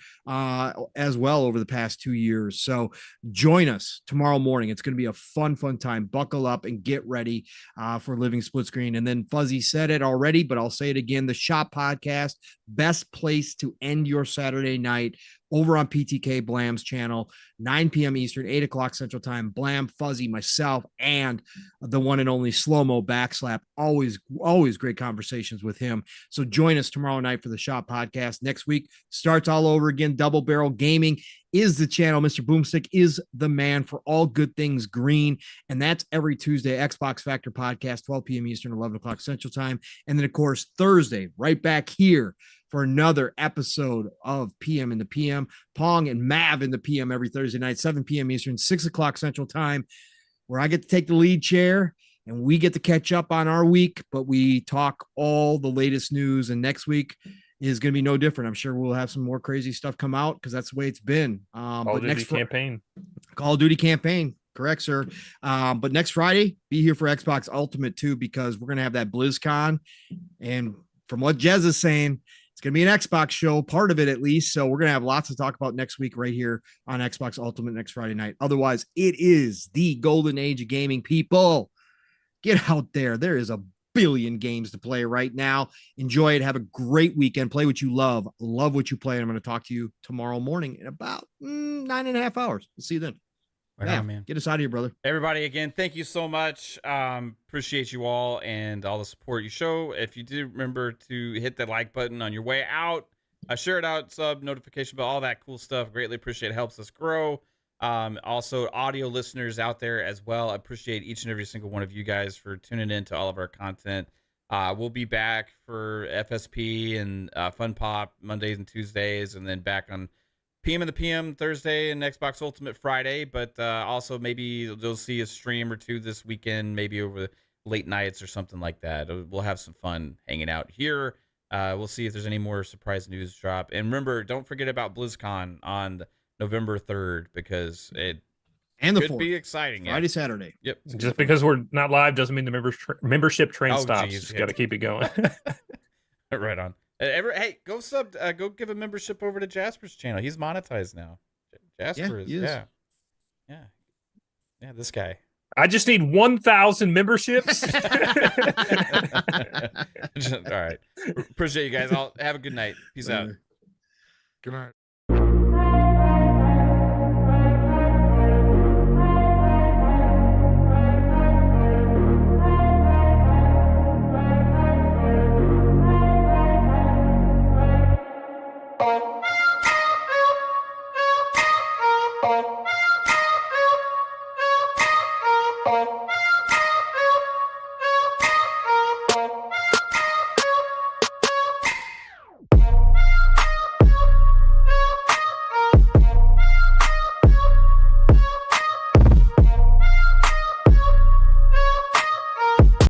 as well over the past 2 years. So join us tomorrow morning. It's going to be a fun time. Buckle up and get ready for Living Split Screen. And then Fuzzy said it already, but I'll say it again. The Shop Podcast, best place to end your Saturday night over on PTK Blam's channel, 9 p.m. Eastern, 8 o'clock Central Time. Blam, Fuzzy, myself, and the one and only Slow-Mo Backslap. Always great conversations with him. So join us tomorrow night for the Shop Podcast. Next week starts all over again. Double Barrel Gaming is the channel. Mr. Boomstick is the man for all good things green. And that's every Tuesday. Xbox Factor Podcast, 12 p.m. Eastern, 11 o'clock Central Time. And then, of course, Thursday, right back here for another episode of PM in the PM. Pong and Mav in the PM every Thursday night, 7 p.m. Eastern, 6 o'clock Central Time, where I get to take the lead chair and we get to catch up on our week, but we talk all the latest news. And next week is going to be no different. I'm sure we'll have some more crazy stuff come out because that's the way it's been. Call of Duty campaign. Correct, sir. But next Friday, be here for Xbox Ultimate too, because we're going to have that BlizzCon. And from what Jez is saying, it's going to be an Xbox show, part of it at least. So we're going to have lots to talk about next week right here on Xbox Ultimate next Friday night. Otherwise, it is the golden age of gaming, people. Get out there. There is a billion games to play right now. Enjoy it. Have a great weekend. Play what you love. Love what you play. And I'm going to talk to you tomorrow morning in about 9.5 hours. We'll see you then. Right on, man. Get us out of here, brother. Everybody, again, thank you so much. Appreciate you all and all the support you show. If you do, remember to hit that like button on your way out. Share it out, sub, notification bell, all that cool stuff. Greatly appreciate it. Helps us grow. Also, audio listeners out there as well. I appreciate each and every single one of you guys for tuning in to all of our content. We'll be back for FSP and Fun Pop Mondays and Tuesdays, and then back on PM in the PM Thursday and Xbox Ultimate Friday, but also maybe you'll see a stream or two this weekend, maybe over late nights or something like that. We'll have some fun hanging out here. We'll see if there's any more surprise news drop. And remember, don't forget about BlizzCon on November 3rd, because it could be exciting. Friday, Saturday. Yep. Just because we're not live doesn't mean the membership train stops. Just got to keep it going. Right on. Hey, go give a membership over to Jasper's channel. He's monetized now. Jasper is. Yeah. This guy. I just need 1,000 memberships. All right. Appreciate you guys. I'll have a good night. Peace out. Good night.